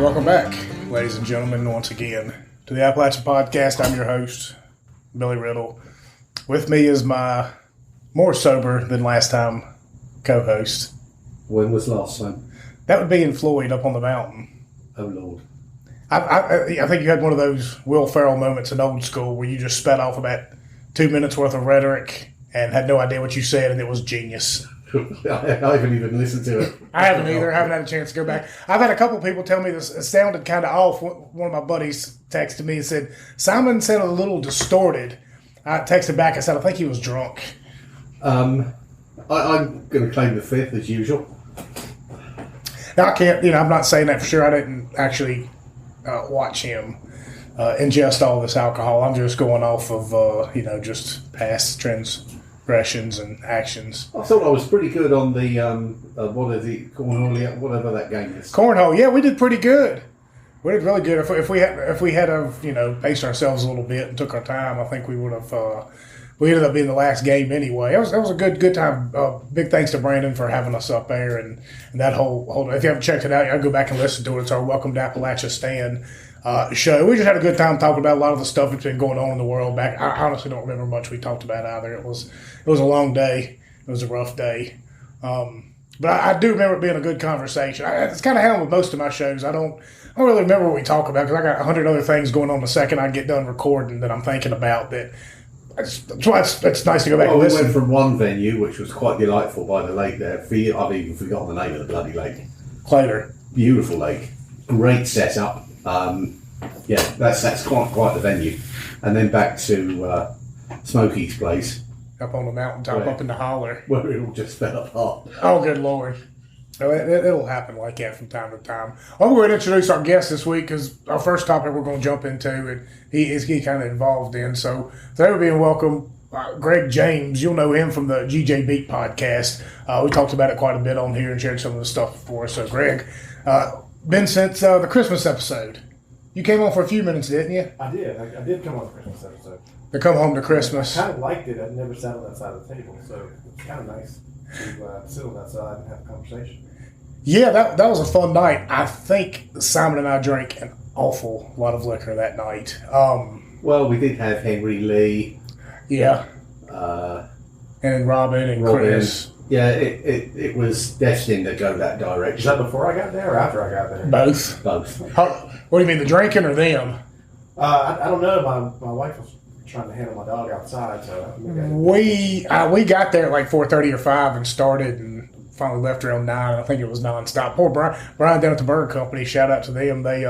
Welcome back, ladies and gentlemen, once again to the Appalachian Podcast. I'm your host, Billy Riddle. With me is my more sober than last time co-host. When was last time? That would be in Floyd up on the mountain. Oh, Lord. I think you had one of those Will Ferrell moments in Old School where you just spat off about 2 minutes worth of rhetoric and had no idea what you said, and it was genius. I haven't even listened to it. I haven't either. I haven't had a chance to go back. I've had a couple people tell me this. It sounded kind of off. One of my buddies texted me and said, Simon sounded a little distorted. I texted back. I said, I think he was drunk. I'm going to claim the fifth as usual. Now, I can't, I'm not saying that for sure. I didn't actually watch him ingest all this alcohol. I'm just going off of, just past transgressions and actions. I thought I was pretty good on the, cornhole, whatever that game is. Cornhole, yeah, we did pretty good. We did really good. If we had paced ourselves a little bit and took our time, I think we would have. We ended up being the last game anyway. It was a good time. Big thanks to Brandon for having us up there and that whole. If you haven't checked it out, I'll go back and listen to it. It's our Welcome to Appalachia Stand show. We just had a good time talking about a lot of the stuff that's been going on in the world. I honestly don't remember much we talked about either. It was a long day. It was a rough day. But I do remember it being a good conversation. It's kind of how with most of my shows. I don't really remember what we talk about because I got 100 other things going on the second I get done recording that I'm thinking about. That's why it's nice to go back and listen. We went from one venue, which was quite delightful by the lake there. I've even forgotten the name of the bloody lake. Claytor. Beautiful lake. Great setup. That's quite the venue. And then back to Smokey's place. Up on the mountaintop, up in the holler. Where it all just fell apart. Oh, good Lord. It'll happen like that from time to time. I'm going to introduce our guest this week because our first topic we're going to jump into, and he kind of involved in. So today we're being welcome Greg James. You'll know him from the GJ Beat podcast. We talked about it quite a bit on here and shared some of the stuff before. So Greg, been since the Christmas episode. You came on for a few minutes, didn't you? I did. I did come on the Christmas episode. To come home to Christmas. I kind of liked it. I'd never sat on that side of the table, so it's kind of nice to sit on that side and have a conversation. Yeah, that was a fun night. I think Simon and I drank an awful lot of liquor that night. Well, we did have Henry Lee. Yeah. And Robin and Chris. Yeah, it was destined to go that direction. Is that before I got there or after I got there? Both. What do you mean, the drinking or them? I don't know. My wife was trying to handle my dog outside, so we got there at like 4:30 or 5 and started and finally left around 9. I think it was nonstop. Poor Brian down at the Burger Company. Shout out to them. They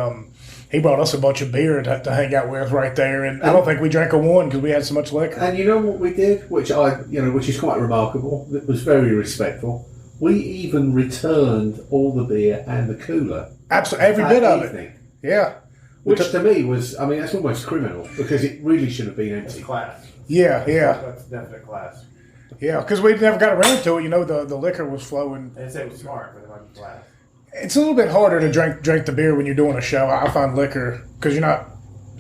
he brought us a bunch of beer to hang out with right there, and I don't think we drank a one because we had so much liquor. And you know what we did, which is quite remarkable. It was very respectful. We even returned all the beer and the cooler. Absolutely, every bit of it. Yeah. Which to me was, that's almost criminal because it really should have been empty. It's class. Yeah. That's definite class. Yeah, because we never got around to it. The liquor was flowing. They say it was smart, but it might be class. It's a little bit harder to drink the beer when you're doing a show. I find liquor because you're not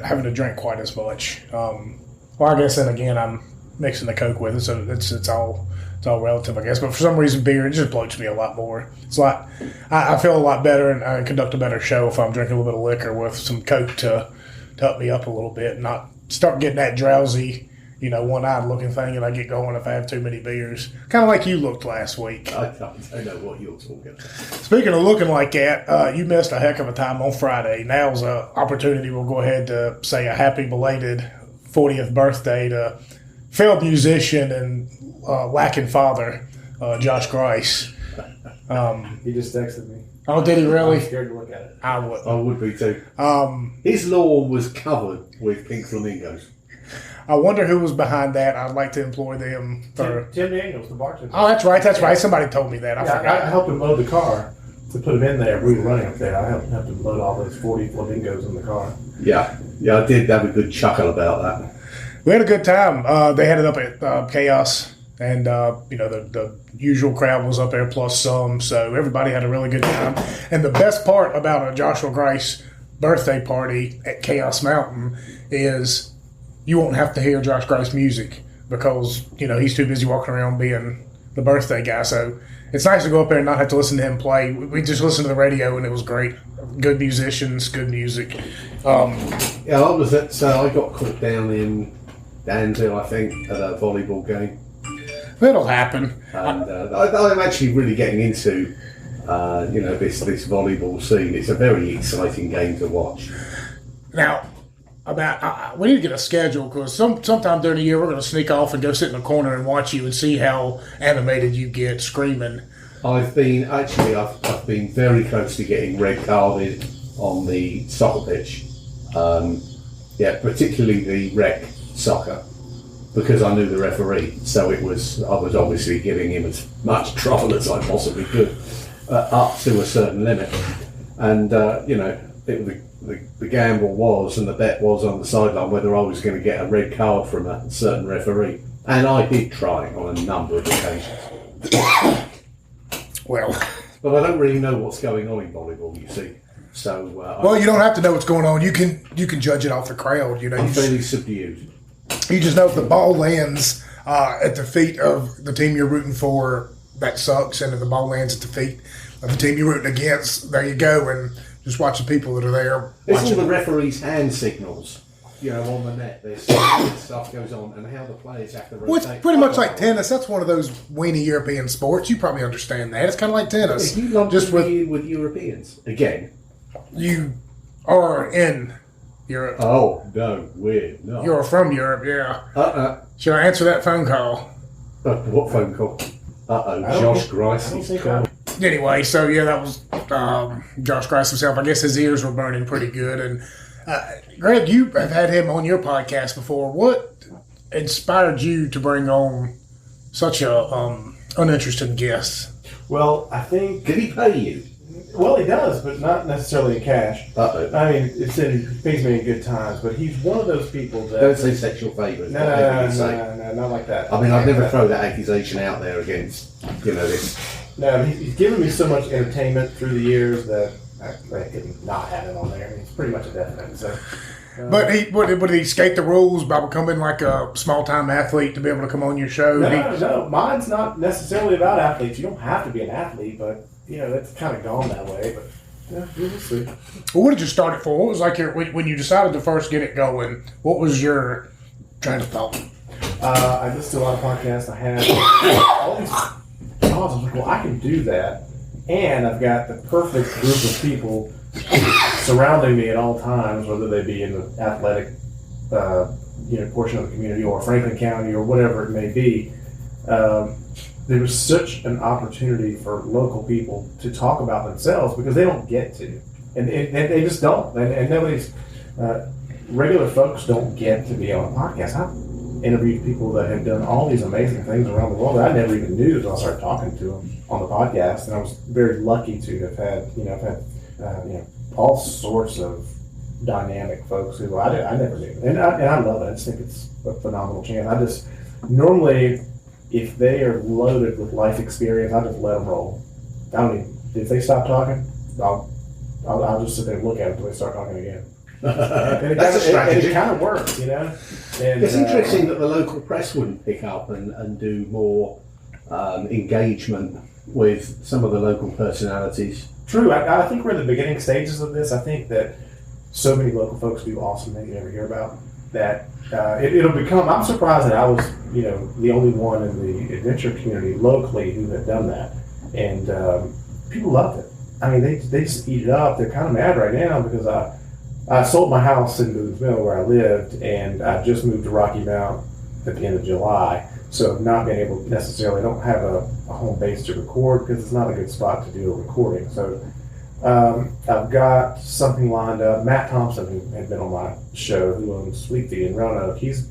having to drink quite as much. I guess then again I'm mixing the Coke with it, so it's all relative, I guess. But for some reason, beer it just bloats me a lot more. It's like I feel a lot better and I conduct a better show if I'm drinking a little bit of liquor with some Coke to help me up a little bit and not start getting that drowsy, one-eyed looking thing and I get going if I have too many beers. Kind of like you looked last week. I don't know what you're talking about. Speaking of looking like that, you missed a heck of a time on Friday. Now's an opportunity. We'll go ahead to say a happy belated 40th birthday to failed musician and lacking father, Josh Grice. He just texted me. Oh, did he really? I'm scared to look at it. I would. I would be too. His lawn was covered with pink flamingos. I wonder who was behind that. I'd like to employ them for... Tim Daniels, the bartender. Oh, that's right. Somebody told me that. I forgot. I helped him load the car to put him in there. We were running up there. I helped him load all those 40 flamingos in the car. Yeah, I did have a good chuckle about that. We had a good time. They had it up at Chaos, and the usual crowd was up there plus some, so everybody had a really good time. And the best part about a Joshua Grice birthday party at Chaos Mountain is you won't have to hear Josh Grice music because he's too busy walking around being the birthday guy. So it's nice to go up there and not have to listen to him play. We just listened to the radio and it was great. good musicians, good music. Yeah, I got caught down in Danville, I think, at a volleyball game. It'll happen. And I'm actually really getting into, this volleyball scene. It's a very exciting game to watch. Now, we need to get a schedule because sometime during the year we're going to sneak off and go sit in a corner and watch you and see how animated you get screaming. I've been very close to getting red carded on the soccer pitch. Particularly the rec soccer, because I knew the referee. So I was obviously giving him as much trouble as I possibly could, up to a certain limit. And the gamble was, and the bet was on the sideline, whether I was going to get a red card from a certain referee. And I did try on a number of occasions. Well, but I don't really know what's going on in volleyball, you see. So you don't have to know what's going on. You can judge it off the crowd. I'm fairly subdued. You just know if the ball lands at the feet of the team you're rooting for, that sucks. And if the ball lands at the feet of the team you're rooting against, there you go. And just watch the people that are there. It's all the referee's hand signals, on the net. There's stuff goes on, and how the players have to rotate. Well, it's pretty much like tennis. That's one of those weenie European sports. You probably understand that. It's kind of like tennis. If you lump just with Europeans again, you are in Europe. Oh no, we're not. You're from Europe, yeah. Should I answer that phone call? What phone call? Josh Grice. Anyway, so yeah, that was Josh Grice himself. I guess his ears were burning pretty good. And Greg, you have had him on your podcast before. What inspired you to bring on such a uninteresting guest? Well, I think... Did he pay you? Well, he does, but not necessarily in cash. I mean, he pays me in good times, but he's one of those people that... Don't say sexual favours. No, not like that. I mean, I'd never throw that accusation out there against, this... No, he's given me so much entertainment through the years that I could not have it on there. I mean, it's pretty much a definite. So, but would he skate the rules by becoming like a small-time athlete to be able to come on your show? No. Mine's not necessarily about athletes. You don't have to be an athlete, but, it's kind of gone that way. But, yeah, we'll see. Well, what did you start it for? What was like when you decided to first get it going, what was your train of thought? I listened to a lot of podcasts. I had all these thoughts. I was like, well, I can do that. And I've got the perfect group of people surrounding me at all times, whether they be in the athletic portion of the community or Franklin County or whatever it may be. There was such an opportunity for local people to talk about themselves because they don't get to. And they just don't. And nobody's, regular folks don't get to be on a podcast. I've interviewed people that have done all these amazing things around the world that I never even knew until I started talking to them on the podcast. And I was very lucky to have had, all sorts of dynamic folks who I never knew. And I love it. I just think it's a phenomenal chance. Normally, if they are loaded with life experience, I just let them roll. If they stop talking, I'll just sit there and look at them until they start talking again. That's a strategy. It kind of works, And, it's interesting that the local press wouldn't pick up and do more engagement with some of the local personalities. True. I think we're in the beginning stages of this. I think that so many local folks do awesome things you never hear about that it'll become. I'm surprised that I was, the only one in the adventure community locally who had done that, and people loved it. I mean, they just eat it up. They're kind of mad right now because I sold my house in Boone's Mill where I lived, and I just moved to Rocky Mount at the end of July. So not being able to necessarily, don't have a home base to record because it's not a good spot to do a recording. So I've got something lined up. Matt Thompson, who had been on my show, who owns Sweet Tea in Roanoke, he's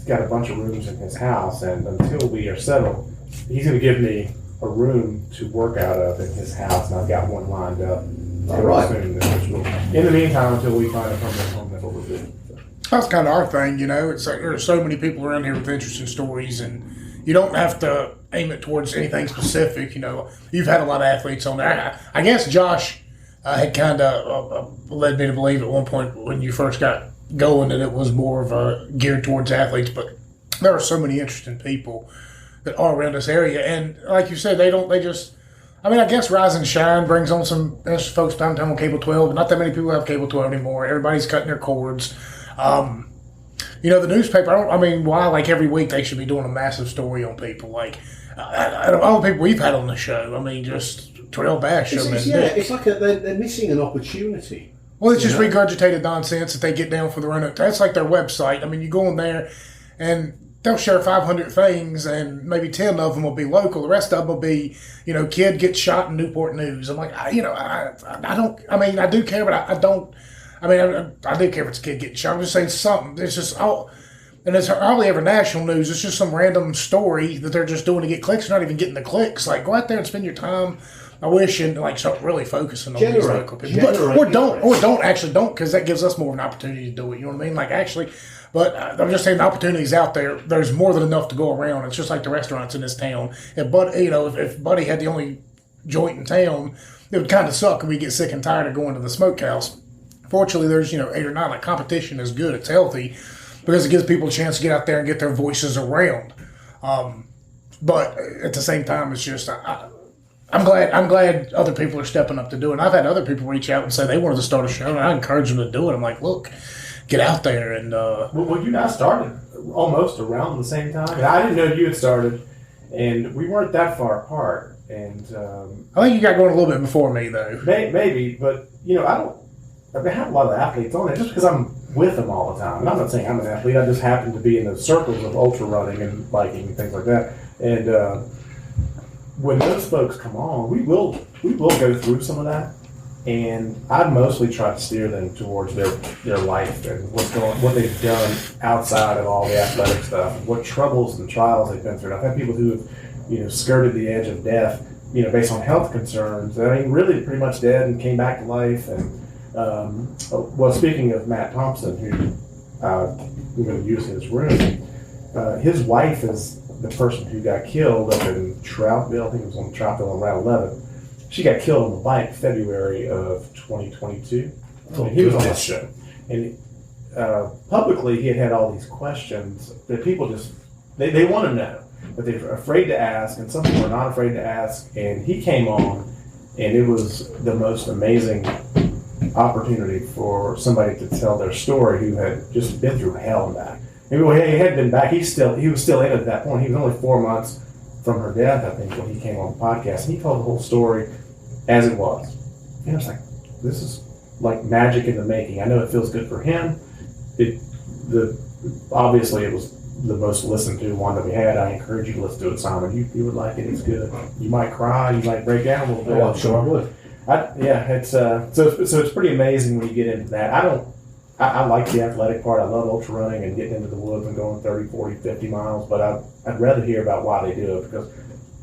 got a bunch of rooms in his house, and until we are settled, he's going to give me a room to work out of in his house, and I've got one lined up. All right. In the meantime, until we find a permanent home, that's what we'll do. That's kind of our thing, It's like there's so many people around here with interesting stories, and you don't have to aim it towards anything specific. You've had a lot of athletes on there. I guess Josh had kind of led me to believe at one point when you first got going that it was more of a geared towards athletes, but there are so many interesting people that are around this area, and like you said, they just I mean, I guess Rise and Shine brings on some folks downtown on Cable 12. Not that many people have Cable 12 anymore. Everybody's cutting their cords. The newspaper, why, like, every week they should be doing a massive story on people. Like, all the people we've had on the show, just Terrell Bash. It's like they're missing an opportunity. Well, it's just regurgitated nonsense that they get down for the run. That's like their website. I mean, you go in there and they'll share 500 things, and maybe 10 of them will be local. The rest of them will be, kid gets shot in Newport News. I'm like, I don't. I mean, I do care, but I don't. I mean, I do care if it's a kid getting shot. I'm just saying something. It's just all, and it's hardly ever national news. It's just some random story that they're just doing to get clicks. They're not even getting the clicks. Like, go out there and spend your time. I wish and start really focusing on these local people, or don't because that gives us more of an opportunity to do it. You know what I mean? Like actually. But I'm just saying the opportunities out there. There's more than enough to go around. It's just like the restaurants in this town. If Buddy had the only joint in town, it would kind of suck, and we get sick and tired of going to the smokehouse. Fortunately, there's 8 or 9. Like competition is good. It's healthy because it gives people a chance to get out there and get their voices around. But at the same time, it's just I'm glad other people are stepping up to do it. And I've had other people reach out and say they wanted to start a show, and I encourage them to do it. I'm like, look. Get out there and. Well, you guys started almost around the same time. I didn't know you had started, and we weren't that far apart. And I think you got going a little bit before me, though. Maybe, but I have a lot of athletes on it just because I'm with them all the time. And I'm not saying I'm an athlete. I just happen to be in the circles of ultra running and biking and things like that. And when those folks come on, we will go through some of that. And I'd mostly try to steer them towards their life and what they've done outside of all the athletic stuff, what troubles and trials they've been through. I've had people who have, skirted the edge of death, based on health concerns. I mean, really pretty much dead and came back to life. And speaking of Matt Thompson, who we're going to use his room, his wife is the person who got killed up in Troutville. I think it was on Troutville on Route 11. She got killed on the bike February of 2022. He was on the show. And publicly, he had all these questions that people just, they want to know, but they're afraid to ask, and some people are not afraid to ask. And he came on, and it was the most amazing opportunity for somebody to tell their story who had just been through hell and back. Maybe he had been back. He was still in at that point. He was only 4 months from her death, I think, when he came on the podcast. And he told the whole story as it was. And I was like, this is like magic in the making. I know it feels good for him. Obviously it was the most listened to one that we had. I encourage you to listen to it, Simon. You would like it. It's good. You might cry. You might break down a little bit. Oh, I'm sure I would. It's so it's pretty amazing when you get into that. I like the athletic part. I love ultra running and getting into the woods and going 30, 40, 50 miles, but I'd rather hear about why they do it, because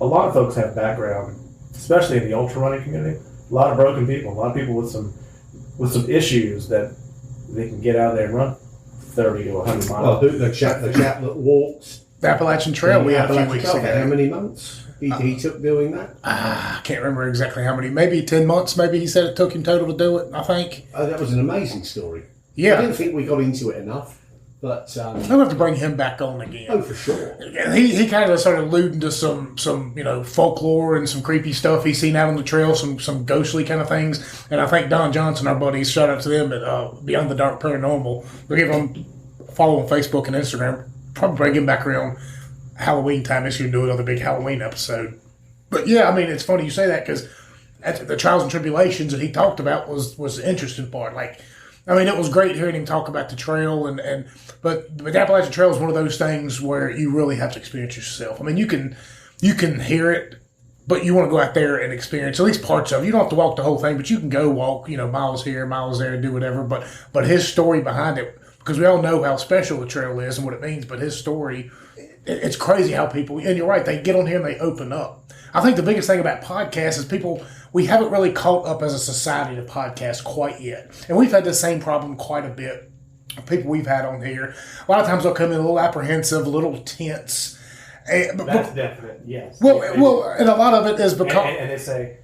a lot of folks have background, especially in the ultra running community, a lot of broken people, a lot of people with some issues that they can get out there and run 30 to 100 miles. Well, the chap that walks the Appalachian Trail we had a few weeks ago. How many months he took doing that? I can't remember exactly how many. Maybe 10 months. Maybe he said it took him total to do it. I think. That was an amazing story. Yeah, I didn't think we got into it enough, but I'll have to bring him back on again. Oh, for sure. He kind of started alluding to some folklore and some creepy stuff he's seen out on the trail, some ghostly kind of things. And I think Don Johnson, our buddies, shout out to them at Beyond the Dark Paranormal. We'll give them a follow on Facebook and Instagram. Probably bring him back around Halloween time this year and do another big Halloween episode. But yeah, I mean, it's funny you say that, because the trials and tribulations that he talked about was the interesting part. Like, I mean, it was great hearing him talk about the trail, but the Appalachian Trail is one of those things where you really have to experience yourself. I mean, you can hear it, but you want to go out there and experience at least parts of it. You don't have to walk the whole thing, but you can go walk, miles here, miles there, and do whatever. But his story behind it, because we all know how special the trail is and what it means, but his story, it's crazy how people, and you're right, they get on here and they open up. I think the biggest thing about podcasts is we haven't really caught up as a society to podcast quite yet. And we've had the same problem quite a bit. People we've had on here, a lot of times they'll come in a little apprehensive, a little tense. That's definite, yes. Well, and a lot of it is because... And they say,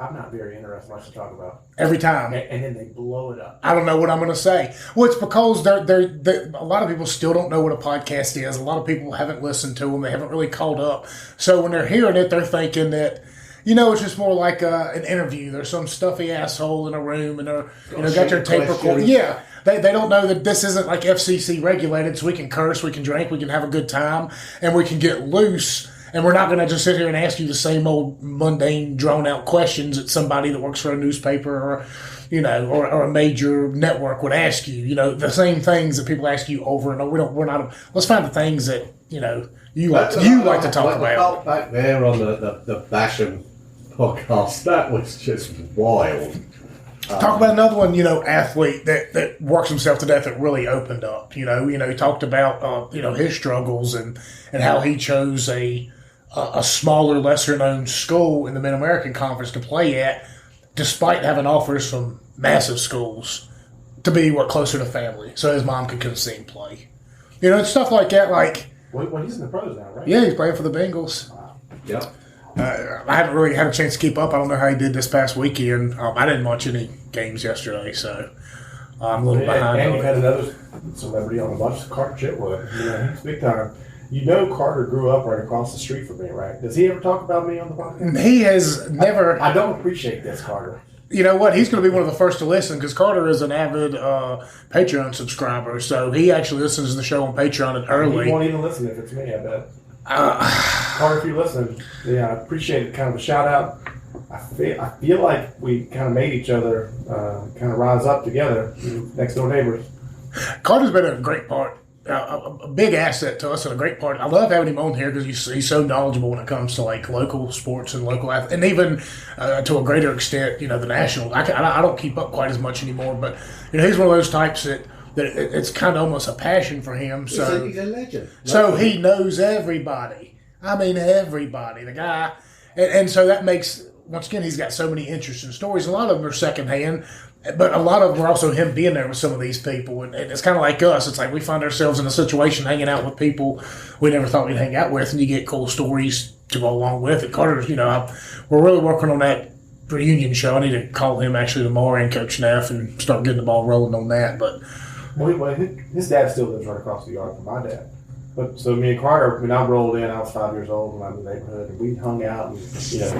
I'm not very interested in much to talk about. Every time. And then they blow it up. I don't know what I'm going to say. Well, it's because a lot of people still don't know what a podcast is. A lot of people haven't listened to them. They haven't really caught up. So when they're hearing it, they're thinking that, it's just more like an interview. There's some stuffy asshole in a room, and they're got their tape recorder. Yeah, they don't know that this isn't like FCC regulated, so we can curse, we can drink, we can have a good time, and we can get loose. And we're not going to just sit here and ask you the same old mundane, drawn-out questions that somebody that works for a newspaper or a major network would ask you. The same things that people ask you over and over. We're not. Let's find the things that you like to talk about. Back there on the Basham podcast, that was just wild. Talk about another one, athlete that works himself to death that really opened up. He talked about his struggles and how he chose a smaller, lesser-known school in the Mid-American Conference to play at, despite having offers from massive schools to be closer to family, so his mom could come see him play. It's stuff like that. Well, he's in the pros now, right? Yeah, he's playing for the Bengals. Wow. Yep. I haven't really had a chance to keep up. I don't know how he did this past weekend. I didn't watch any games yesterday, so I'm a little behind. And you've had another celebrity on the bunch, Carter Chitwood. He's big time. Carter grew up right across the street from me, right? Does he ever talk about me on the podcast? He has never. I don't appreciate this, Carter. You know what? He's going to be one of the first to listen because Carter is an avid Patreon subscriber. So he actually listens to the show on Patreon early. He won't even listen if it's me, I bet. Carter, if you're listening, I appreciate it. Kind of a shout out. I feel like we kind of made each other kind of rise up together, next door neighbors. Carter's been a great part. A big asset to us and a great part. I love having him on here because he's so knowledgeable when it comes to local sports and local athletes, and even to a greater extent, the national. I don't keep up quite as much anymore, but he's one of those types that it's kind of almost a passion for him. So he's a legend. So he knows everybody. I mean everybody. The guy, and so that makes once again he's got so many interesting stories. A lot of them are secondhand. But a lot of them are also him being there with some of these people. And it's kind of like us. It's like we find ourselves in a situation hanging out with people we never thought we'd hang out with, and you get cool stories to go along with it. Carter's, we're really working on that reunion show. I need to call him actually tomorrow and Coach Neff and start getting the ball rolling on that. But his dad still lives right across the yard from my dad. But so me and Carter, when I rolled in, I was 5 years old when I was in the neighborhood, and we hung out. And,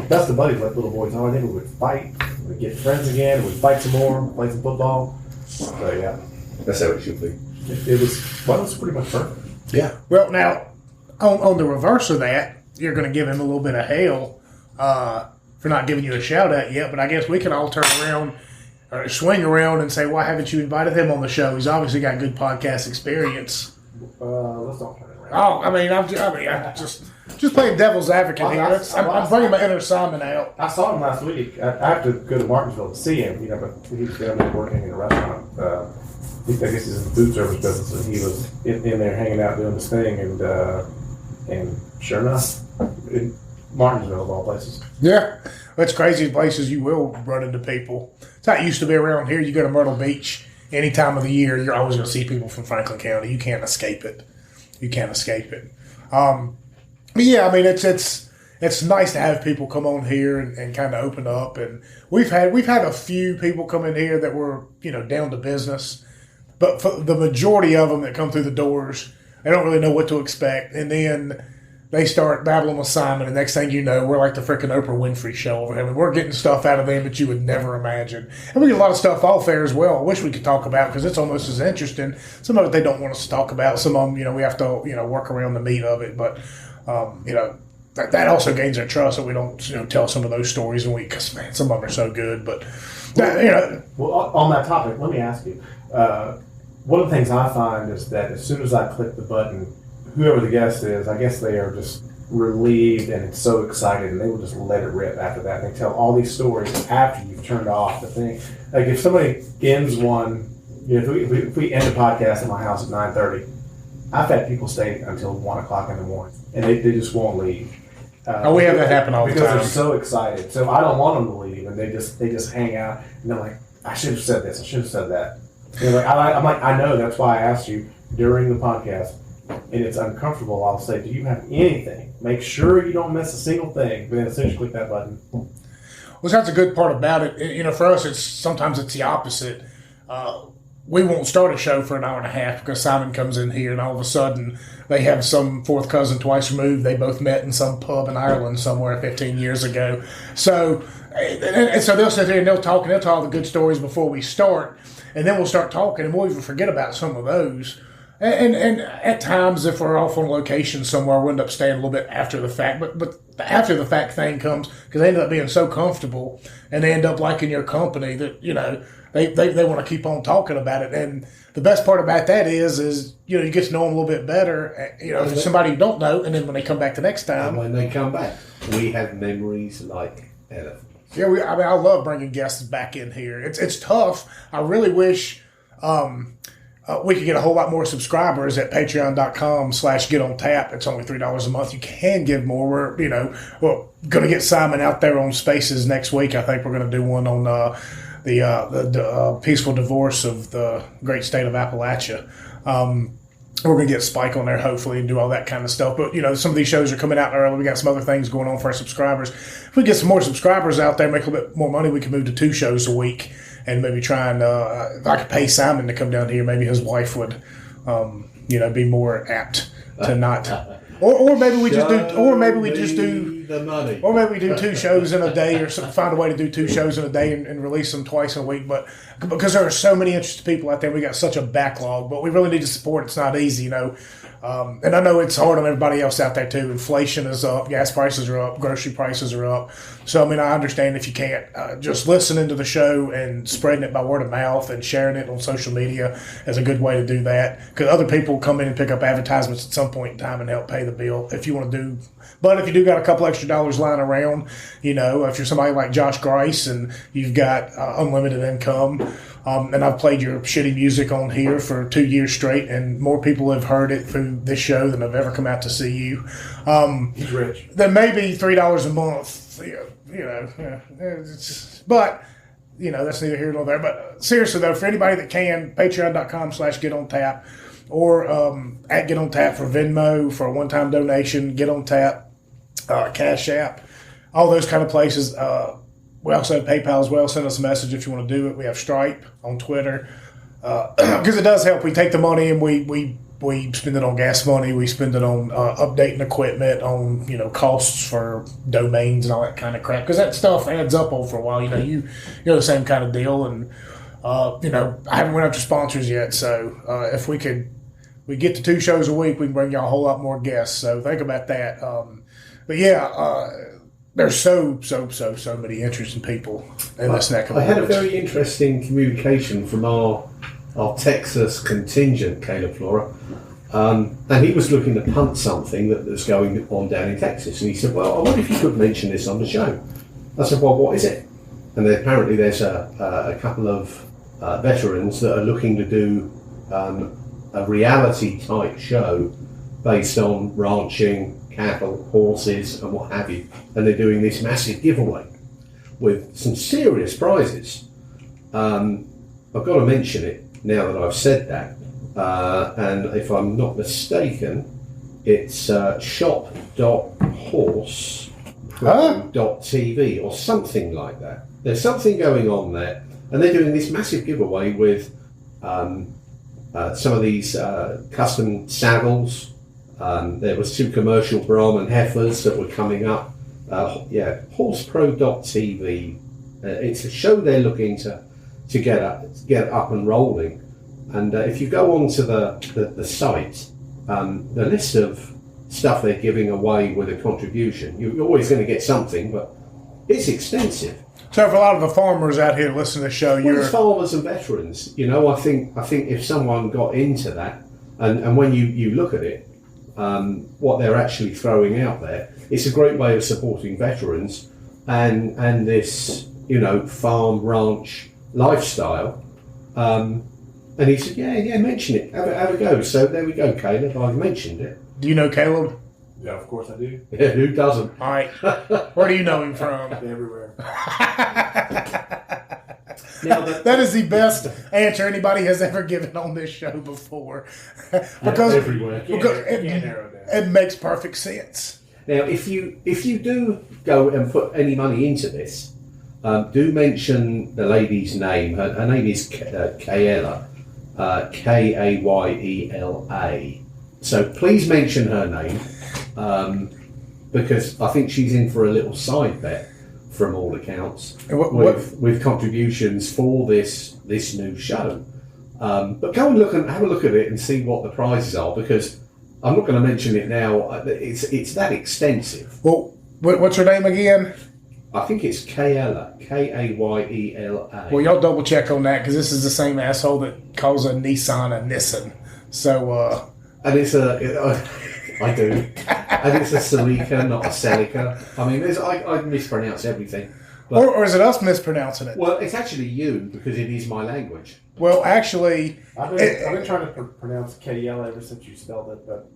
best of buddies like little boys. I think we would fight. We'd get friends again. We'd fight some more, play some football. So, yeah. That's how it should be. It was pretty much perfect. Yeah. Well, now, on the reverse of that, you're going to give him a little bit of hell for not giving you a shout-out yet, but I guess we can all turn around or swing around and say, why haven't you invited him on the show? He's obviously got good podcast experience. Let's not turn it around. Oh, I'm just playing devil's advocate here. I'm bringing my inner Simon out. I saw him last week. I have to go to Martinsville to see him, but he's down there working in a restaurant. I guess he's in the food service business, and he was in there hanging out doing this thing, and sure enough, in Martinsville of all places. Yeah, that's crazy places you will run into people. It's not used to be around here. You go to Myrtle Beach any time of the year, you're always going to see people from Franklin County. You can't escape it. But yeah, I mean it's nice to have people come on here and kind of open up. And we've had a few people come in here that were down to business, but for the majority of them that come through the doors, they don't really know what to expect, and then they start babbling with Simon, and next thing you know, we're like the freaking Oprah Winfrey show over here. I mean, we're getting stuff out of them that you would never imagine. And we get a lot of stuff off air as well. I wish we could talk about because it's almost as interesting. Some of it they don't want us to talk about. Some of them, we have to, work around the meat of it. But, that also gains their trust that we don't, tell some of those stories. And because, man, some of them are so good. But, Well, on that topic, let me ask you. One of the things I find is that as soon as I click the button, whoever the guest is, I guess they are just relieved and so excited, and they will just let it rip after that. And they tell all these stories after you've turned off the thing. Like if somebody ends one, if we end a podcast at my house at 9:30, I've had people stay until 1 o'clock in the morning, and they just won't leave. We have that happen all the time. Because they're so excited. So I don't want them to leave, and they just hang out, and they're like, I should have said this, I should have said that. I'm like, I know, that's why I asked you during the podcast. And it's uncomfortable, I'll say, do you have anything? Make sure you don't miss a single thing. But then as soon as you click that button. Well, that's a good part about it. For us, sometimes it's the opposite. we won't start a show for an hour and a half because Simon comes in here and all of a sudden they have some fourth cousin twice removed. They both met in some pub in Ireland somewhere 15 years ago. So, and so they'll sit there and they'll talk and they'll tell all the good stories before we start. And then we'll start talking and we'll even forget about some of those. And at times, if we're off on location somewhere, we'll end up staying a little bit after the fact. But the after the fact thing comes because they end up being so comfortable and they end up liking your company that, you know, they want to keep on talking about it. And the best part about that is you know, you get to know them a little bit better. You know, if somebody you don't know, and then when they come back the next time. And when they come back, we have memories like elephants. Yeah, I love bringing guests back in here. It's tough. I really wish we could get a whole lot more subscribers at patreon.com/getontap. It's only $3 a month. You can give more. We're going to get Simon out there on Spaces next week. I think we're going to do one on the peaceful divorce of the great state of Appalachia. We're going to get Spike on there, hopefully, and do all that kind of stuff. But, you know, some of these shows are coming out early. We got some other things going on for our subscribers. If we get some more subscribers out there, make a little bit more money, we can move to 2 shows a week and maybe try and, if I could pay Simon to come down here, maybe his wife would, you know, be more apt to not. Or maybe we just do, the money. Or maybe we do 2 shows in a day, or find a way to do 2 shows in a day and release them twice a week. But because there are so many interested people out there, we got such a backlog. But we really need to support. It's not easy, you know. And I know it's hard on everybody else out there too. Inflation is up, gas prices are up, grocery prices are up. So I mean, I understand if you can't just listening to the show and spreading it by word of mouth and sharing it on social media is a good way to do that. Because other people come in and pick up advertisements at some point in time and help pay the bill if you want to do. But if you do got a couple extra dollars lying around, you know, if you're somebody like Josh Grice and you've got unlimited income. And I've played your shitty music on here for 2 years straight, and more people have heard it through this show than have ever come out to see you. He's rich. Then maybe $3 a month, but, you know, that's neither here nor there. But seriously, though, for anybody that can, patreon.com/getontap or at GetOnTap for Venmo for a one-time donation, GetOnTap, Cash App, all those kind of places. We also have PayPal as well. Send us a message if you want to do it. We have Stripe on Twitter because it does help. We take the money and we spend it on gas money. We spend it on updating equipment, on, you know, costs for domains and all that kind of crap because that stuff adds up over a while. You know, you're the same kind of deal. And you know, I haven't went up to sponsors yet. So if we get to 2 shows a week, we can bring y'all a whole lot more guests. So think about that. But yeah. There's so many interesting people in this neck of the woods. I had a very interesting communication from our Texas contingent, Caleb Flora, and he was looking to punt something that was going on down in Texas, and he said, "Well, I wonder if you could mention this on the show." I said, "Well, what is it?" And then apparently there's a couple of veterans that are looking to do a reality type show based on ranching, cattle, horses, and what have you, and they're doing this massive giveaway with some serious prizes. I've got to mention it now that I've said that, and if I'm not mistaken, it's shop.horse.tv or something like that. There's something going on there, and they're doing this massive giveaway with some of these custom saddles. There was 2 commercial Brahman heifers that were coming up. Horsepro.tv. It's a show they're looking to get up and rolling. And if you go onto the site, the list of stuff they're giving away with a contribution, you're always going to get something, but it's extensive. So for a lot of the farmers out here listening to the show, it's farmers and veterans. You know, I think if someone got into that, and when you look at it, what they're actually throwing out there, it's a great way of supporting veterans and this, you know, farm ranch lifestyle. And he said, yeah, mention it, have a go. So there we go, Caleb. I've mentioned it. Do you know Caleb? Yeah, of course I do. Yeah, who doesn't? All right. Where do you know him from? Everywhere. Now that is the best answer anybody has ever given on this show before. because everywhere. It makes perfect sense. Now, if you do go and put any money into this, do mention the lady's name. Her name is Kayla, Kayela. So please mention her name, because I think she's in for a little side bet from all accounts, And with contributions for this new show. But go and have a look at it and see what the prizes are, because I'm not going to mention it now. It's that extensive. Well, what's her name again? I think it's Kayela, Kayela. Well, y'all double check on that because this is the same asshole that calls a Nissan a Nissan. So, and it's I do, and it's a Celica, not a Celica. I mean, I mispronounce everything. But, or is it us mispronouncing it? well, it's actually you, because it is my language. Well, actually, I've been trying to pronounce KL ever since you spelled it, but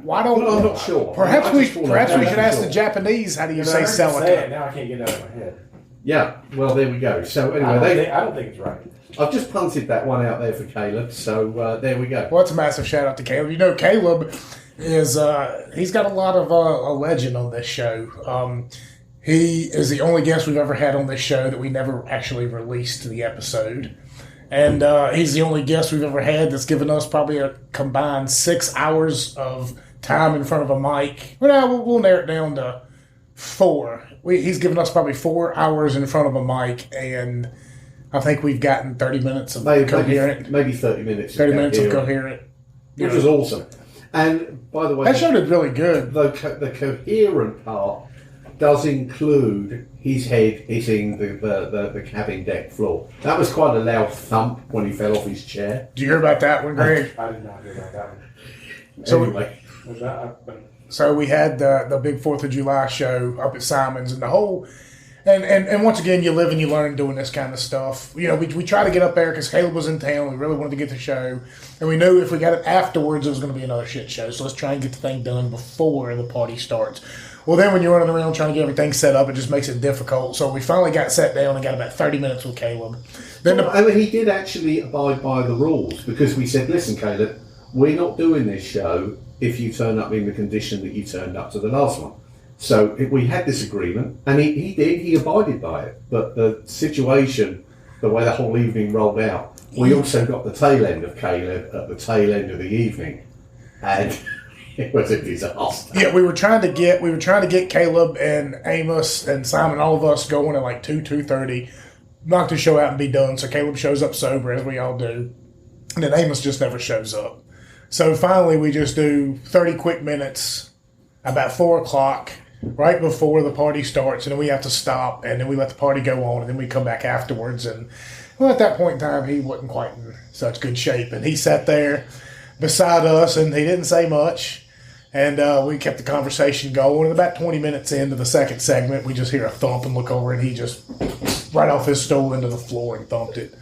why don't Well, I'm not sure. Perhaps I we just thought should I'd ask sure. the Japanese how do you I say heard you say it, Celica. now I can't get it out of my head. Yeah, well, there we go. So I anyway, don't think it's right. I've just punted that one out there for Caleb. So there we go. Well, it's a massive shout out to Caleb. You know, Caleb is he's got a lot of a legend on this show. He is the only guest we've ever had on this show that we never actually released the episode. And he's the only guest we've ever had that's given us probably a combined 6 hours of time in front of a mic. Well, we'll narrow it down to 4. He's given us probably 4 hours in front of a mic, and I think we've gotten 30 minutes of coherent. Maybe 30 minutes. 30 minutes of coherent. Which was awesome. And by the way, That show did really good. the coherent part does include his head hitting the cabin deck floor. That was quite a loud thump when he fell off his chair. Did you hear about that one, Greg? I did not hear about that one. So- Anyway, Was that, So we had the big 4th of July show up at Simon's, and the whole, and once again, you live and you learn doing this kind of stuff. You know, we try to get up there because Caleb was in town. We really wanted to get the show, and we knew if we got it afterwards, it was going to be another shit show. So let's try and get the thing done before the party starts. Well, then when you're running around trying to get everything set up, it just makes it difficult. So we finally got sat down and got about 30 minutes with Caleb. Then I mean, he did actually abide by the rules, because we said, listen, Caleb, we're not doing this show if you turn up in the condition that you turned up to the last one. So we had this agreement, and he abided by it. But the situation, the way the whole evening rolled out, we also got the tail end of Caleb at the tail end of the evening, and it was a disaster. yeah, we were trying to get Caleb and Amos and Simon, all of us, going at like 2:30, knock the show out and be done. So Caleb shows up sober, as we all do, and then Amos just never shows up. So finally, we just do 30 quick minutes about 4 o'clock, right before the party starts, and then we have to stop, and then we let the party go on, and then we come back afterwards. And well, at that point in time, he wasn't quite in such good shape, and he sat there beside us, and he didn't say much. And we kept the conversation going. And about 20 minutes into the second segment, we just hear a thump and look over, and he just right off his stool into the floor and thumped it.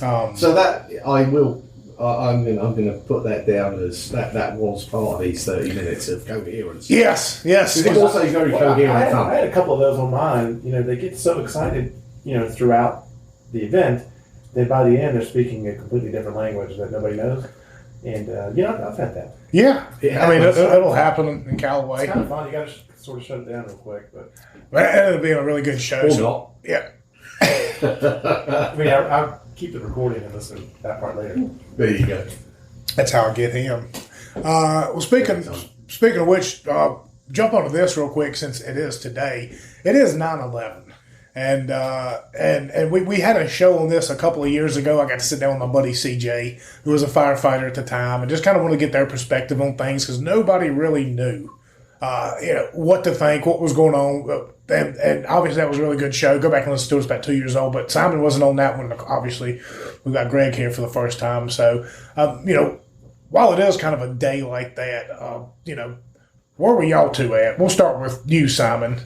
So that I'm going to put that down as that was part of these 30 minutes of coherence. Yes. It was also very coherent I thump. had a couple of those on mine. You know, they get so excited, throughout the event that by the end they're speaking a completely different language that nobody knows. And, I've had that. Yeah. It I mean, happens. it'll happen in Callaway. It's kind of fun. You got to sort of shut it down real quick. But That ended up being a really good show. Or So, not. yeah. I mean, I'll keep the recording and listen to that part later. There you go. That's how I get him. Well, speaking of which, jump onto this real quick since it is today. It is 9/11. And we had a show on this a couple of years ago. I got to sit down with my buddy CJ, who was a firefighter at the time, and just kind of want to get their perspective on things because nobody really knew, what to think, what was going on. And obviously that was a really good show. Go back and listen to it. It's about 2 years old, but Simon wasn't on that one. Obviously, we got Greg here for the first time. So, while it is kind of a day like that, where were y'all two at? We'll start with you, Simon.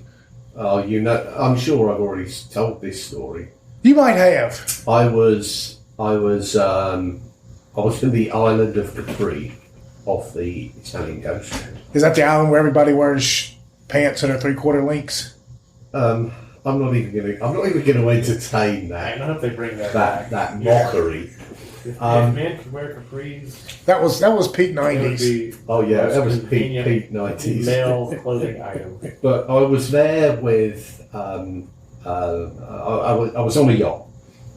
I'm sure I've already told this story. You might have. I was in the island of Capri, off the Italian coast. Is that the island where everybody wears pants that are 3/4 lengths? I'm not even gonna entertain I don't know if they bring that that back. mockery. If men could wear capris, That was peak it would 90s. be Oh yeah, most that was convenient peak 90s. male clothing item. But I was there with I was on a yacht.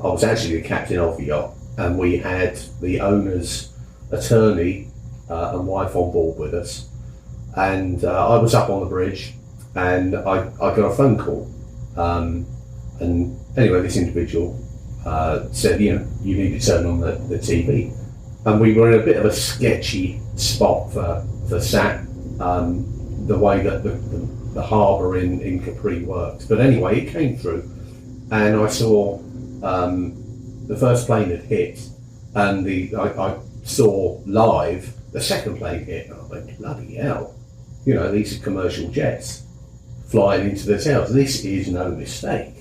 I was actually the captain of the yacht, and we had the owner's attorney and wife on board with us. And I was up on the bridge, and I got a phone call. And anyway, this individual said, you need to turn on the TV. And we were in a bit of a sketchy spot for sat, the way that the harbour in Capri works. But anyway, it came through, and I saw the first plane had hit, and I saw live the second plane hit, and I went, bloody hell, these are commercial jets flying into the towers. This is no mistake.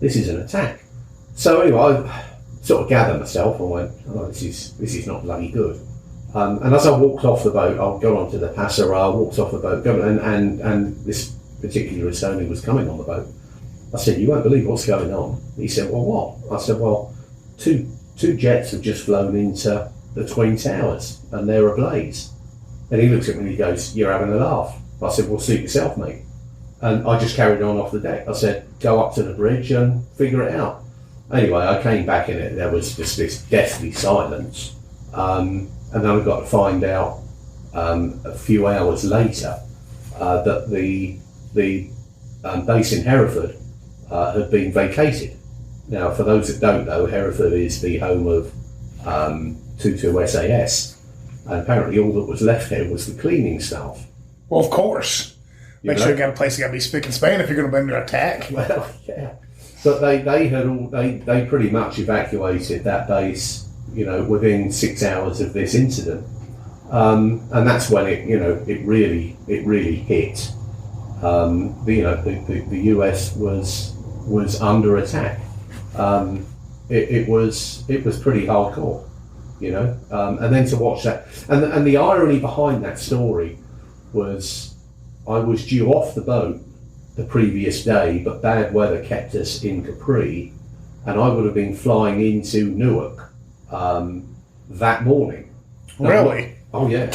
This is an attack. So anyway, I sort of gathered myself and went, oh, this is not bloody good. And as I walked off the boat, I got onto the passerelle, walked off the boat, and this particular attorney was coming on the boat. I said, you won't believe what's going on. He said, well, what? I said, well, two jets have just flown into the Twin Towers, and they're ablaze. And he looks at me and he goes, you're having a laugh. I said, well, suit yourself, mate. And I just carried on off the deck. I said, go up to the bridge and figure it out. Anyway, I came back in it. There was just this deathly silence. And then I got to find out a few hours later that the base in Hereford had been vacated. Now, for those that don't know, Hereford is the home of 22 SAS. And apparently all that was left there was the cleaning staff. Well, of course. Make sure you got a place you got to be spick and span if you're going to be under attack. Well, yeah. But they pretty much evacuated that base, within 6 hours of this incident, and that's when it really hit. The US was under attack. It was pretty hardcore, and then to watch that, and the irony behind that story was, I was due off the boat the previous day, but bad weather kept us in Capri, and I would have been flying into Newark that morning. Really? Oh yeah.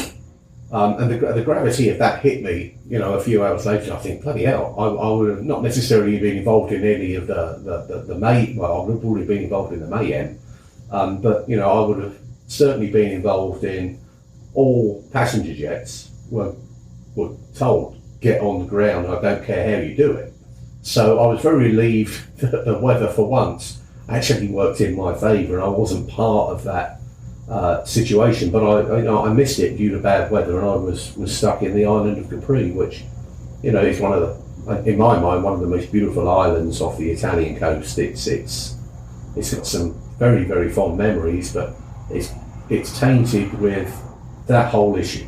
And the gravity of that hit me, a few hours later. I think, bloody hell, I would have not necessarily been involved in any of the mayhem. Well, I would have probably been involved in the mayhem, but I would have certainly been involved in all passenger jets were told, get on the ground, I don't care how you do it. So I was very relieved that the weather for once actually worked in my favour, and I wasn't part of that situation, but I missed it due to bad weather, and I was stuck in the island of Capri, which is one of the, in my mind, one of the most beautiful islands off the Italian coast. It's got some very, very fond memories, but it's tainted with that whole issue.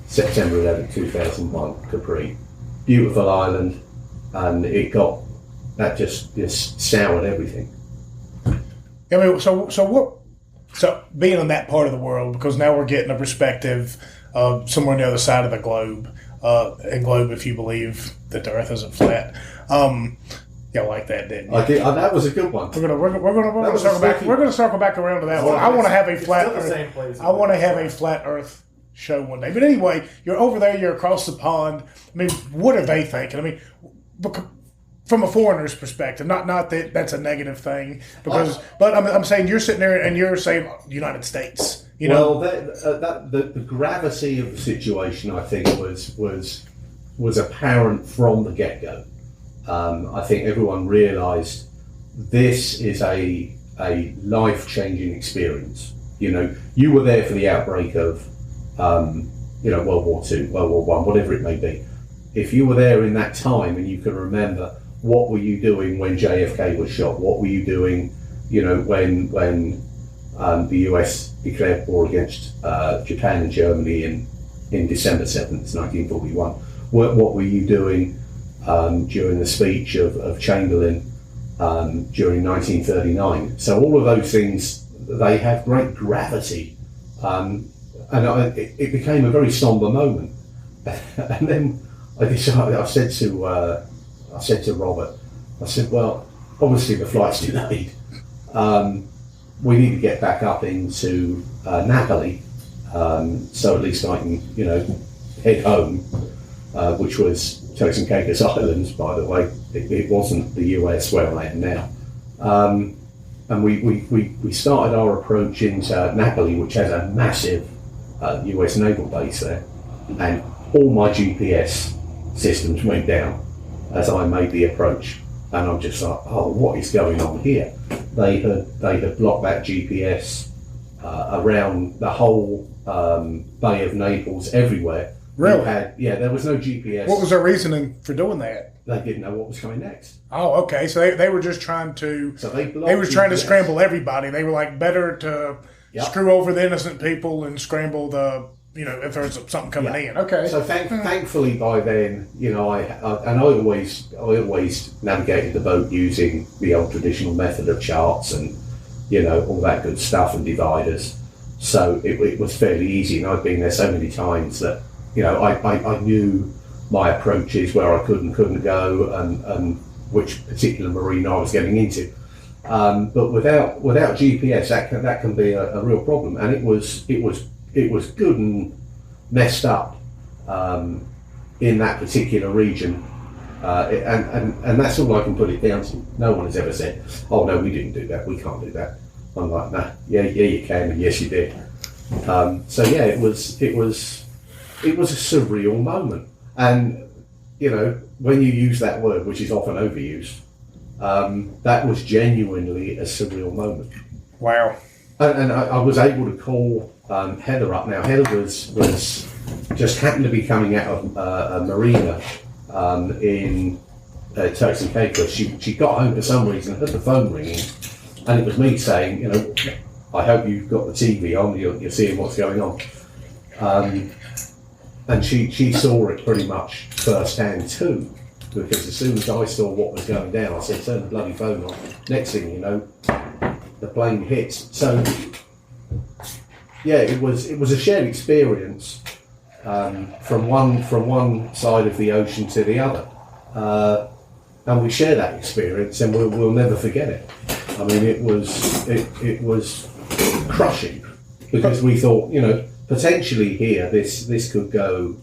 September 11, 2001, Capri, beautiful island, and it got that just soured everything. I mean, so being in that part of the world, because now we're getting a perspective of somewhere on the other side of the globe, if you believe that the Earth isn't flat. Yeah, I like that, didn't you? I did. That was a good one. We're gonna circle back. We're gonna circle back around to that one. I want to have a flat Earth. I want to have a flat Earth show one day. But anyway, you're over there. You're across the pond. I mean, what are they thinking? I mean, from a foreigner's perspective, not that that's a negative thing, but I'm saying you're sitting there and you're saying United States. Well, the gravity of the situation, I think, was apparent from the get-go. I think everyone realised this is a life-changing experience. You were there for the outbreak of World War II, World War One, whatever it may be. If you were there in that time and you can remember, what were you doing when JFK was shot? What were you doing, when the US declared war against Japan and Germany in December 7th, 1941? What were you doing during the speech of Chamberlain during 1939? So all of those things, they have great gravity. It became a very somber moment. And then I decided, I said to Robert, I said, well, obviously the flight's delayed. We need to get back up into Napoli, so at least I can, head home, which was Turks and Caicos Islands, by the way. It wasn't the US where I am now. and we started our approach into Napoli, which has a massive US naval base there, and all my GPS systems went down as I made the approach, and I'm just like, oh, what is going on here? They had blocked that GPS around the whole Bay of Naples, everywhere. Really? There was no GPS. What was their reasoning for doing that? They didn't know what was coming next. Oh, okay. So they were just trying to. So they were trying to GPS. scramble everybody. They were like, better to Yep. screw over the innocent people and scramble the, if there's something coming Yeah. in. Okay. So thankfully by then, I always navigated the boat using the old traditional method of charts and all that good stuff and dividers. So it was fairly easy, and I'd been there so many times that I knew my approaches, where I could and couldn't go, and which particular marine I was getting into. But without GPS, that can be a real problem, and it was good and messed up in that particular region, and that's all I can put it down to. No one has ever said, "Oh no, we didn't do that. We can't do that." I'm like, "Nah, yeah, you can, and yes, you did." So yeah, it was a surreal moment, and when you use that word, which is often overused. That was genuinely a surreal moment. Wow. And I was able to call Heather up. Now, Heather was just happened to be coming out of a marina in Turks and Caicos. She got home for some reason, heard the phone ringing, and it was me saying, I hope you've got the TV on, you're seeing what's going on. And she saw it pretty much firsthand too. Because as soon as I saw what was going down, I said, turn the bloody phone on. Next thing you know, the plane hits. So, yeah, it was a shared experience from one side of the ocean to the other. And we share that experience, and we'll never forget it. I mean, it was crushing, because we thought, potentially here, this could go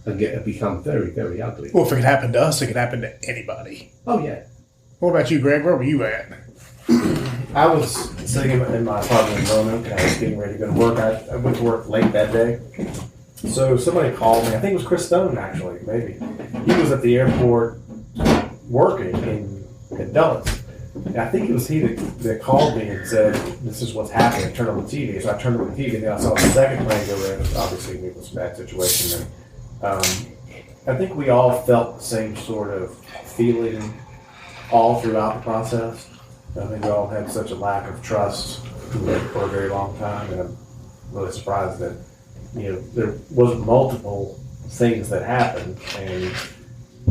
and become very, very ugly. Well, if it could happen to us, it could happen to anybody. Oh, yeah. What about you, Greg? Where were you at? I was sitting in my apartment in Roanoke, and I was getting ready to go to work. I went to work late that day. So somebody called me. I think it was Chris Stone, actually, maybe. He was at the airport working in Dulles. And I think it was he that called me and said, this is what's happening. Turn on the TV. So I turned on the TV, and then I saw the second plane go in. Obviously, it was a bad situation. And, I think we all felt the same sort of feeling all throughout the process. I think we all had such a lack of trust for a very long time, and I'm really surprised that there was multiple things that happened. And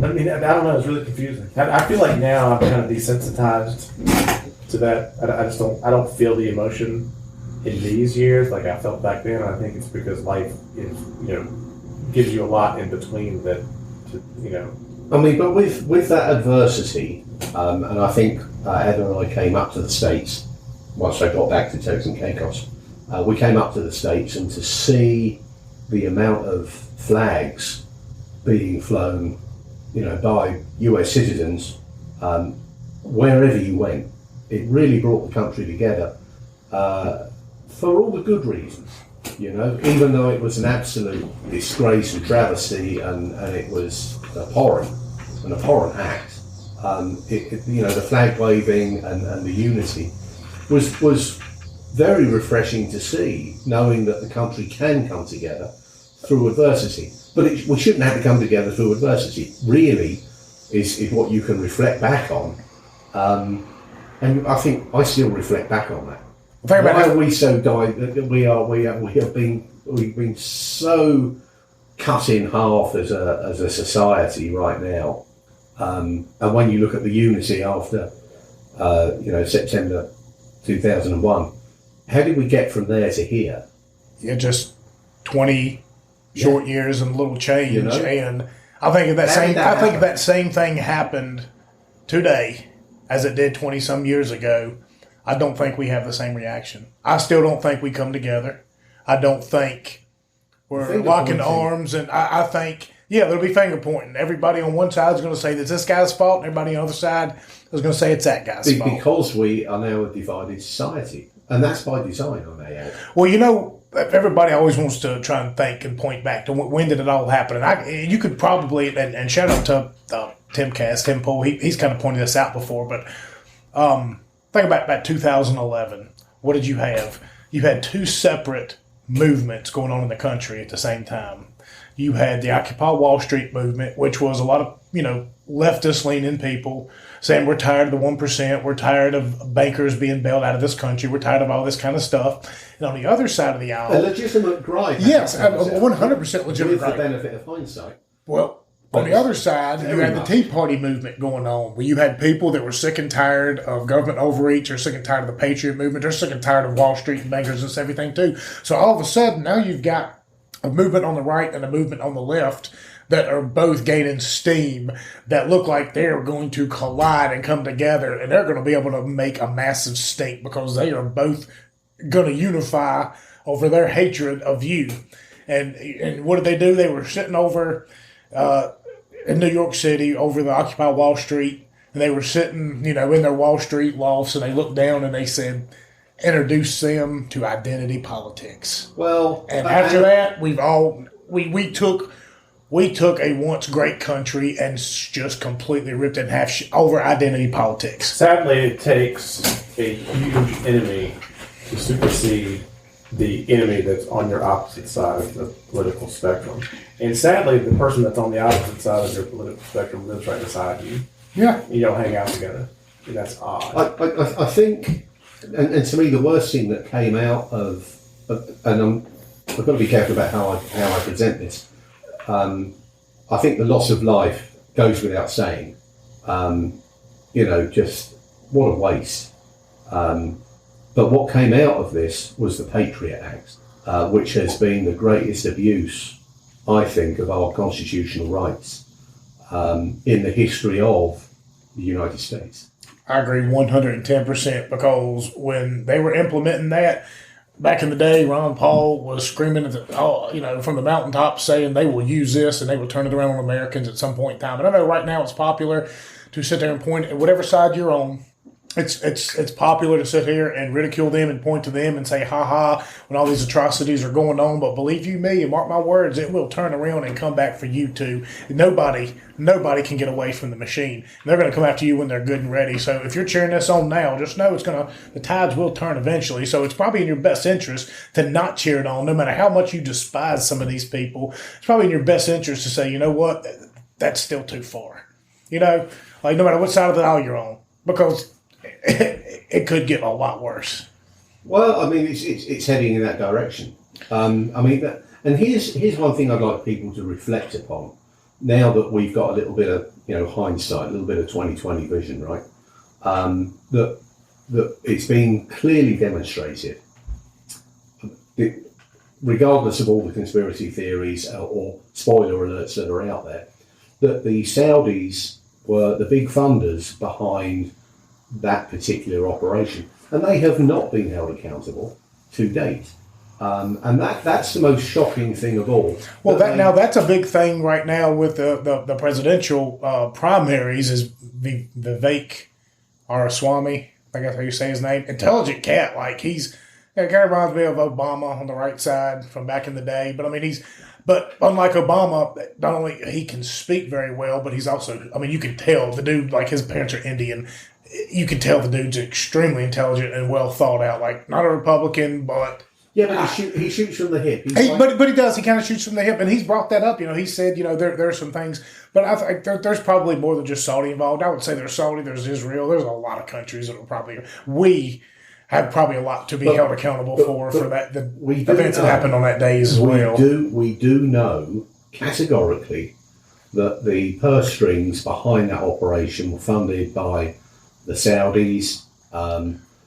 I mean, I don't know, it's really confusing. I feel like now I'm kind of desensitized to that. I don't feel the emotion in these years like I felt back then. I think it's because life is gives you a lot in between that, I mean, but with that adversity, and I think Heather and I came up to the States once I got back to Turks and Caicos. We came up to the States, and to see the amount of flags being flown, by US citizens, wherever you went, it really brought the country together for all the good reasons. Even though it was an absolute disgrace and travesty, and it was an abhorrent act, the flag waving and the unity was very refreshing to see, knowing that the country can come together through adversity. But we shouldn't have to come together through adversity. Really, is what you can reflect back on, and I think I still reflect back on that. Why are we so we've been so cut in half as a society right now, and when you look at the unity after September 2001, how did we get from there to here? Yeah, just 20 short years and a little change, and I think that same thing happened today as it did 20 some years ago. I don't think we have the same reaction. I still don't think we come together. I don't think we're locking arms, and I think Yeah, there'll be finger pointing. Everybody on one side is going to say that this guy's fault, and everybody on the other side is going to say it's that guy's fault. Because we are now a divided society. And that's by design, I may add. Well, everybody always wants to try and think and point back to when did it all happen. And you could probably, and shout out to Tim Pool, he's kind of pointed this out before, but think about 2011. What did you have? You had two separate movements going on in the country at the same time. You had the Occupy Wall Street movement, which was a lot of, leftist-leaning people saying we're tired of the 1%, we're tired of bankers being bailed out of this country, we're tired of all this kind of stuff. And on the other side of the aisle... A legitimate gripe. Yes, a 100% legitimate with gripe. the benefit of hindsight. Well, on the other side, you had the Tea Party movement going on, where you had people that were sick and tired of government overreach, or sick and tired of the Patriot movement, they're sick and tired of Wall Street and bankers and everything too. So all of a sudden, now you've got a movement on the right and a movement on the left that are both gaining steam, that look like they're going to collide and come together, and they're going to be able to make a massive stink because they are both going to unify over their hatred of you. And what did they do? They were sitting over in New York City over the Occupy Wall Street, and they were sitting, in their Wall Street lofts, and they looked down and they said, introduce them to identity politics. Well, and after that, we took a once great country and just completely ripped it in half over identity politics. Sadly, it takes a huge enemy to supersede the enemy that's on your opposite side of the political spectrum. And sadly, the person that's on the opposite side of your political spectrum lives right beside you. Yeah. You don't hang out together. And that's odd. I think, and to me, the worst thing that came out of and I've got to be careful about how I present this. I think the loss of life goes without saying. Just what a waste. But what came out of this was the Patriot Act, which has been the greatest abuse, I think, of our constitutional rights in the history of the United States. I agree 110% because when they were implementing that, back in the day, Ron Paul was screaming from the mountaintops saying they will use this and they will turn it around on Americans at some point in time. And I know right now it's popular to sit there and point at whatever side you're on. It's popular to sit here and ridicule them and point to them and say, ha ha, when all these atrocities are going on. But believe you me, and mark my words, it will turn around and come back for you too. Nobody can get away from the machine. And they're going to come after you when they're good and ready. So if you're cheering this on now, just know the tides will turn eventually. So it's probably in your best interest to not cheer it on, no matter how much you despise some of these people. It's probably in your best interest to say, you know what, that's still too far. No matter what side of the aisle you're on, because it could get a lot worse. Well, I mean, it's heading in that direction. And here's one thing I'd like people to reflect upon. Now that we've got a little bit of hindsight, a little bit of 20/20 vision, right? That it's been clearly demonstrated, regardless of all the conspiracy theories or spoiler alerts that are out there, that the Saudis were the big funders behind that particular operation, and they have not been held accountable to date. And that's the most shocking thing of all. Well, that's a big thing right now with the presidential primaries is Vivek Ramaswamy. I think that's how you say his name. Intelligent cat, like he's kind of reminds me of Obama on the right side from back in the day. But I mean, but unlike Obama, not only he can speak very well, but he's also, you can tell the dude, like his parents are Indian. You can tell the dude's extremely intelligent and well thought out. Like not a Republican, but but he shoots from the hip. But he does. He kind of shoots from the hip, and he's brought that up. He said there are some things, but I think there's probably more than just Saudi involved. I would say there's Saudi, there's Israel, there's a lot of countries that are probably we have probably a lot to be held accountable for that the events that happened on that day as well. We do know categorically that the purse strings behind that operation were funded by the Saudis,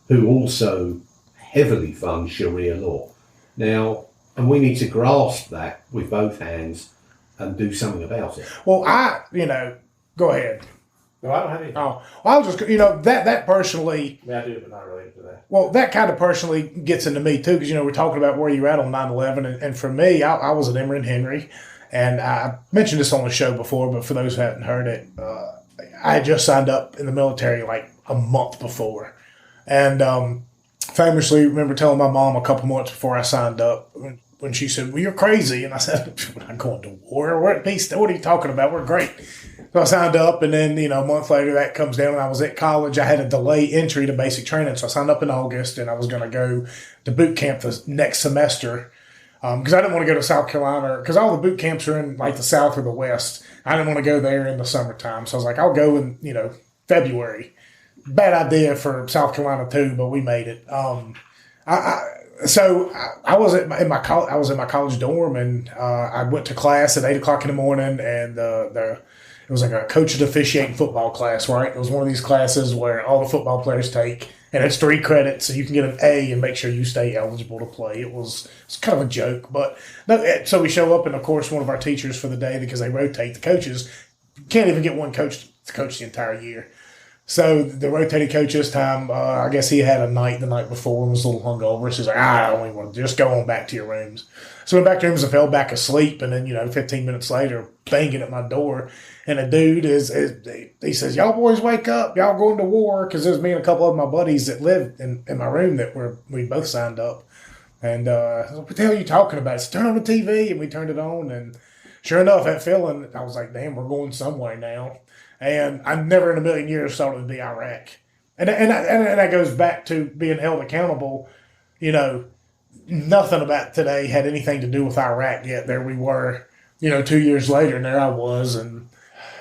who also heavily fund Sharia law. Now, and we need to grasp that with both hands and do something about it. Well, go ahead. No, I don't have anything. Oh, I'll just, that personally. Yeah, I do, but not related to that. Well, that kind of personally gets into me too, because, we're talking about where you're at on 9/11. And for me, I was an Emory and Henry. And I mentioned this on the show before, but for those who haven't heard it, I had just signed up in the military like a month before. And famously remember telling my mom a couple months before I signed up when she said, well, you're crazy. And I said, we're not going to war. We're at peace. What are you talking about? We're great. So I signed up, and then, a month later that comes down, and I was at college. I had a delay entry to basic training. So I signed up in August, and I was going to go to boot camp the next semester because I didn't want to go to South Carolina because all the boot camps are in like the South or the West. I didn't want to go there in the summertime. So I was like, I'll go in, February. Bad idea for South Carolina too, but we made it. So I was in my college dorm, and I went to class at 8:00 in the morning, and it was like a coach officiating football class, right? It was one of these classes where all the football players take, and it's 3 credits, so you can get an A and make sure you stay eligible to play. It's kind of a joke, but no. So we show up, and of course, one of our teachers for the day, because they rotate the coaches, can't even get one coach to coach the entire year. So the rotating coach this time, I guess he had a night the night before and was a little hungover. So he's like, I don't even want to, just go on back to your rooms. So I went back to rooms and fell back asleep. And then, 15 minutes later, banging at my door. And a dude he says, y'all boys wake up. Y'all going to war. Because there's me and a couple of my buddies that lived in my room that we both signed up. And I was like, what the hell are you talking about? It's turn on the TV. And we turned it on. And sure enough, that feeling, I was like, damn, we're going somewhere now. And I never in a million years thought it would be Iraq. And that goes back to being held accountable. Nothing about today had anything to do with Iraq yet. There we were, 2 years later, and there I was. And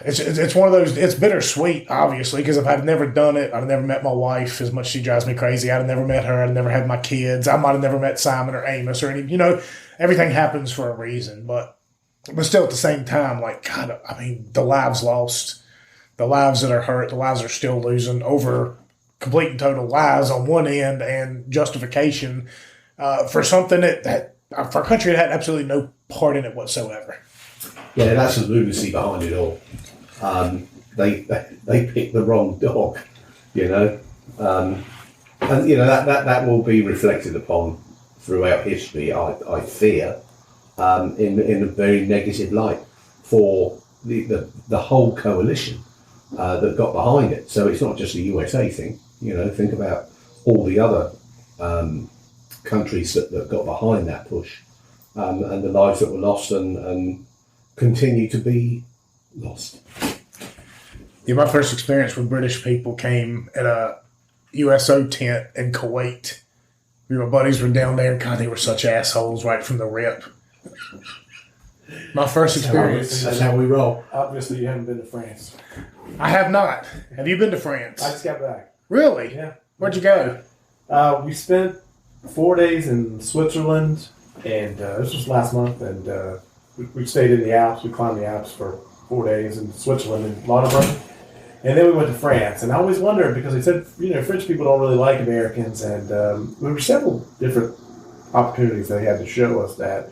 it's one of those, it's bittersweet, obviously, because if I'd never done it, I'd never met my wife as much as she drives me crazy. I'd have never met her. I'd never had my kids. I might have never met Simon or Amos or any, everything happens for a reason. But still at the same time, like, God, I mean, the lives lost. The lives that are hurt, the lives are still losing over complete and total lies on one end and justification for something that for a country that had absolutely no part in it whatsoever. Yeah, that's the lunacy behind it all. They picked the wrong dog, and that will be reflected upon throughout history. I fear in a very negative light for the whole coalition. That got behind it. So it's not just a USA thing. Think about all the other countries that got behind that push and the lives that were lost and continue to be lost. Yeah, my first experience with British people came at a USO tent in Kuwait. My buddies were down there. God, they were such assholes right from the rip. My first experience. That's how we roll. Obviously, you haven't been to France. I have not. Have you been to France? I just got back. Really? Yeah. Where'd you go? We spent 4 days in Switzerland, and this was last month, and we stayed in the Alps. We climbed the Alps for 4 days in Switzerland and Lauterbrunnen. And then we went to France, and I always wondered, because they said, French people don't really like Americans, and there were several different opportunities they had to show us that.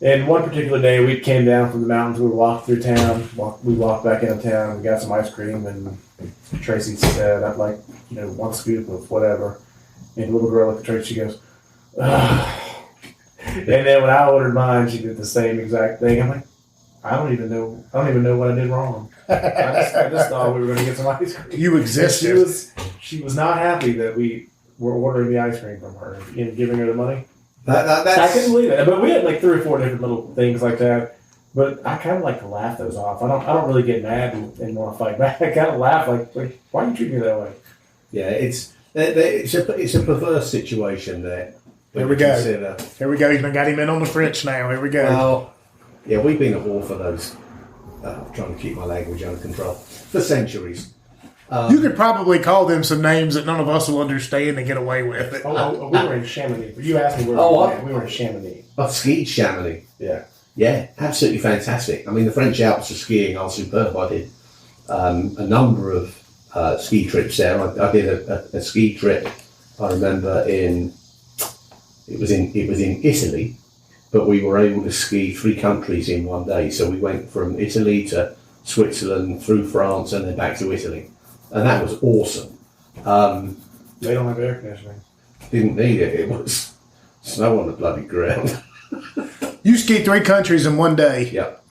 And one particular day, we came down from the mountains. We walked through town. We walked back into town. We got some ice cream, and Tracy said, "I'd like, one scoop of whatever." And the little girl looked at Tracy. She goes, "Ugh." And then when I ordered mine, she did the same exact thing. I'm like, I don't even know what I did wrong. I just thought we were going to get some ice cream. You existed. She was not happy that we were ordering the ice cream from her and giving her the money. That's... I couldn't believe it. But we had like 3 or 4 different little things like that. But I kind of like to laugh those off. I don't really get mad and want to fight back. I kind of laugh like, why are you treating me that way? Yeah, it's a perverse situation there. Here we go. Here we go. You've got him in on the French now. Here we go. Well, yeah, we've been at war for those. I'm trying to keep my language under control for centuries. You could probably call them some names that none of us will understand and get away with it. We were in Chamonix. You asked me where we were in Chamonix. I've skied Chamonix. Yeah. Yeah, absolutely fantastic. I mean, the French Alps for skiing are superb. I did a number of ski trips there. I did a ski trip. I remember it was in Italy, but we were able to ski 3 countries in one day. So we went from Italy to Switzerland, through France, and then back to Italy. And that was awesome. They don't have air conditioning. Didn't need it. It was snow on the bloody ground. You skied 3 countries in one day. Yep.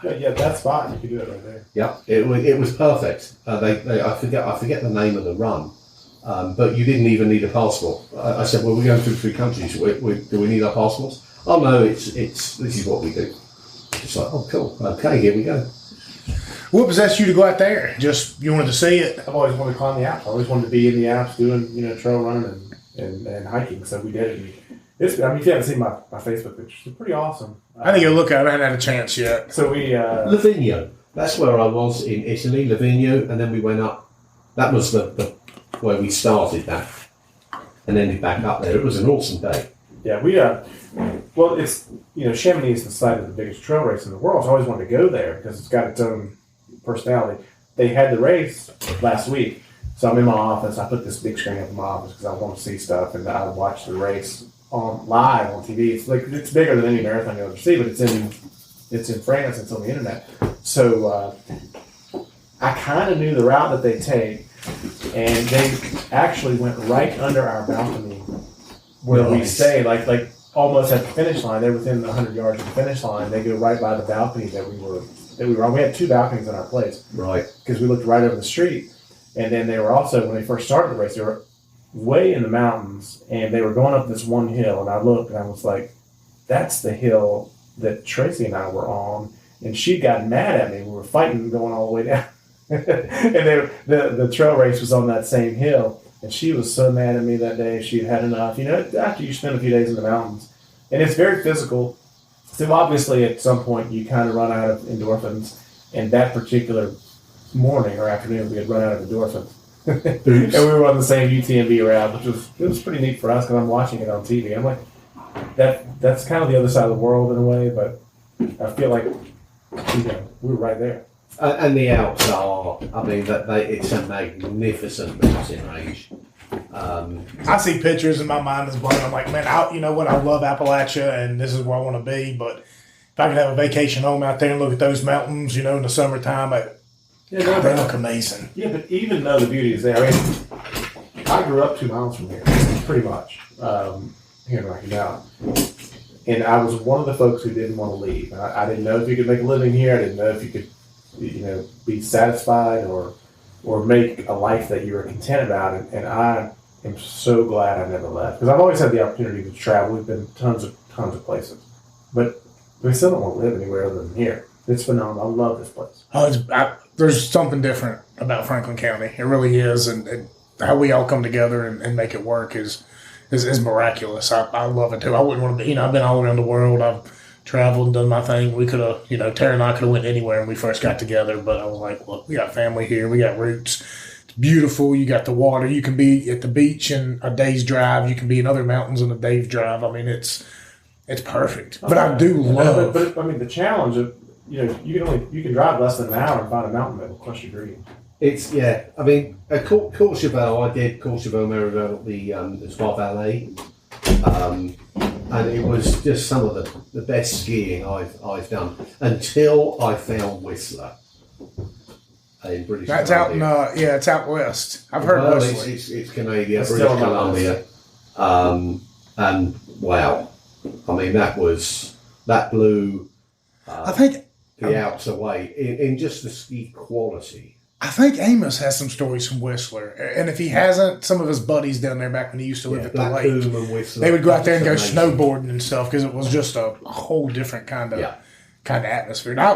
Yeah, that spot you could do it right there. Yeah, it was perfect. I forget the name of the run, but you didn't even need a passport. I said, well, we're going through 3 countries. Do we need our passports? Oh no, this is what we do. It's like, oh cool, okay, here we go. What possessed you to go out there? Just you wanted to see it? I've always wanted to climb the Alps. I always wanted to be in the Alps doing, trail running and hiking. So we did it. If you haven't seen my Facebook pictures, it's pretty awesome. I think you'll look at it. I haven't had a chance yet. So we... Livigno. That's where I was in Italy, Livigno, and then we went up. That was the where we started that, and ended back up there. It was an awesome day. Yeah, we... well, it's... Chamonix is the site of the biggest trail race in the world, so I always wanted to go there because it's got its own personality. They had the race last week, so I'm in my office. I put this big screen up in my office because I want to see stuff, and I watch the race live on TV. It's bigger than any marathon you'll ever see, but it's in France. It's on the internet. So I kind of knew the route that they take, and they actually went right under our balcony where we stay, like almost at the finish line. They're within 100 yards of the finish line. They go right by the balcony that we were on. We had 2 balconies in our place, Right. because we looked right over the street. And then they were also, when they first started the race, they were way in the mountains, and they were going up this one hill, and I looked and I was like, that's the hill that Tracy and I were on, and she got mad at me. We were fighting going all the way down. And the trail race was on that same hill, and she was so mad at me that day. She'd had enough. After you spend a few days in the mountains, and it's very physical, so obviously at some point you kind of run out of endorphins, and that particular morning or afternoon we had run out of endorphins. And we were on the same UTMB route, which was pretty neat for us because I'm watching it on TV. I'm like, that's kind of the other side of the world in a way, but I feel like we were right there. And the Alps are, I mean, it's a magnificent mountain range. I see pictures in my mind is blown. I'm like, man, I love Appalachia, and this is where I want to be. But if I could have a vacation home out there and look at those mountains, in the summertime, they look amazing. Yeah, but even though the beauty is there, I mean, I grew up 2 miles from here, pretty much, here in Rocky Mountain. And I was one of the folks who didn't want to leave. I didn't know if you could make a living here. I didn't know if you could, be satisfied or make a life that you were content about. And I am so glad I never left, because I've always had the opportunity to travel. We've been tons of places, but we still don't want to live anywhere other than here. It's phenomenal. I love this place. There's something different about Franklin County. It really is, and how we all come together and make it work is miraculous. I love it too. I wouldn't want to be. I've been all around the world. I've traveled and done my thing. We could have, Tara and I could have went anywhere when we first got together, but I was like, look, we got family here. We got roots. It's beautiful. You got the water. You can be at the beach in a day's drive. You can be in other mountains in a day's drive. I mean, it's perfect. But I do love. But I mean, the challenge of you can drive less than an hour and find a mountain that will crush your dreams. I mean, Courchevel, I did Courchevel, Merivale, the Spa Valley, and it was just some of the best skiing I've done until I found Whistler in British That's Columbia. out in, it's out west. I've heard Whistler. It's Canadian, It's British still not Columbia, and wow, I mean that blew I think the Alps away in just the ski quality. I think Amos has some stories from Whistler, and if he hasn't, some of his buddies down there back when he used to live at the Black lake, Coombe and Whistler, they would go out there and go amazing. snowboarding and stuff because it was just a whole different kind of atmosphere. And I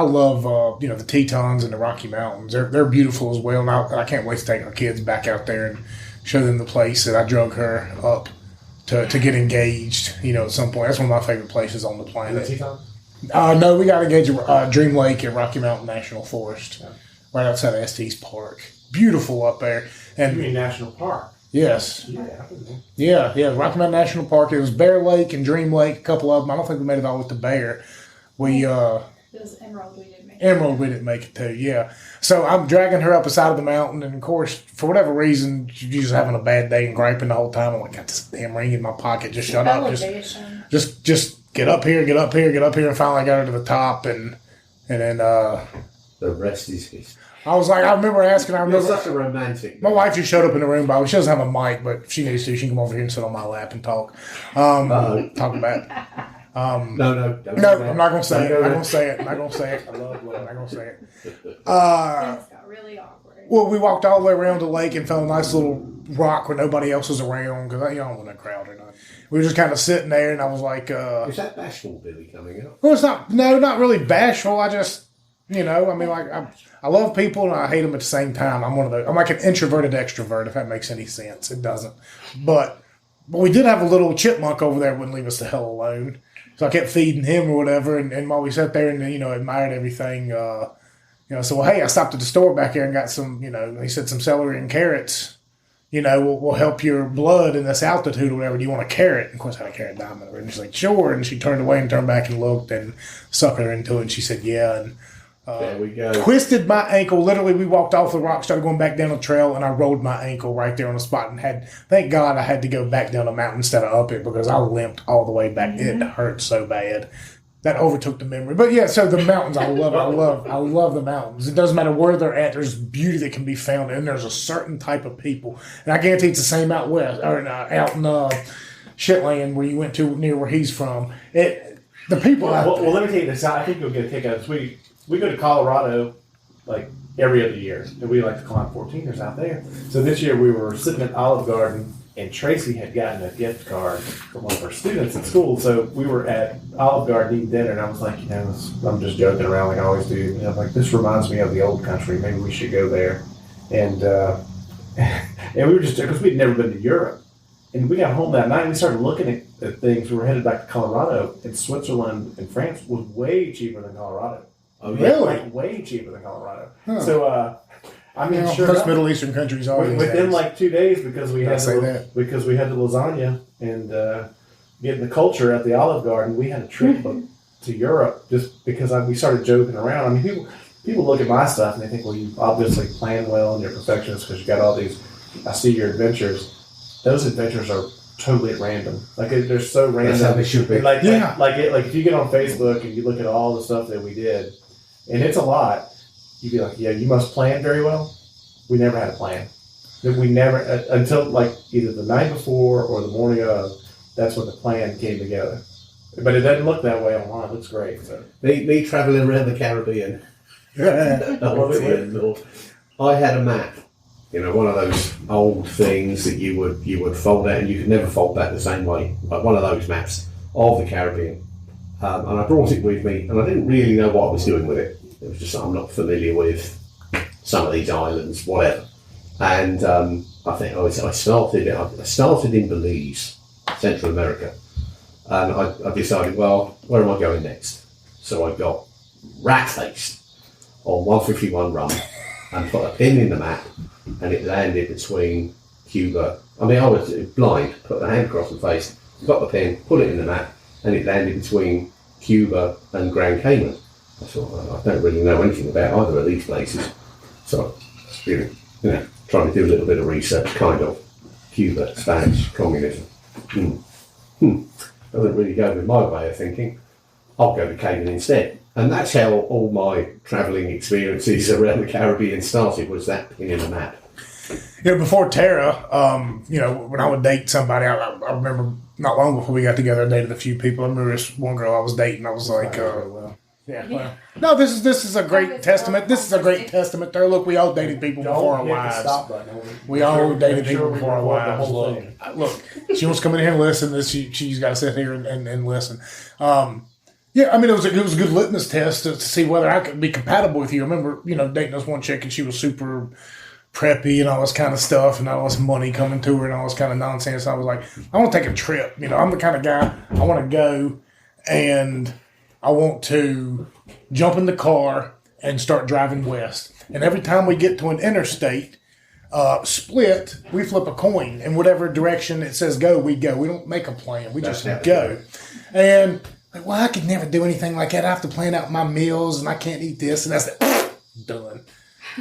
love the Tetons and the Rocky Mountains. They're beautiful as well, and I can't wait to take our kids back out there and show them the place that I drug her up to get engaged. At some point, that's one of my favorite places on the planet. No, we got engaged at Dream Lake at Rocky Mountain National Forest. Yeah. Right outside of Estes Park. Beautiful up there. And You mean National Park? yes. Yeah. Yeah. Rocky Mountain National Park. It was Bear Lake and Dream Lake, a couple of them. I don't think we made it all with the Bear. It was Emerald we didn't make. Emerald, we didn't make it to, yeah. So I'm dragging her up the side of the mountain, and of course, for whatever reason, she's just having a bad day and griping the whole time. I'm like, got this damn ring in my pocket. Just shut up. Elevation. Just get up here, get up here, get up here, and finally I got her to the top, and then The rest is history. I was like, I remember asking. You're such a romantic. My wife just showed up in the room, but she doesn't have a mic, but if she needs to, she can come over here and sit on my lap and talk. Talk about it. No, don't No, do that. I'm not gonna say it. Don't I'm go not gonna say it. I'm not gonna say it. I love I'm love. not gonna say it. Things got really awkward. Well, we walked all the way around the lake and found a nice little rock where nobody else was around because you don't want a crowd or nothing. We were just kind of sitting there, and I was like, Is that bashful Billy coming out? "Well, it's not. No, not really bashful. I just, I mean, like I love people and I hate them at the same time. I'm one of those. I'm like an introverted extrovert. If that makes any sense, it doesn't. But we did have a little chipmunk over there wouldn't leave us the hell alone. So I kept feeding him or whatever, and while we sat there and admired everything. So hey, I stopped at the store back here and got some, he said some celery and carrots, will help your blood in this altitude or whatever. Do you want a carrot? And of course, I had a carrot diamond. And she's like, sure. And she turned away and turned back and looked and sucked her into it. And she said, yeah. And There we go. twisted my ankle. Literally, we walked off the rock, started going back down the trail, and I rolled my ankle right there on the spot. And thank God I had to go back down the mountain instead of up it because I limped all the way back. It hurt so bad. That overtook the memory. But yeah, so the mountains, I love the mountains. It doesn't matter where they're at. There's beauty that can be found, and there's a certain type of people. And I guarantee it's the same out west or out in Shetland where you went to near where he's from. The people out Well, let me tell you this. I think you'll get a kick out of this. We go to Colorado like every other year, and we like to climb 14ers out there. So this year we were sitting at Olive Garden, and Tracy had gotten a gift card from one of her students at school. So we were at Olive Garden eating dinner, and I was like, I'm just joking around like I always do. And I'm like, this reminds me of the old country. Maybe we should go there. And and we were just because we'd never been to Europe. And we got home that night and we started looking at things. We were headed back to Colorado, and Switzerland and France was way cheaper than Colorado. Oh, yeah. Really? Like way cheaper than Colorado. Huh. So I mean, sure most enough, Middle Eastern countries are these within days. like 2 days because we had say that. the lasagna and getting the culture at the Olive Garden. We had a trip booked to Europe just because we started joking around. I mean, people look at my stuff and they think, well, you obviously plan well and you're perfectionist because you got all these. I see your adventures. Those adventures are totally at random. Like they're so random. That's how they should be. Like Yeah. like if you get on Facebook and you look at all the stuff that we did, and it's a lot, you'd be like, yeah, you must plan very well. We never had a plan. We never until like either the night before or the morning of. That's when the plan came together. But it doesn't look that way online. It looks great. So. Me travelling around the Caribbean. Oh, dear Lord. I had a map. One of those old things that you would fold out and you could never fold back the same way. Like one of those maps of the Caribbean. And I brought it with me and I didn't really know what I was doing with it. It was just I'm not familiar with some of these islands, whatever. And I think I started in Belize, Central America. And I decided, well, where am I going next? So I got rat-faced on 151 rum and put a pin in the map and it landed between Cuba. I mean, I was blind, put the hand across the face, got the pin, put it in the map, and it landed between Cuba and Grand Cayman. I thought, I don't really know anything about either of these places. So I was really, trying to do a little bit of research, kind of. Cuba, Spanish, communism. Doesn't really go with my way of thinking. I'll go to Cayman instead. And that's how all my travelling experiences around the Caribbean started, was that pin in the map. Before Tara, when I would date somebody, I remember not long before we got together, I dated a few people. I remember this one girl I was dating. I was like, no, this is a great testament. This is a great testament there. Look, we all dated people before our Don't hit the wives. stop button. We all dated Make sure people we before our record the wives. whole Look, thing. look, she wants to come in here and listen. She's got to sit here and listen. Yeah, I mean, it was a good litmus test to see whether I could be compatible with you. I remember, dating this one chick and she was super preppy and all this kind of stuff and all this money coming to her and all this kind of nonsense. I was like, I want to take a trip. I'm the kind of guy, I want to go and I want to jump in the car and start driving west. And every time we get to an interstate split, we flip a coin. And whatever direction it says go, we go. We don't make a plan. We just go. And well, I could never do anything like that. I have to plan out my meals, and I can't eat this, and that's done.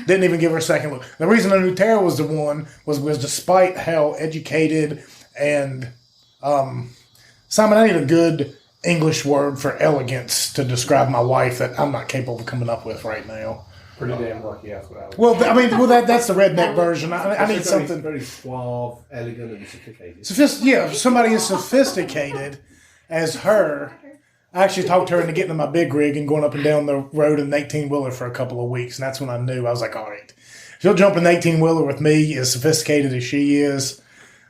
Didn't even give her a second look. The reason I knew Tara was the one was despite how educated and Simon, I need a good English word for elegance to describe my wife that I'm not capable of coming up with right now. Pretty damn lucky. That's what I was. Well, that's the redneck version. I need something very suave, elegant, and sophisticated. Somebody as sophisticated as her. I actually talked her into getting in my big rig and going up and down the road in an 18-wheeler for a couple of weeks. And that's when I knew. I was like, all right, she'll jump in an 18-wheeler with me, as sophisticated as she is,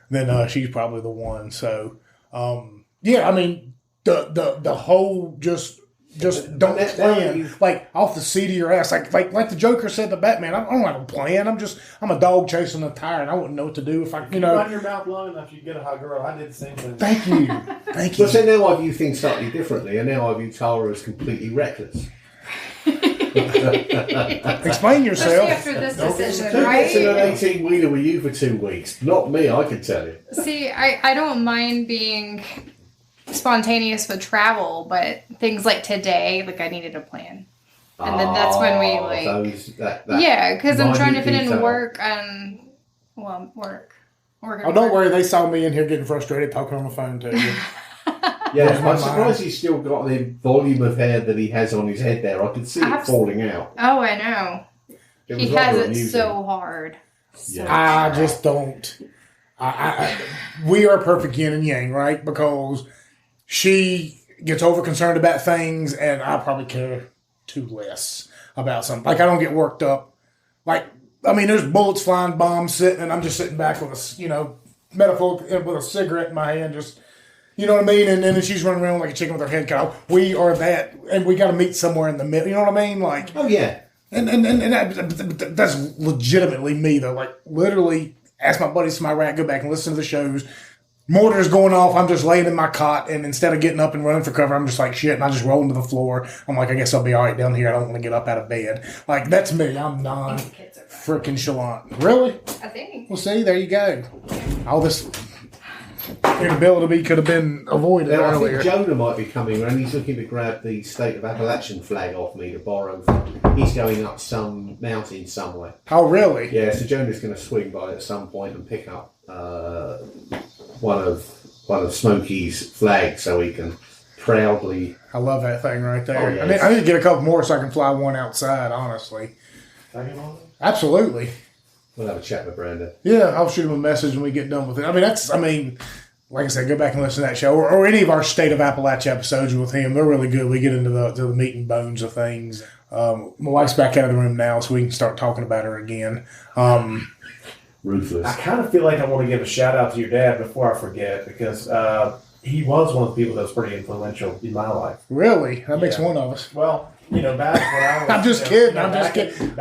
then she's probably the one. So, yeah, I mean, the whole just don't plan, like, off the seat of your ass. Like the Joker said to Batman, I don't have a plan. I'm a dog chasing a tire, and I wouldn't know what to do if I, Run your mouth long enough, you get a hot girl. I did the same thing. Thank you. Thank you. But so now I view things slightly differently, and now I view Tara as completely reckless. Explain yourself. Especially after this decision, Who gets in an right? 18-wheeler with you for 2 weeks? Not me, I can tell you. See, I don't mind being spontaneous with travel, but things like today, like I needed a plan. And then that's when we yeah, because I'm trying to fit in work and work. Oh, don't worry. They saw me in here getting frustrated talking on the phone to you. Yeah, I'm surprised he's still got the volume of hair that he has on his head there. I could see it falling out. Oh, I know. He has it so hard. Yeah. I just don't. We are perfect yin and yang, right? Because she gets over concerned about things, and I probably care too less about something. Like, I don't get worked up. Like, I mean, there's bullets flying, bombs sitting, and I'm just sitting back with a, metaphor with a cigarette in my hand, just, you know what I mean? And then she's running around like a chicken with her head cut off. We are that, and we got to meet somewhere in the middle. You know what I mean? Like, oh yeah, and that's legitimately me though. Like, literally, ask my buddies from Iraq, go back and listen to the shows. Mortar's going off. I'm just laying in my cot, and instead of getting up and running for cover, I'm just like shit, and I just roll into the floor. I'm like, I guess I'll be all right down here. I don't want to get up out of bed. Like, that's me. I'm non-freaking chalant. Really? I think. Well, see, there you go. All this irritability could have been avoided now, earlier. I think Jonah might be coming around. He's looking to grab the State of Appalachian flag off me to borrow. He's going up some mountain somewhere. Oh, really? Yeah, so Jonah's going to swing by at some point and pick up one of Smokey's flags so he can proudly. I love that thing right there. Oh, yeah, I need to get a couple more so I can fly one outside, honestly. Absolutely. We'll have a chat with Brandon. Yeah, I'll shoot him a message when we get done with it. Like I said, go back and listen to that show or any of our State of Appalachia episodes with him. They're really good. We get into the meat and bones of things. My wife's back out of the room now, so we can start talking about her again. Ruthless. I kind of feel like I want to give a shout out to your dad before I forget, because he was one of the people that was pretty influential in my life. Really? That makes one of us. Well, back when I was... I'm just kidding. I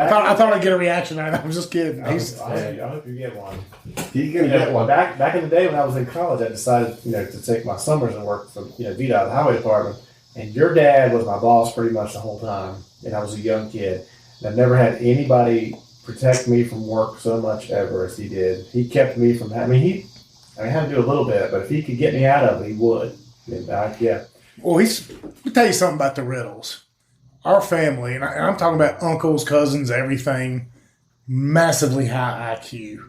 thought I'd get a reaction out of that. I'm just kidding. I hope you get one. You're going to get one. Back in the day when I was in college, I decided to take my summers and work for VDOT, the highway department. And your dad was my boss pretty much the whole time. And I was a young kid. And I've never had anybody protect me from work so much ever as he did. He kept me from... I had to do a little bit, but if he could get me out of it, he would. And Well, let me tell you something about the Riddles. Our family, and I'm talking about uncles, cousins, everything, massively high IQ.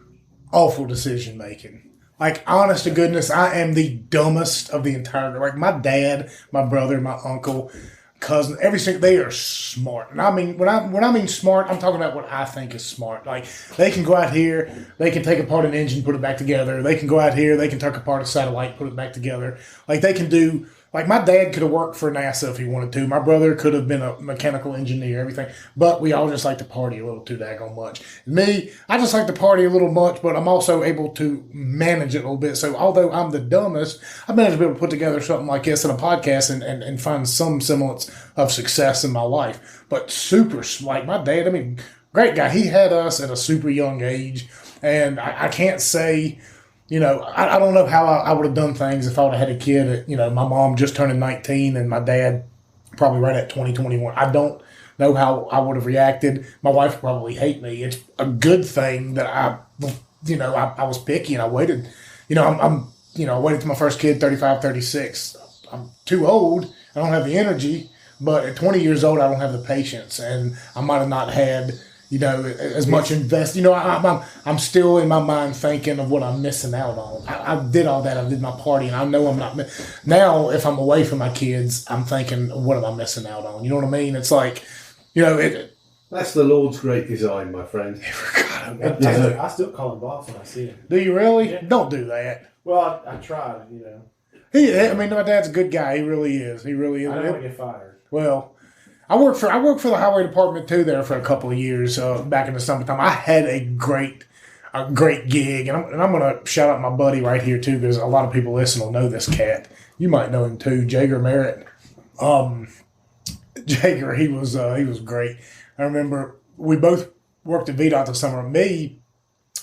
Awful decision making. Like, honest to goodness, I am the dumbest of the entire... Like, my dad, my brother, my uncle, cousin, they are smart. And I mean, when I mean smart, I'm talking about what I think is smart. Like, they can go out here, they can take apart an engine, put it back together. They can go out here, they can take apart a satellite, put it back together. Like, they can do... Like, my dad could have worked for NASA if he wanted to. My brother could have been a mechanical engineer, everything. But we all just like to party a little too daggone much. Me, I just like to party a little much, but I'm also able to manage it a little bit. So, although I'm the dumbest, I've managed to be able to put together something like this in a podcast and find some semblance of success in my life. But super, like my dad, great guy. He had us at a super young age. And I can't say... I don't know how I would have done things if I would have had a kid at, my mom just turning 19 and my dad probably right at 20, 21. I don't know how I would have reacted. My wife would probably hate me. It's a good thing that I was picky and I waited. I waited to my first kid, 35, 36. I'm too old. I don't have the energy. But at 20 years old, I don't have the patience. And I might have not had... as much invest. I'm still in my mind thinking of what I'm missing out on. I did all that. I did my party, and I know I'm not. Now, if I'm away from my kids, I'm thinking, what am I missing out on? You know what I mean? It's like, that's the Lord's great design, my friend. I still call him boss when I see him. Do you really? Yeah. Don't do that. Well, I tried, I mean, my dad's a good guy. He really is. He really is. I don't want to get fired. Well, I worked for the highway department too there for a couple of years back in the summertime. I had a great gig, and I'm going to shout out my buddy right here too, because a lot of people listening will know this cat. You might know him too, Jager Merritt. Jager, he was great. I remember we both worked at VDOT this summer.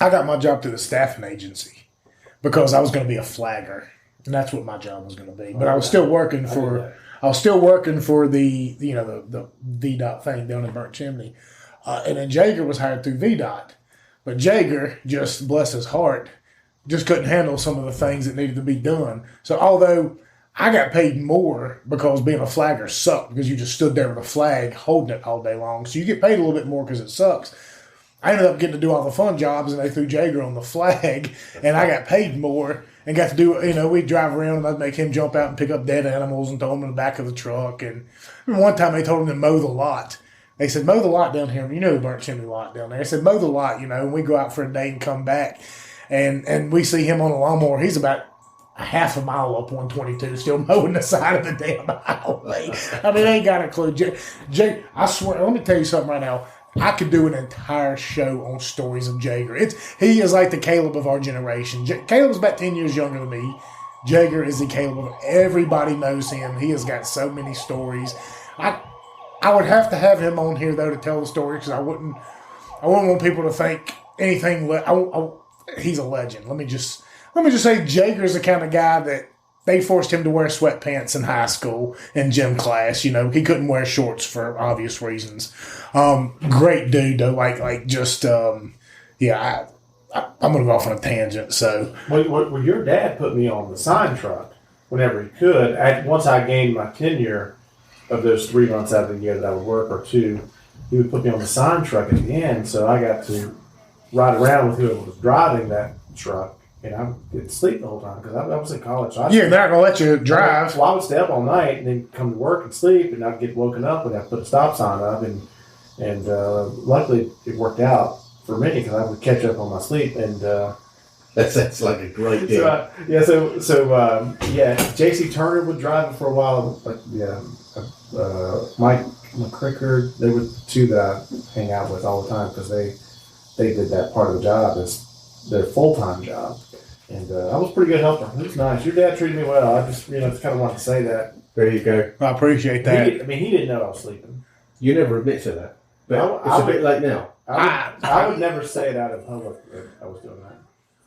I got my job through the staffing agency because I was going to be a flagger, and that's what my job was going to be. But I was still working for the the VDOT thing down in Burnt Chimney, and then Jager was hired through VDOT. But Jager, just bless his heart, just couldn't handle some of the things that needed to be done. So although I got paid more because being a flagger sucked, because you just stood there with a flag holding it all day long. So you get paid a little bit more because it sucks. I ended up getting to do all the fun jobs, and they threw Jager on the flag, and I got paid more and got to do, we'd drive around and I'd make him jump out and pick up dead animals and throw them in the back of the truck. And one time they told him to mow the lot. They said, mow the lot down here. You know the Burnt Chimney lot down there. They said, mow the lot, and we go out for a day and come back. And we see him on a lawnmower. He's about a half a mile up 122, still mowing the side of the damn highway. I mean, they ain't got a clue. Jay, I swear, let me tell you something right now. I could do an entire show on stories of Jager. He is like the Caleb of our generation. Caleb's about 10 years younger than me. Jager is the Caleb of everybody knows him. He has got so many stories. I would have to have him on here though to tell the story, because I wouldn't want people to think anything. He's a legend. Let me just say Jager's the kind of guy that they forced him to wear sweatpants in high school in gym class. He couldn't wear shorts for obvious reasons. Great dude though. I'm gonna go off on a tangent. So, well, your dad put me on the sign truck whenever he could. Once I gained my tenure of those 3 months out of the year that I would work, or 2, he would put me on the sign truck at the end, so I got to ride around with whoever was driving that truck. And I didn't sleep the whole time because I was in college. So they're not going to let you drive. Well, I would stay up all night and then come to work and sleep, and I'd get woken up when I put a stop sign up. And luckily it worked out for me because I would catch up on my sleep. And that's like a great deal. J.C. Turner would drive it for a while. Mike McCricker, they were the 2 that I hang out with all the time because they did that part of the job as their full-time job. And I was pretty good helper. It was nice. Your dad treated me well. I just, kind of wanted to say that. There you go. I appreciate that. He didn't know I was sleeping. You never admit to that. But it's a bit late now. I would never say it out in public if I was doing that.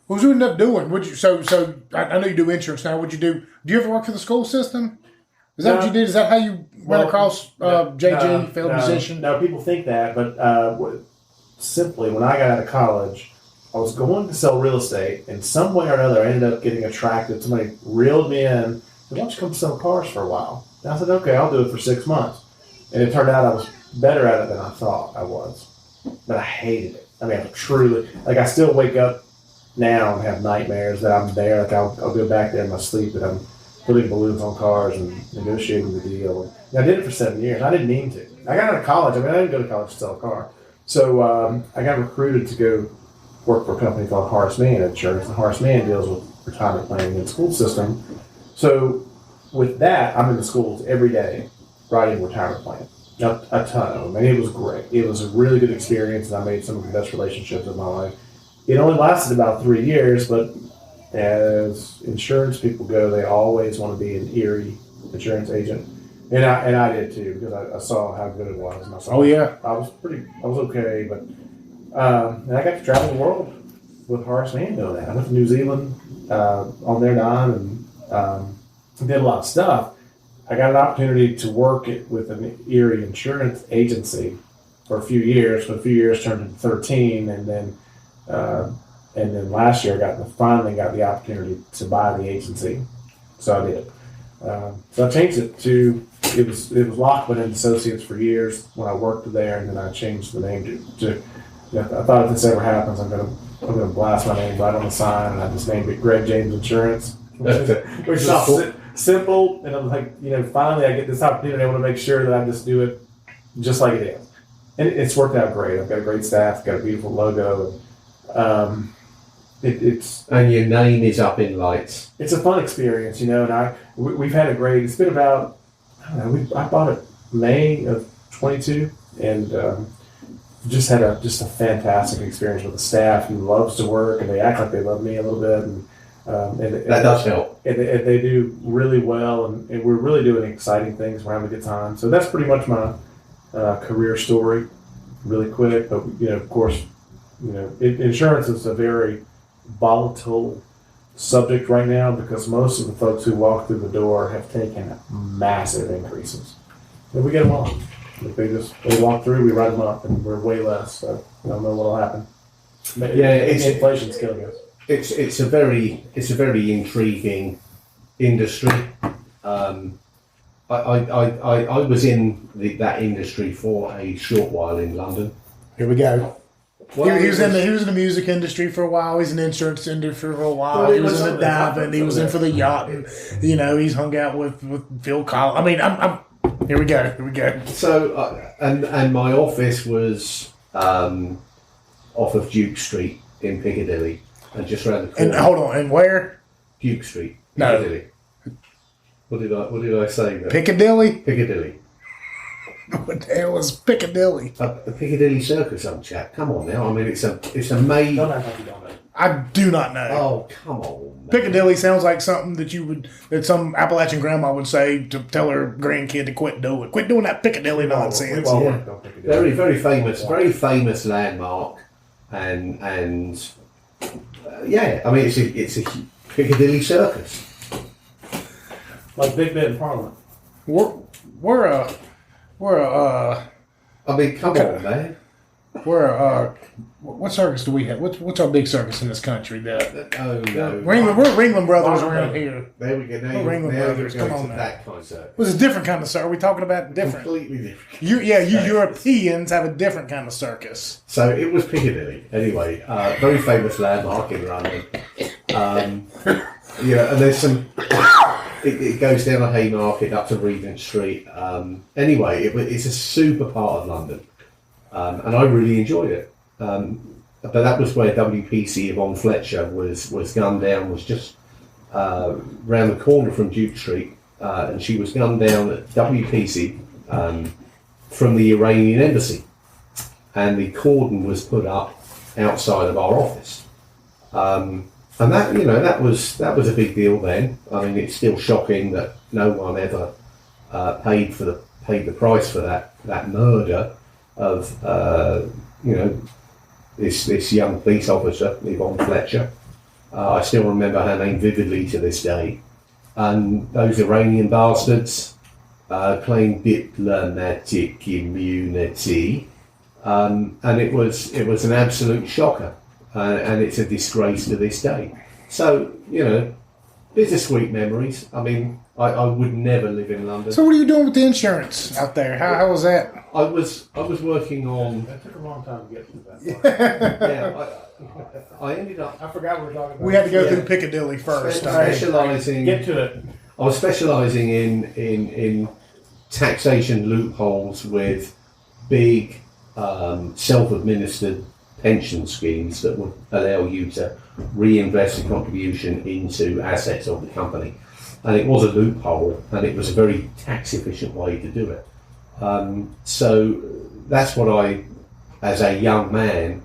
What would you end up doing? I know you do insurance now. What'd you do? Do you ever work for the school system? Is that what you did? Is that how you went across JG, failed musician? No, people think that. But simply, when I got out of college, I was going to sell real estate, and some way or another, I ended up getting attracted. Somebody reeled me in. Why don't you come sell cars for a while? And I said, okay, I'll do it for 6 months. And it turned out I was better at it than I thought I was. But I hated it. I mean, I truly, I still wake up now and have nightmares that I'm there. I'll go back there in my sleep and I'm putting balloons on cars and negotiating the deal. And I did it for 7 years. I didn't mean to. I got out of college. I didn't go to college to sell a car. So I got recruited to go work for a company called Horace Mann Insurance. And Horace Mann deals with retirement planning and school system. So with that, I'm in the schools every day writing retirement plans. A ton of them. And it was great. It was a really good experience, and I made some of the best relationships of my life. It only lasted about 3 years, but as insurance people go, they always want to be an Erie insurance agent. And I did too, because I saw how good it was. And I saw, I was okay, but and I got to travel the world with Horace Mann doing that. I went to New Zealand on their dime and did a lot of stuff. I got an opportunity to work with an Erie insurance agency for a few years. For a few years, turned into 13, and then last year I finally got the opportunity to buy the agency. So I did. So I changed it to it was Lockwood and Associates for years when I worked there, and then I changed the name to I thought if this ever happens, I'm gonna blast my name right on the sign, and I just named it Greg James Insurance, which is simple. And I'm like, finally I get this opportunity. I want to make sure that I just do it just like it is, and it's worked out great. I've got a great staff, got a beautiful logo, And your name is up in lights. It's a fun experience, and we've had a great. It's been about I bought it May of 22, and just had a fantastic experience with the staff who loves to work, and they act like they love me a little bit, and that does help. And they do really well, and we're really doing exciting things. We're having a good time. So that's pretty much my career story, really quick. But of course, insurance is a very volatile subject right now because most of the folks who walk through the door have taken massive increases. And we get them on. If they walk through, we write them up, and we're way less. So I don't know what'll happen. Yeah, inflation's killing us. It's a very intriguing industry. I was in that industry for a short while in London. Here we go. Well, he was in the music industry for a while. He's in the insurance industry for a while. He was in the diving. He was in for the yachting. He's hung out with Phil Collins. I mean, I'm here we go. So, and my office was off of Duke Street in Piccadilly, and just around the corner. And hold on, and where? Duke Street, No. Piccadilly. What did I say there? Piccadilly. Piccadilly. What the hell is Piccadilly? The Piccadilly Circus, chap. Come on now. I mean, it's a main. Don't act like you don't know. I do not know. Oh, come on. Man. Piccadilly sounds like something that some Appalachian grandma would say to tell her grandkid to quit doing. Quit doing that Piccadilly nonsense. We've all Yeah. worked on Piccadilly. Very famous landmark, and yeah. I mean, it's a Piccadilly Circus. Like Big Ben in Parliament. We're a I mean, come on, man. what circus do we have? What's our big circus in this country? No. We're Ringling Brothers around here. There we go. Now Ringling Brothers, come on now. that concert. It was a different kind of circus. Are we talking about different? Completely different. You Europeans have a different kind of circus. So it was Piccadilly. Anyway, very famous landmark in London. And there's some. It goes down a Haymarket up to Regent Street. Anyway, it's a super part of London, and I really enjoyed it. But that was where WPC Yvonne Fletcher was gunned down. Was just round the corner from Duke Street, and she was gunned down at WPC from the Iranian embassy, and the cordon was put up outside of our office. And that was a big deal then. I mean, it's still shocking that no one ever paid the price for that murder of this young police officer, Yvonne Fletcher. I still remember her name vividly to this day. And those Iranian bastards claimed diplomatic immunity, and it was an absolute shocker. And it's a disgrace to this day. So, bittersweet memories. I mean, I would never live in London. So what are you doing with the insurance out there? How was that? I was working on. That took a long time to get to that. Yeah, I ended up. I forgot we were talking about. We had to go through Piccadilly first. Specialising. Get to it. I was specialising in taxation loopholes with big self-administered pension schemes that would allow you to reinvest a contribution into assets of the company. And it was a loophole, and it was a very tax efficient way to do it. So that's what I, as a young man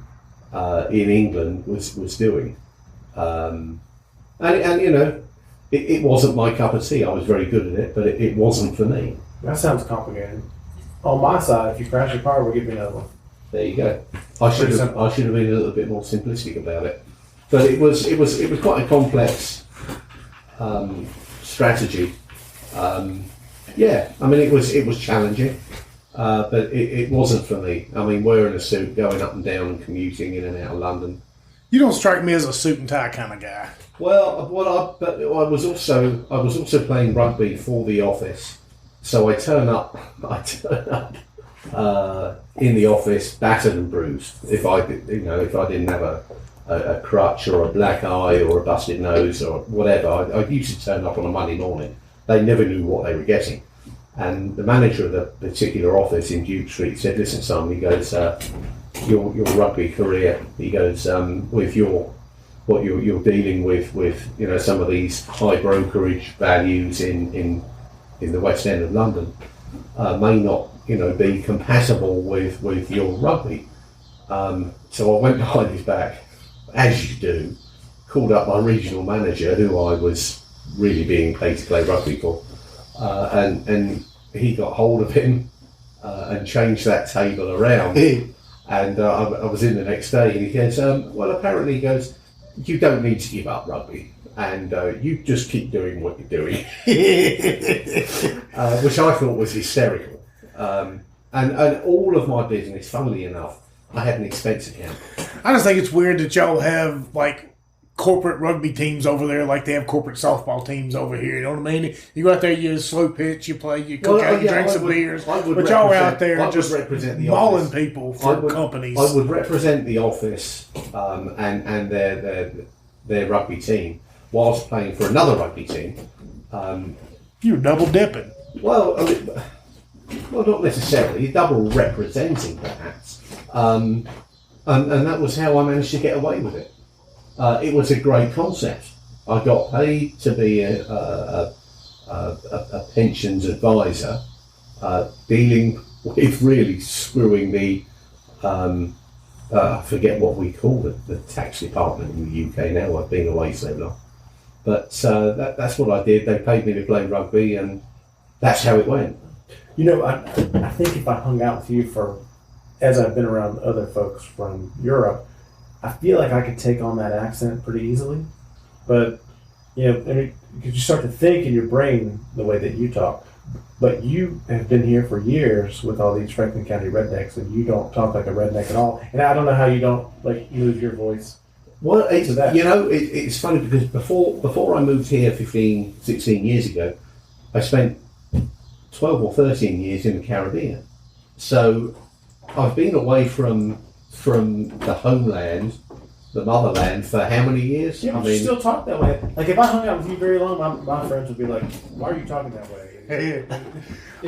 in England, was doing. It wasn't my cup of tea. I was very good at it, but it wasn't for me. That sounds complicated. On my side, if you crash your car, we'll give you another one. There you go. I should have been a little bit more simplistic about it, but it was quite a complex strategy. I mean, it was challenging, but it wasn't for me. I mean, wearing a suit, going up and down, and commuting in and out of London. You don't strike me as a suit and tie kind of guy. Well, I was also playing rugby for the office, so I turn up in the office, battered and bruised. If I didn't have a crutch or a black eye or a busted nose or whatever, I used to turn up on a Monday morning. They never knew what they were getting. And the manager of the particular office in Duke Street said, "Listen, son," he goes, your rugby career," he goes, "with your what you're dealing with some of these high brokerage values in the West End of London may not be compatible with your rugby. So I went behind his back, as you do, called up my regional manager, who I was really being paid to play rugby for, and he got hold of him and changed that table around. And I was in the next day, and he goes, well, apparently, he goes, you don't need to give up rugby, and you just keep doing what you're doing, which I thought was hysterical. And all of my business, funnily enough, I had an expense account. I just think it's weird that y'all have like corporate rugby teams over there, like they have corporate softball teams over here. You know what I mean? You go out there, you slow pitch, you play, you cook out, you drink some beers, but y'all are out there just mauling people for companies. I would represent the office and their rugby team whilst playing for another rugby team. You're double dipping. Well, not necessarily. You're double representing, perhaps. And that was how I managed to get away with it. It was a great concept. I got paid to be a pensions advisor, dealing with really screwing the, I forget what we call it, the tax department in the UK now. I've been away so long. But that's what I did. They paid me to play rugby, and that's how it went. I think if I hung out with you as I've been around other folks from Europe, I feel like I could take on that accent pretty easily. But, because you start to think in your brain the way that you talk. But you have been here for years with all these Franklin County rednecks, and you don't talk like a redneck at all. And I don't know how you don't lose your voice. Well, it's funny because before I moved here 15, 16 years ago, I spent 12 or 13 years in the Caribbean. So I've been away from the homeland, the motherland, for how many years? Yeah, but you still talk that way. Like, if I hung out with you very long, my friends would be like, why are you talking that way?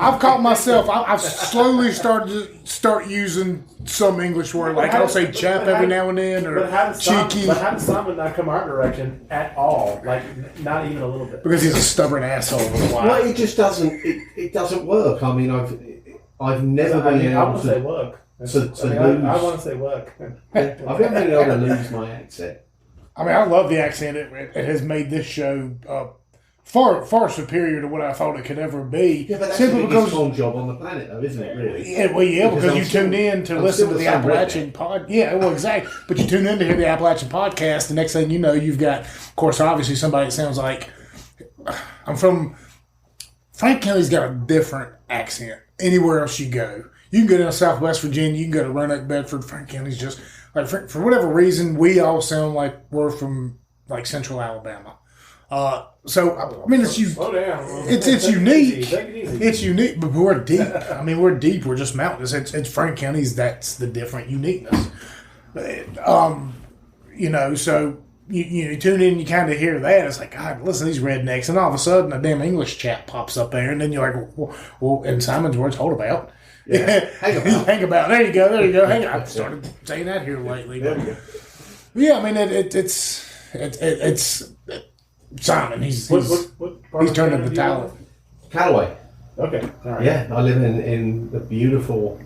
I've caught myself. I've slowly started to using some English word, like I'll say chap every now and then, or cheeky. But how does Simon not come our direction at all? Like, not even a little bit. Because he's a stubborn asshole with a while. Well, it just doesn't. It doesn't work. I mean, I've never been able I want to say work. I want to say work. I've never been able to lose my accent. I mean, I love the accent. It has made this show far superior to what I thought it could ever be. Yeah, but that's the biggest con job on the planet, though, isn't it? Really? Yeah, because you tune in to listen to the Appalachian pod. Yeah, well, exactly. But you tune in to hear the Appalachian podcast. The next thing you know, you've got, of course, obviously somebody that sounds like I'm from. Frank County's got a different accent anywhere else you go. You can go down to Southwest Virginia. You can go to Roanoke, Bedford. Frank County's just like for whatever reason we all sound like we're from like Central Alabama. So I mean, it's slow down. It's unique. Take it easy. It's unique, but we're deep. I mean, we're deep. We're just mountainous. It's Frank County's. That's the different uniqueness. So you tune in, you kind of hear that. It's like, God, listen to these rednecks, and all of a sudden a damn English chap pops up there, and then you're like, well, in Simon's words, hold about. Yeah, hang about. There you go. Hang on. I've started saying that here lately. But, yeah, I mean, it's Simon. He's turned into the talent. Callaway. Okay. All right. Yeah, I live in the beautiful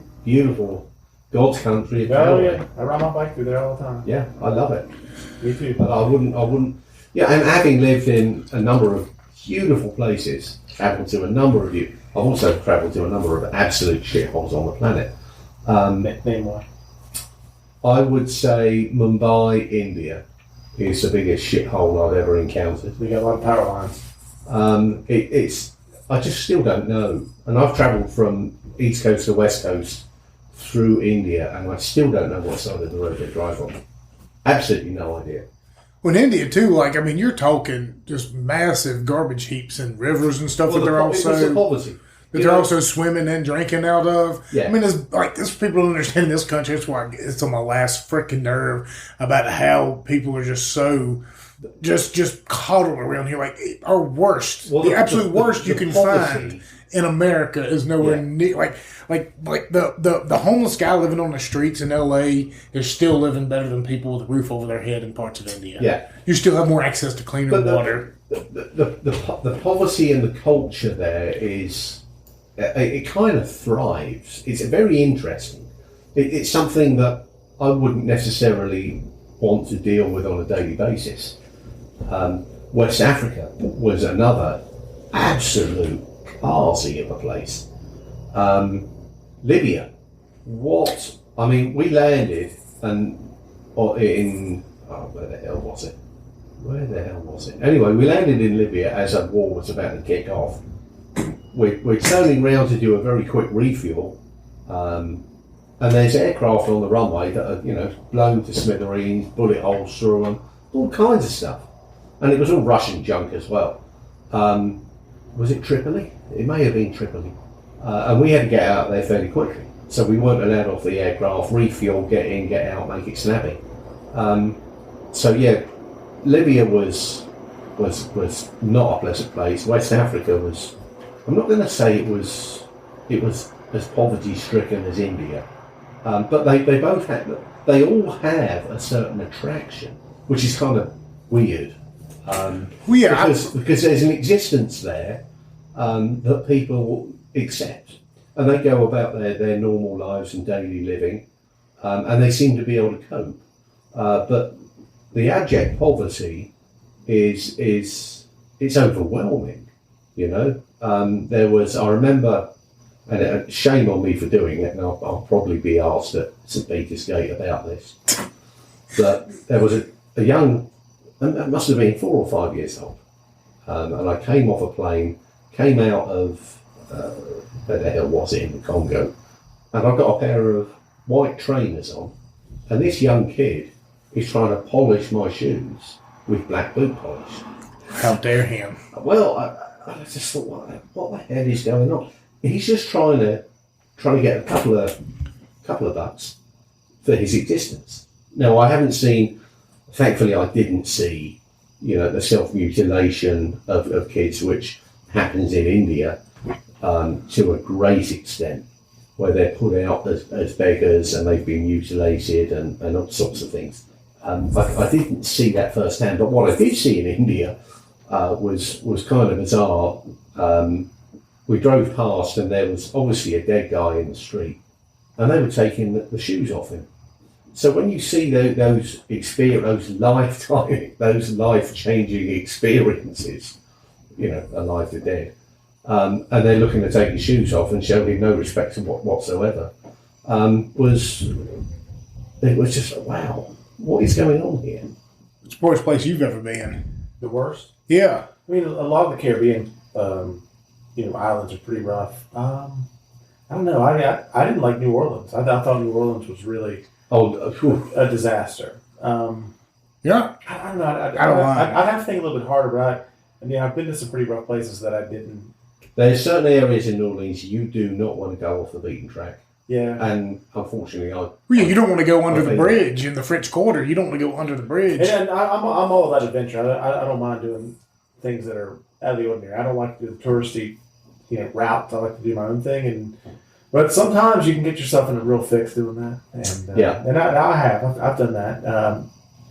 God's country of Callaway. Callaway. Yeah, I ride my bike through there all the time. Yeah, I love it. Me too. But I wouldn't. Yeah, and having lived in a number of beautiful places, travelled to a number of you. I've also travelled to a number of absolute shitholes on the planet. Name one. I would say Mumbai, India, is the biggest shithole I've ever encountered. We got a lot of power lines. I just still don't know. And I've travelled from East Coast to West Coast through India, and I still don't know what side of the road they drive on. Absolutely no idea. Well, in India too, you're talking just massive garbage heaps and rivers and stuff that they're also swimming and drinking out of. Yeah. I mean, there's people who understand in this country. That's why it's on my last freaking nerve about how people are just so just coddled around here. Like our worst, the absolute worst you can find in America is nowhere near like the homeless guy living on the streets in LA is still living better than people with a roof over their head in parts of India. Yeah. You still have more access to cleaner water. The poverty and the culture there is, it kind of thrives. It's very interesting. It's something that I wouldn't necessarily want to deal with on a daily basis. West Africa was another absolute arsey of a place. Libya, we landed where the hell was it? Anyway, we landed in Libya as a war was about to kick off. We're turning round to do a very quick refuel, and there's aircraft on the runway that are, blown to smithereens, bullet holes through them, all kinds of stuff. And it was all Russian junk as well. Was it Tripoli? It may have been Tripoli. And we had to get out there fairly quickly. So we weren't allowed off the aircraft, refuel, get in, get out, make it snappy. Libya was not a pleasant place. West Africa was, I'm not going to say it was as poverty stricken as India, but they all have a certain attraction, which is kind of weird. Because there's an existence there that people accept, and they go about their normal lives and daily living, and they seem to be able to cope. But the abject poverty is it's overwhelming. I remember, and shame on me for doing it, and I'll probably be asked at St Peter's Gate about this. But there was a young, it must have been 4 or 5 years old, and I came off a plane, came out of where the hell was it, in the Congo, and I got a pair of white trainers on, and this young kid is trying to polish my shoes with black boot polish. How dare him? Well, I just thought, what the hell is going on? He's just trying to get a couple of bucks for his existence. Now, I haven't seen. Thankfully, I didn't see, the self-mutilation of kids, which happens in India to a great extent, where they're put out as beggars and they've been mutilated and all sorts of things. I didn't see that firsthand, but what I did see in India was kind of bizarre. We drove past and there was obviously a dead guy in the street, and they were taking the shoes off him. So when you see those life-changing experiences, alive to dead, and they're looking to take his shoes off and show him no respect whatsoever, it was just, wow, what is going on here? It's the worst place you've ever been. The worst? Yeah. I mean, a lot of the Caribbean, islands are pretty rough. I don't know. I didn't like New Orleans. I thought New Orleans was really a disaster. Yeah. I don't know. I'd have to think a little bit harder, but I've been to some pretty rough places that I didn't. There's certain areas in New Orleans you do not want to go off the beaten track. Yeah. And unfortunately, you don't want to go under the bridge in the French Quarter. You don't want to go under the bridge. And I'm all about adventure. I don't mind doing things that are out of the ordinary. I don't like to do the touristy, routes. I like to do my own thing. But sometimes you can get yourself in a real fix doing that. And and I've done that.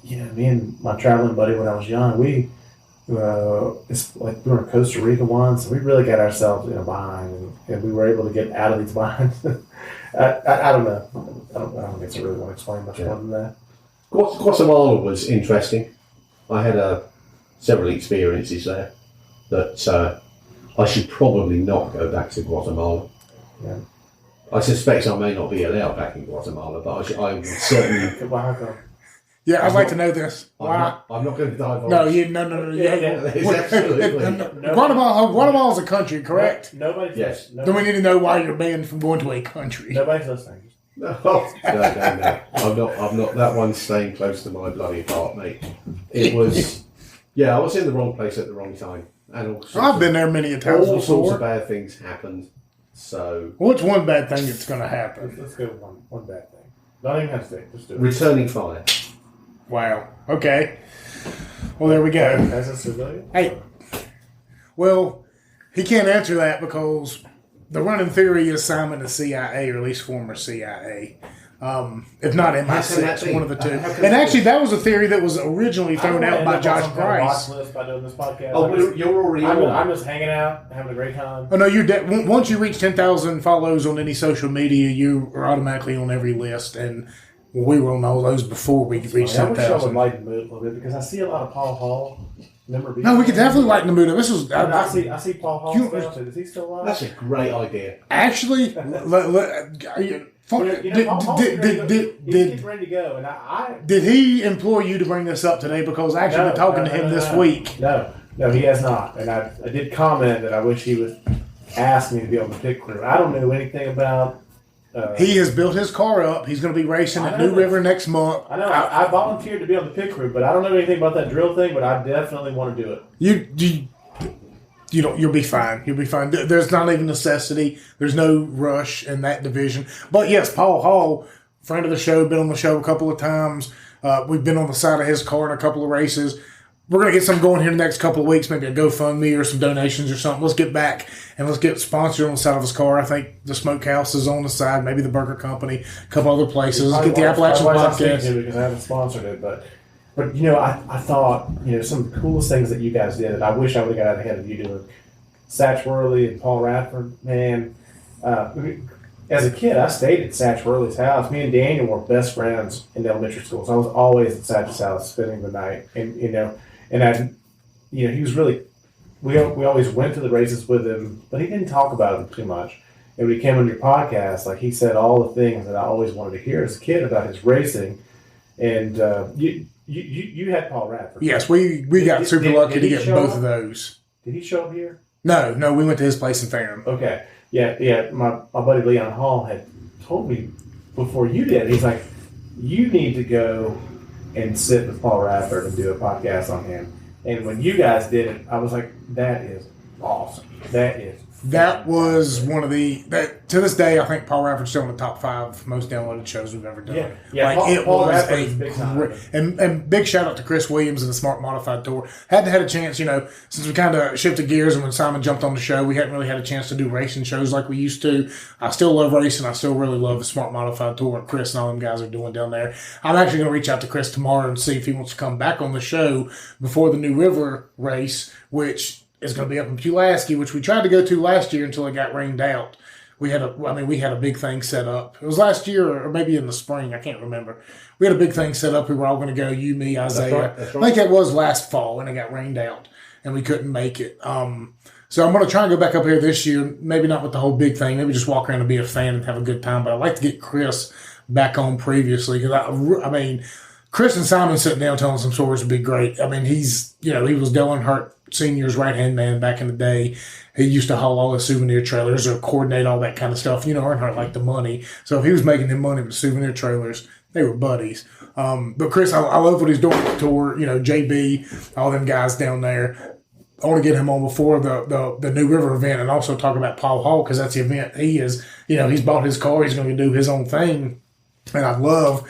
Me and my traveling buddy when I was young, we it's like we were in Costa Rica once, and we really got ourselves in a bind, and we were able to get out of these binds. I don't know. I don't think I really want to explain much more than that. Guatemala was interesting. I had several experiences there that I should probably not go back to Guatemala. Yeah. I suspect I may not be allowed back in Guatemala, but I would certainly. Yeah, I'd like to know this. Why? I'm not going to dive on. No. Guatemala's a country, correct? Nobody. Yes. Then we need to know why you're banned from going to a country. Nobody's listening. No. I'm not. That one's staying close to my bloody heart, mate. It was. Yeah, I was in the wrong place at the wrong time, and I've been there many a times all before. Sorts of bad things happened. So. What's one bad thing that's going to happen? Let's go with one bad thing. Don't even have to think. Just do it. Returning fire. Wow. Okay. Well, there we go. As a civilian? Hey. Well, He can't answer that because the running theory is Simon is CIA, or at least former CIA. If not MI6, one of the two. And actually, that was a theory that was originally thrown out by Josh Price. By doing this podcast. Oh, you're already I'm just hanging out, having a great time. Oh no, once you reach 10,000 follows on any social media, you are automatically on every list, and we were on all those before we reached 10,000. I wish I would lighten the mood a little bit because I see a lot of Paul Hall. No, we could definitely lighten the mood up. This was. I see Paul Hall still. Is he still alive? That's a great idea. Actually, did he employ you to bring this up today? Because actually, been talking to him this week. No, he has not. And I did comment that I wish he would ask me to be on the pit crew. I don't know anything about. He has built his car up. He's going to be racing at New River next month. I know. I volunteered to be on the pit crew, but I don't know anything about that drill thing. But I definitely want to do it. You'll be fine. You'll be fine. There's not even necessity. There's no rush in that division. But yes, Paul Hall, friend of the show, been on the show a couple of times. We've been on the side of his car in a couple of races. We're going to get some going here in the next couple of weeks, maybe a GoFundMe or some donations or something. Let's get back and let's get sponsored on the side of his car. I think the Smokehouse is on the side, maybe the Burger Company, a couple other places. Let's get the Appalachian Podcast. Because I haven't sponsored it, but I thought some of the coolest things that you guys did, and I wish I would have got ahead of you doing. Satch Worley and Paul Radford, man. As a kid, I stayed at Satch Worley's house. Me and Daniel were best friends in elementary school, so I was always at Satch's house spending the night, and he was really. We always went to the races with him, but he didn't talk about them too much. And when he came on your podcast, like he said all the things that I always wanted to hear as a kid about his racing. And you had Paul Radford. Yes, we got super lucky to get both of those. Did he show up here? No, we went to his place in Ferrum. Okay. Yeah. My buddy Leon Hall had told me before you did. He's like, you need to go and sit with Paul Radford and do a podcast on him. And when you guys did it, I was like, that is awesome. That was one of to this day, I think Paul Radford's still in the top 5 most downloaded shows we've ever done. Yeah. Like Paul Radford is big time. And big shout out to Chris Williams and the Smart Modified Tour. Hadn't had a chance, since we kind of shifted gears and when Simon jumped on the show, we hadn't really had a chance to do racing shows like we used to. I still love racing. I still really love the Smart Modified Tour and Chris and all them guys are doing down there. I'm actually going to reach out to Chris tomorrow and see if he wants to come back on the show before the New River race, which is going to be up in Pulaski, which we tried to go to last year until it got rained out. We had a big thing set up. It was last year or maybe in the spring. I can't remember. We had a big thing set up. We were all going to go, you, me, Isaiah. That's right. I think it was last fall and it got rained out and we couldn't make it. So I'm going to try and go back up here this year. Maybe not with the whole big thing. Maybe just walk around and be a fan and have a good time. But I'd like to get Chris back on previously because Chris and Simon sitting down telling some stories would be great. I mean, he was Dylan Hurt Senior's right-hand man back in the day. He used to haul all the souvenir trailers or coordinate all that kind of stuff. Earnhardt liked the money. So if he was making him money with souvenir trailers, they were buddies. But Chris, I love what he's doing with the tour. JB, all them guys down there. I want to get him on before the New River event and also talk about Paul Hall because that's the event he is. He's bought his car. He's going to do his own thing. And I'd love,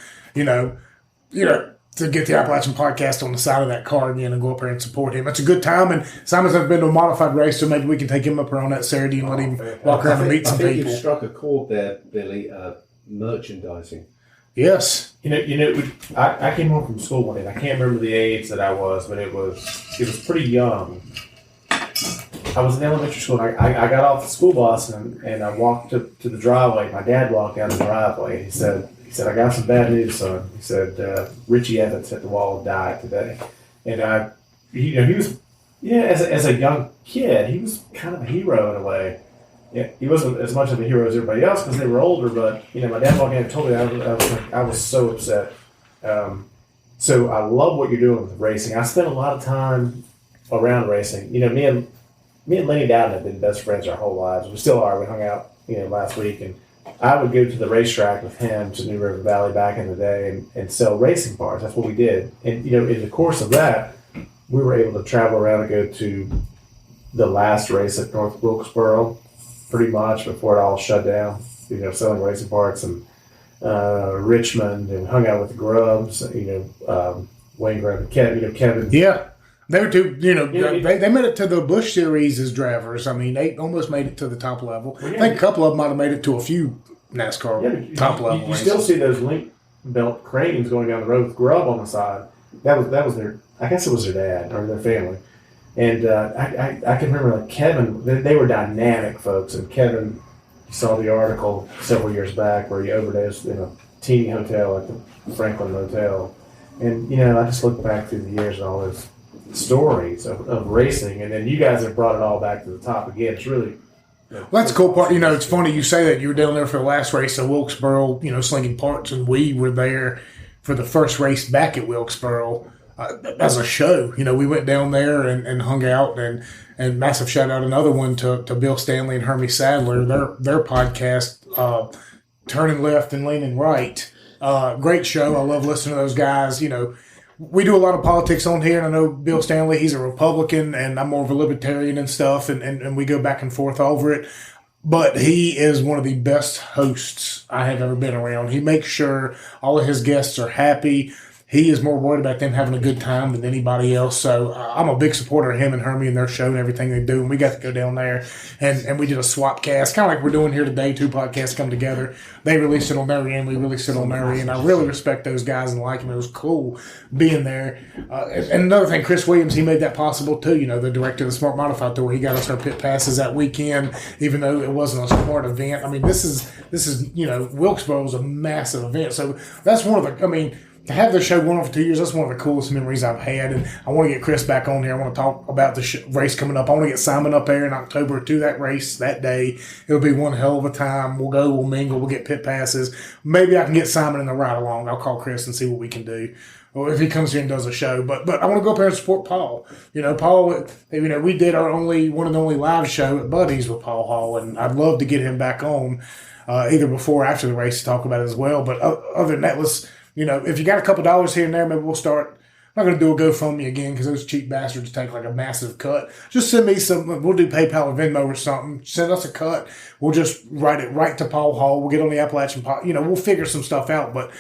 to get the Appalachian Podcast on the side of that car again and go up there and support him. It's a good time, and Simon's never been to a modified race, so maybe we can take him up there on that Saturday and let him walk around and meet some people. I think you've struck a chord there, Billy, merchandising. Yes. I came home from school one day, and I can't remember the age that I was, but it was pretty young. I was in elementary school, and I got off the school bus, and I walked to the driveway. My dad walked down the driveway, and he said, I got some bad news, son. He said, Richie Evans hit the wall and died today. And he was, as a young kid, he was kind of a hero in a way. Yeah, he wasn't as much of a hero as everybody else because they were older, but, my dad walked in and told me I was so upset. So I love what you're doing with racing. I spent a lot of time around racing. Me and Lenny Dowden have been best friends our whole lives. We still are. We hung out, last week, and I would go to the racetrack with him to New River Valley back in the day and sell racing cars. That's what we did. And, in the course of that, we were able to travel around and go to the last race at North Wilkesboro pretty much before it all shut down, selling racing parts and Richmond and hung out with the Grubs, Wayne Grubb, Kevin. Yeah. They were too, they made it to the Busch Series as drivers. I mean, they almost made it to the top level. I think a couple of them might have made it to a few NASCAR top level. You still see those link belt cranes going down the road with grub on the side. That was their. I guess it was their dad or their family. And I can remember like Kevin. They were dynamic folks. And Kevin, you saw the article several years back where he overdosed in a teeny hotel at the Franklin Motel. And I just look back through the years and all those stories of racing, and then you guys have brought it all back to the top again. It's really well, that's the cool part. It's funny you say that. You were down there for the last race at Wilkesboro, slinging parts, and we were there for the first race back at Wilkesboro as a show. We went down there and hung out, and massive shout out another one to Bill Stanley and Hermie Sadler, their podcast, Turning Left and Leaning Right. Great show. I love listening to those guys. We do a lot of politics on here, and I know Bill Stanley, he's a Republican, and I'm more of a libertarian and stuff, and we go back and forth over it. But he is one of the best hosts I have ever been around. He makes sure all of his guests are happy. He is more worried about them having a good time than anybody else. So I'm a big supporter of him and Hermie and their show and everything they do. And we got to go down there and we did a swap cast, kind of like we're doing here today. Two podcasts come together. They released it on their end. We released it on their end. I really respect those guys and like them. It was cool being there. And another thing, Chris Williams, he made that possible too. The director of the Smart Modified Tour. He got us our pit passes that weekend, even though it wasn't a smart event. I mean, this is Wilkesboro is a massive event. So that's one of the, to have the show going on for 2 years, that's one of the coolest memories I've had. And I want to get Chris back on here. I want to talk about the race coming up. I want to get Simon up there in October to that race that day. It'll be one hell of a time. We'll go, we'll mingle, we'll get pit passes. Maybe I can get Simon in the ride along. I'll call Chris and see what we can do. Or if he comes here and does a show. But I want to go up there and support Paul. Paul, we did one of the only live show at Buddy's with Paul Hall, and I'd love to get him back on either before or after the race to talk about it as well. But other than that, let's... if you got a couple dollars here and there, maybe we'll start. I'm not going to do a GoFundMe again because those cheap bastards take like a massive cut. Just send me some. We'll do PayPal or Venmo or something. Send us a cut. We'll just write it right to Paul Hall. We'll get on the Appalachian Pot. We'll figure some stuff out. But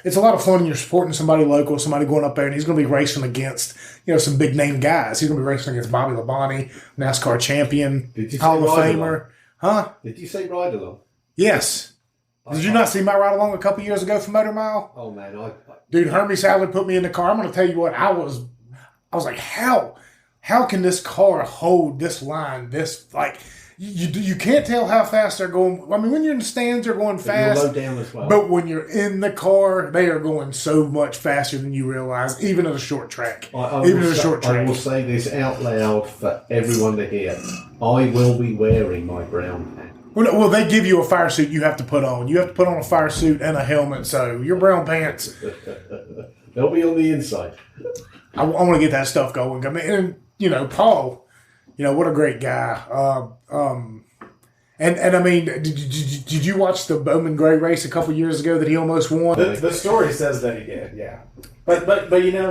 it's a lot of fun when you're supporting somebody local, somebody going up there, and he's going to be racing against some big name guys. He's going to be racing against Bobby Labonte, NASCAR champion, Hall of Famer. Huh? Did you say ride along? Yes. Did you not see my ride along a couple years ago from Motor Mile? Oh man, Dude, Hermie Sadler put me in the car. I'm going to tell you what, I was like, how can this car hold this line? This like you can't tell how fast they're going. I mean, when you're in the stands, they're going fast. Low down as well. But when you're in the car, they are going so much faster than you realize, even at a short track. I will say this out loud for everyone to hear. I will be wearing my brown hat. Well, they give you a fire suit you have to put on. You have to put on a fire suit and a helmet, so your brown pants... They'll be on the inside. I want to get that stuff going. I mean, and, Paul, what a great guy. And I mean, did you watch the Bowman Gray race a couple years ago that he almost won? The story says that he did, yeah. But watching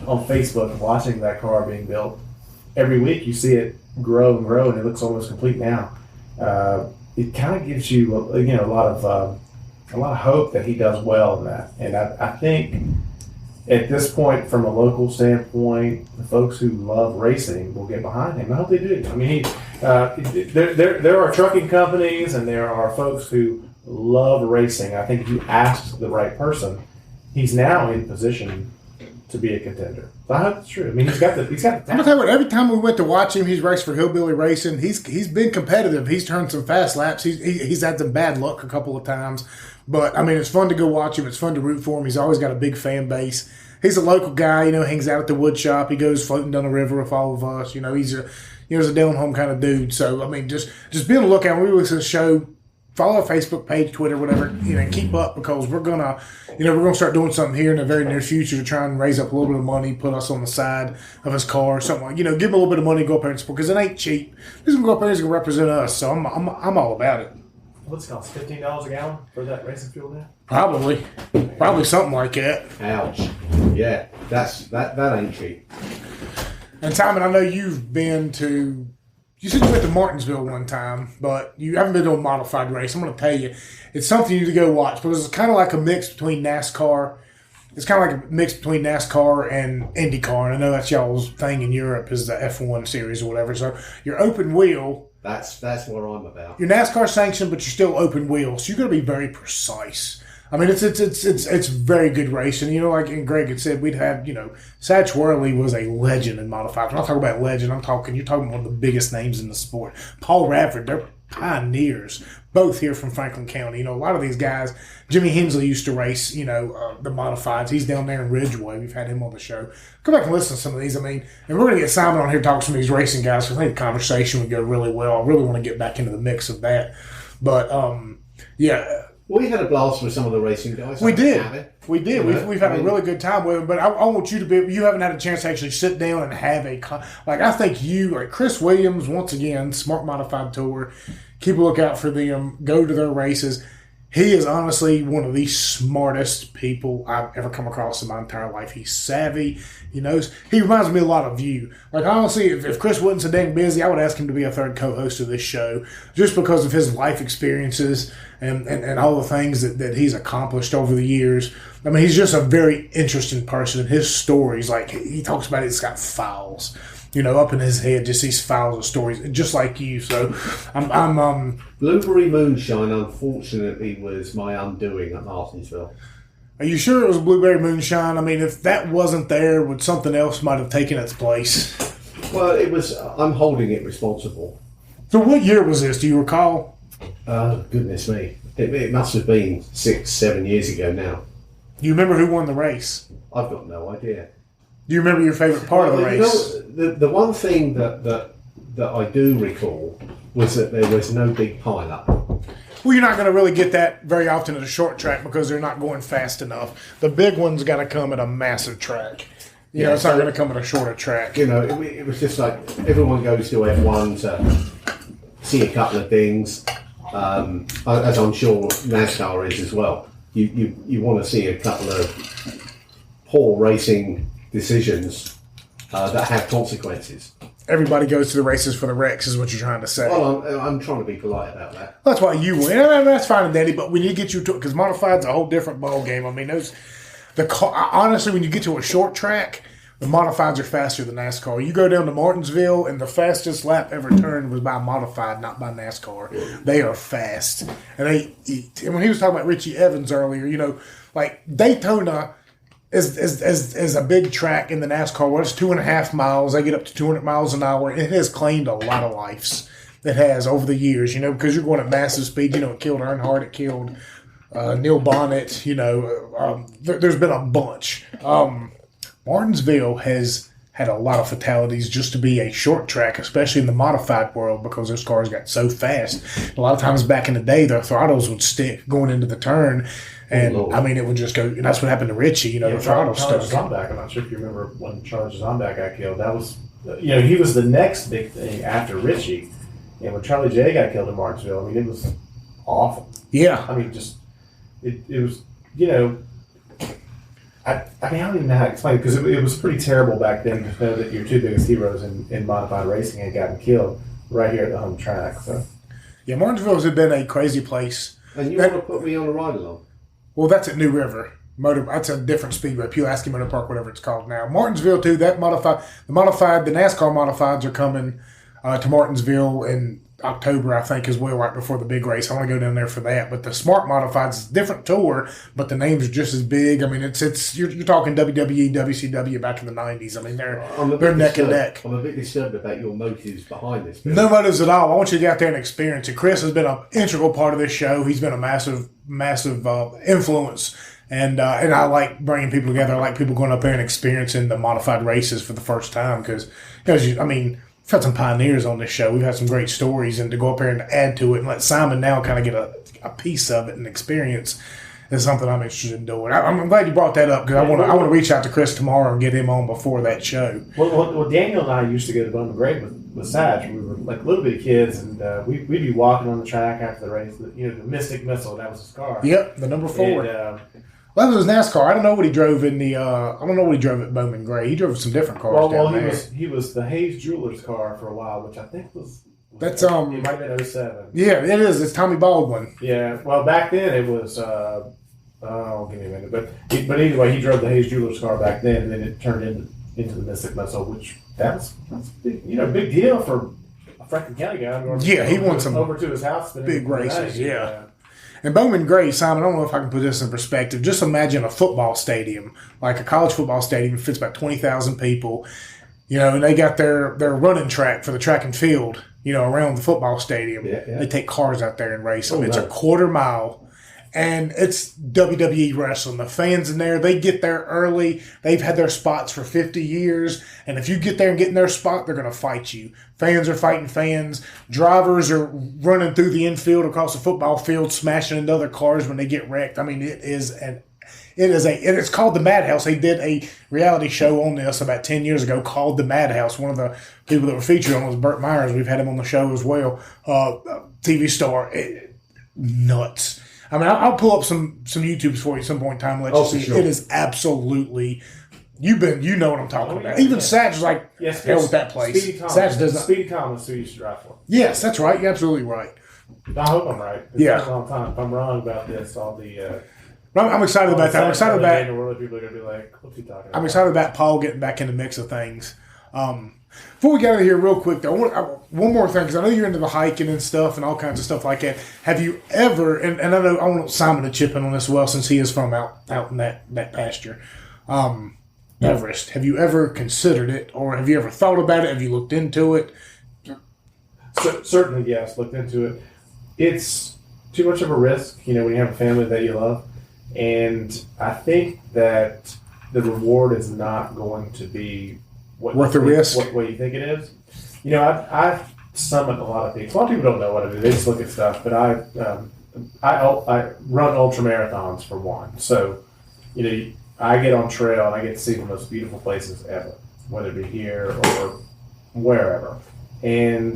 on Facebook, watching that car being built, every week you see it grow and grow, and it looks almost complete now. It kind of gives you, a lot of hope that he does well in that. And I think at this point, from a local standpoint, the folks who love racing will get behind him. I hope they do. I mean, there are trucking companies and there are folks who love racing. I think if you ask the right person, he's now in position to be a contender. So I hope it's true. I mean, he's got the I'm gonna tell you what, every time we went to watch him, he's raced for Hillbilly Racing. He's been competitive. He's turned some fast laps. He's had some bad luck a couple of times. But I mean, it's fun to go watch him. It's fun to root for him. He's always got a big fan base. He's a local guy, hangs out at the wood shop. He goes floating down the river with all of us. He's a down home kind of dude. So I mean, just be on the lookout. We release a show. Follow our Facebook page, Twitter, whatever, and keep up because we're gonna start doing something here in the very near future to try and raise up a little bit of money, put us on the side of his car, something like, give him a little bit of money, go up there and support because it ain't cheap. He's gonna go up there, he's gonna represent us, so I'm all about it. What's it cost? $15 a gallon for that racing fuel now? Probably something like that. Ouch. Yeah, that ain't cheap. And Simon, I know you've been to. You said you went to Martinsville one time, but you haven't been to a modified race. I'm going to tell you, it's something you need to go watch because it's kind of like a mix between NASCAR it's kind of like a mix between NASCAR and IndyCar. And I know that's y'all's thing in Europe is the F1 series or whatever. So you're open wheel. That's what I'm about. You're NASCAR sanctioned, but you're still open wheel. So you're going to be very precise. I mean, it's very good racing. You know, like Greg had said, we'd have, Satch Worley was a legend in modified. When I talk about legend, you're talking about one of the biggest names in the sport. Paul Radford, they're pioneers, both here from Franklin County. A lot of these guys, Jimmy Hensley used to race, the modifieds. He's down there in Ridgeway. We've had him on the show. Go back and listen to some of these. I mean, and we're going to get Simon on here to talk to some of these racing guys because I think the conversation would go really well. I really want to get back into the mix of that. But, yeah. We had a blast with some of the racing guys. We did. We've had a really good time with them. But I want you to be. You haven't had a chance to actually sit down and have I think you, like Chris Williams, once again, Smart Modified Tour. Keep a lookout for them. Go to their races. He is honestly one of the smartest people I've ever come across in my entire life. He's savvy. He knows. He reminds me a lot of you. Like, honestly, if Chris wasn't so dang busy, I would ask him to be a third co-host of this show just because of his life experiences and all the things that he's accomplished over the years. I mean, he's just a very interesting person. His stories, like, he talks about it's got files. Up in his head, just these files of stories, just like you. So, I'm Blueberry Moonshine, unfortunately, was my undoing at Martinsville. Are you sure it was Blueberry Moonshine? I mean, if that wasn't there, would something else might have taken its place? Well, it was. I'm holding it responsible. So, what year was this? Do you recall? Goodness me! It must have been 6-7 years ago now. Do you remember who won the race? I've got no idea. Do you remember your favorite part of the race? The one thing that I do recall was that there was no big pile-up. Well, you're not going to really get that very often at a short track because they're not going fast enough. The big one's got to come at a massive track. It's not going to come at a shorter track. It was just like everyone goes to F1 to see a couple of things, as I'm sure NASCAR is as well. You want to see a couple of poor racing decisions that have consequences. Everybody goes to the races for the wrecks, is what you're trying to say. Well, I'm trying to be polite about that. That's why you win. I mean, that's fine and dandy, but we need to get you to it because modified's a whole different ball game. I mean, honestly, when you get to a short track, the modifieds are faster than NASCAR. You go down to Martinsville, and the fastest lap ever turned was by a modified, not by NASCAR. They are fast, and and when he was talking about Richie Evans earlier, like Daytona is a big track in the NASCAR world. It's 2.5 miles. They get up to 200 miles an hour. It has claimed a lot of lives. It has over the years, because you're going at massive speed. It killed Earnhardt. It killed Neil Bonnet. There's been a bunch. Martinsville has had a lot of fatalities just to be a short track, especially in the modified world because those cars got so fast. A lot of times back in the day, their throttles would stick going into the turn. And, it would just go, and that's what happened to Richie, the throttle stuck. Zombak, I'm not sure if you remember when Charles Zombak got killed. That was, he was the next big thing after Richie. And when Charlie J got killed in Martinsville, it was awful. Yeah. It was, I don't even know how to explain it because it was pretty terrible back then to know that your two biggest heroes in modified racing had gotten killed right here at the home track. So, yeah, Martinsville has been a crazy place. And you want to put me on a ride along? Well, that's at New River. That's a different speedway, Pulaski Motor Park, whatever it's called now. Martinsville too. The NASCAR modifieds are coming to Martinsville in October, I think, as well, right before the big race. I want to go down there for that. But the Smart Modifieds is a different tour, but the names are just as big. You're talking WWE, WCW back in the 90s. They're neck and neck. I'm a bit disturbed about your motives behind this. No motives at all. I want you to get out there and experience it. Chris has been an integral part of this show. He's been a massive influence. And I like bringing people together. I like people going up there and experiencing the modified races for the first time because, we've had some pioneers on this show. We've had some great stories, and to go up there and add to it and let Simon now kind of get a piece of it and experience is something I'm interested in doing. I'm glad you brought that up because I want to reach out to Chris tomorrow and get him on before that show. Well, Daniel and I used to go to Bowman Gray with Satch. We were like little bitty kids, and we'd be walking on the track after the race. The Mystic Missile, that was his car. Yep, the number 4. And, that was his NASCAR. I don't know what he drove in the. I don't know what he drove at Bowman Gray. He drove some different cars down there. He was the Hayes Jewelers car for a while, which I think was. That's It might have been 07. Yeah, it is. It's Tommy Baldwin. Yeah. Well, back then it was Oh, give me a minute. But anyway, he drove the Hayes Jewelers car back then, and then it turned into the Mystic Missile, which that's big, big deal for a Franklin County guy. He won some over to his house, big races. Yeah. And Bowman Gray, Simon, I don't know if I can put this in perspective. Just imagine a football stadium, like a college football stadium, fits about 20,000 people. And they got their running track for the track and field, around the football stadium. Yeah. They take cars out there and race them. Oh, it's nice. a quarter mile. And it's WWE wrestling. The fans in there, they get there early. They've had their spots for 50 years. And if you get there and get in their spot, they're going to fight you. Fans are fighting fans. Drivers are running through the infield across the football field, smashing into other cars when they get wrecked. I mean, it's called the Madhouse. They did a reality show on this about 10 years ago called the Madhouse. One of the people that were featured on was Burt Myers. We've had him on the show as well. TV star. Nuts. I mean, I'll pull up some YouTubes for you at some point in time. Let you see. Sure. It is absolutely. You know what I'm talking about. Yeah. Even Satch is like, hell with that place. Speedy Thomas. Satch does not. Speedy Thomas, who used to drive for. Yes, that's right. You're absolutely right. I hope I'm right. It's Yeah. been a long time. If I'm wrong about this, all the. I'm excited about that. I'm excited about. The world, people are gonna be like, "What's he talking about?" I'm excited about Paul getting back in the mix of things. Before we get out of here real quick, though, one more thing, because I know you're into the hiking and stuff and all kinds of stuff like that. Have you ever, and I know I want Simon to chip in on this as well since he is from out in that pasture, Everest. Have you ever considered it, or have you ever thought about it? Have you looked into it? Certainly, yes. Looked into it. It's too much of a risk, when you have a family that you love. And I think that the reward is not going to be worth the risk. What you think it is. I've summoned a lot of things. A lot of people don't know what I do. They just look at stuff. But I run ultra marathons for one. So, I get on trail and I get to see the most beautiful places ever, whether it be here or wherever. And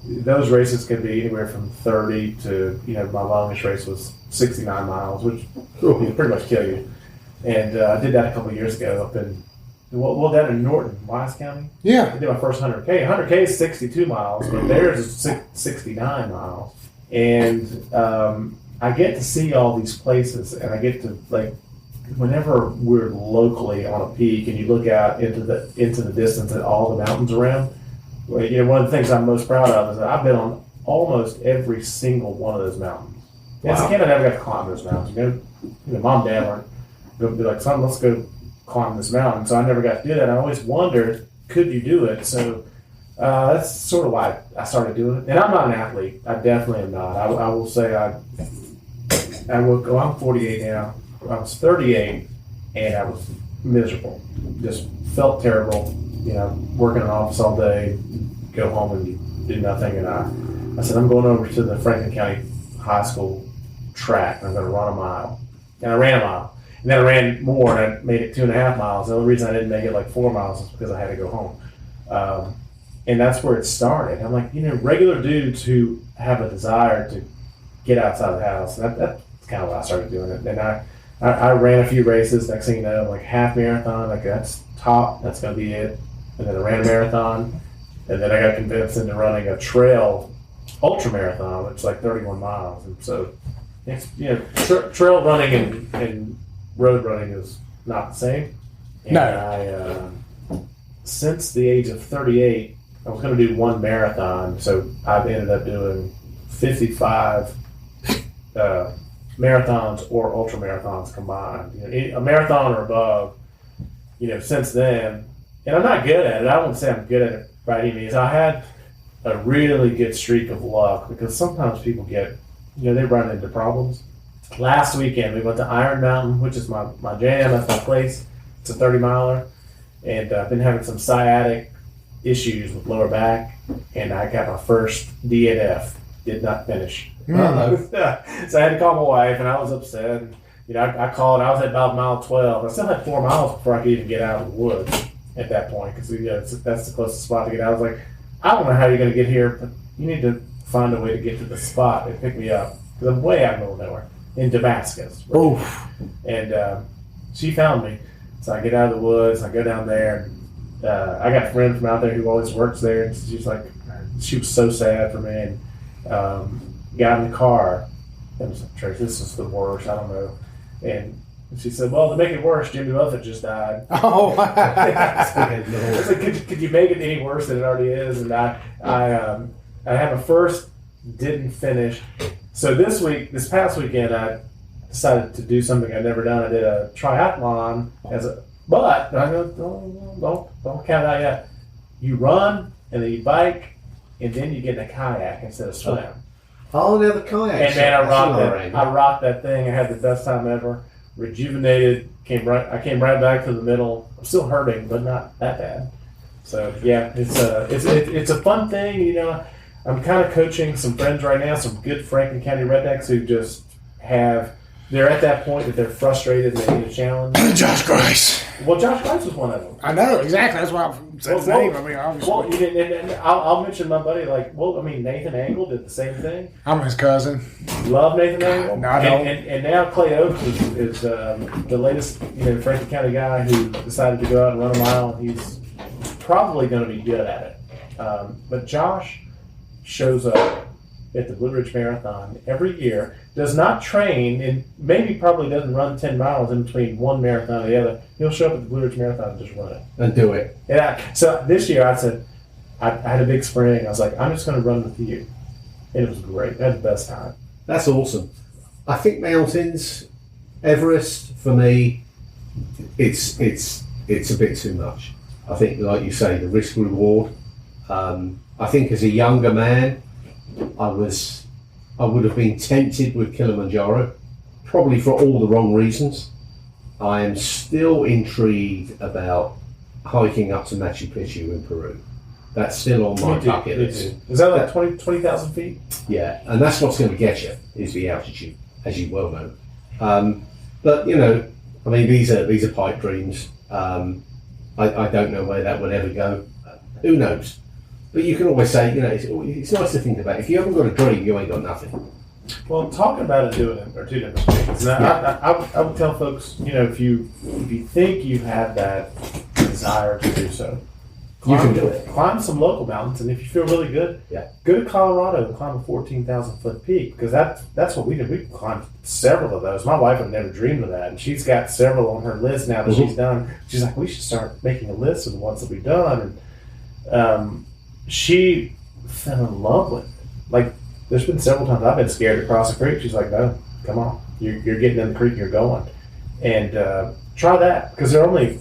those races could be anywhere from 30 to, my longest race was 69 miles, which would pretty much kill you. And I did that a couple of years ago up in, down in Norton, Wise County. Yeah. I did my first 100K. 100K is 62 miles, but theirs is 69 miles. And I get to see all these places, and I get to, whenever we're locally on a peak and you look out into the distance at all the mountains around, one of the things I'm most proud of is that I've been on almost every single one of those mountains. Wow. As a kid, I never got to climb those mountains. Mom and Dad weren't going to be like, son, let's go climb this mountain. So I never got to do that. I always wondered, could you do it? So that's sort of why I started doing it. And I'm not an athlete. I definitely am not. I will say I will go. I'm 48 now. I was 38, and I was miserable. Just felt terrible. Working in an office all day, go home and do nothing. And I said, I'm going over to the Franklin County High School track, and I'm going to run a mile. And I ran a mile. And then I ran more, and I made it 2.5 miles. The only reason I didn't make it 4 miles is because I had to go home. And that's where it started. I'm like, regular dudes who have a desire to get outside the house, that's kind of why I started doing it. And I ran a few races. Next thing you know, half marathon, that's top, that's going to be it. And then I ran a marathon, and then I got convinced into running a trail ultra marathon, which is 31 miles. And so, trail running and road running is not the same. And No. Since the age of 38, I was going to do one marathon, so I've ended up doing 55 marathons or ultra marathons combined. A marathon or above. Since then, and I'm not good at it. I won't say I'm good at it by any means. I had a really good streak of luck because sometimes people get, they run into problems. Last weekend, we went to Iron Mountain, which is my jam. That's my place. It's a 30-miler. And I've been having some sciatic issues with lower back, and I got my first DNF. Did not finish. So I had to call my wife, and I was upset. And, I called. I was at about mile 12. I still had 4 miles before I could even get out of the woods at that point because that's the closest spot to get out. I was like, I don't know how you're going to get here, but you need to find a way to get to the spot and pick me up because I'm way out in the middle of nowhere in Damascus. Oof. And she found me. So I get out of the woods. I go down there. And, I got a friend from out there who always works there. And she was so sad for me. And got in the car. I was like, Trace, this is the worst. I don't know. And she said, well, to make it worse, Jimmy Buffett just died. Oh, I was like, could you make it any worse than it already is? And I have a first, didn't finish. So this past weekend, I decided to do something I'd never done. I did a triathlon but I go, don't count out yet. You run and then you bike and then you get in a kayak instead of swim. Oh, the kayak. And man, I rocked that thing. I had the best time ever. Rejuvenated. I came right back to the middle. I'm still hurting, but not that bad. So yeah, it's a fun thing. You know, I'm kind of coaching some friends right now, some good Franklin County rednecks who just they're at that point that they're frustrated and they need a challenge. Josh Grice. Well, Josh Grice was one of them. I know, exactly. That's why I said his name. I mean, obviously. And I'll mention my buddy, Nathan Angle did the same thing. I'm his cousin. Love Nathan Angle. No, I don't. And now Clay Oaks is the latest, Franklin County guy who decided to go out and run a mile. He's probably going to be good at it. But Josh shows up at the Blue Ridge Marathon every year, does not train, and probably doesn't run 10 miles in between one marathon and the other. He'll show up at the Blue Ridge Marathon and just run it. And do it. So this year I said, I had a big spring. I was like, I'm just going to run with you. And it was great. I had the best time. That's awesome. I think mountains, Everest, for me, it's a bit too much. I think, like you say, the risk reward. I think as a younger man, I would have been tempted with Kilimanjaro, probably for all the wrong reasons. I am still intrigued about hiking up to Machu Picchu in Peru. That's still on my bucket list. Is that like 20,000 feet? Yeah, and that's what's going to get you, is the altitude, as you well know. But, these are pipe dreams. I don't know where that would ever go. Who knows? But you can always say, it's nice to think about. If you haven't got a dream, you ain't got nothing. Well, talking about it and doing it are two different things. And I would tell folks, if you think you have that desire to do so, you can do it. Climb some local mountains, and if you feel really good, go to Colorado and climb a 14,000 foot peak, because that's what we did. We climbed several of those. My wife had never dreamed of that, and she's got several on her list now that she's done. She's like, we should start making a list of the ones that we've done, and she fell in love with it. Like, there's been several times I've been scared to cross a creek. She's like, no, come on. You're getting in the creek and you're going. And try that, because they're only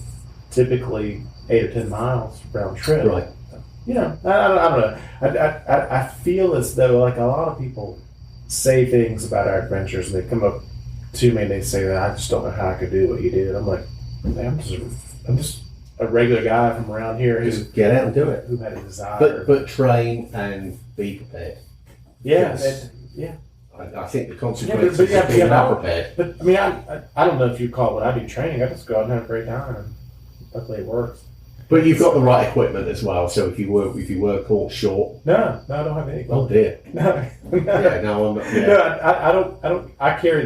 typically 8 or 10 miles round trip. Right. I don't know. I feel as though, like, a lot of people say things about our adventures, and they come up to me and they say that I just don't know how I could do what you did. I'm like, man, I'm just a regular guy from around here who just get out and do it. Who had a desire. But train and be prepared. Yeah, I think the consequences of being not prepared. But I don't know if you call what I do training. I just go out and have a great time, and luckily it works. But you've got the right equipment as well. So if you were caught short, no, I don't have any. Oh dear. No. Yeah, no, I'm. Yeah. No, I don't. I carry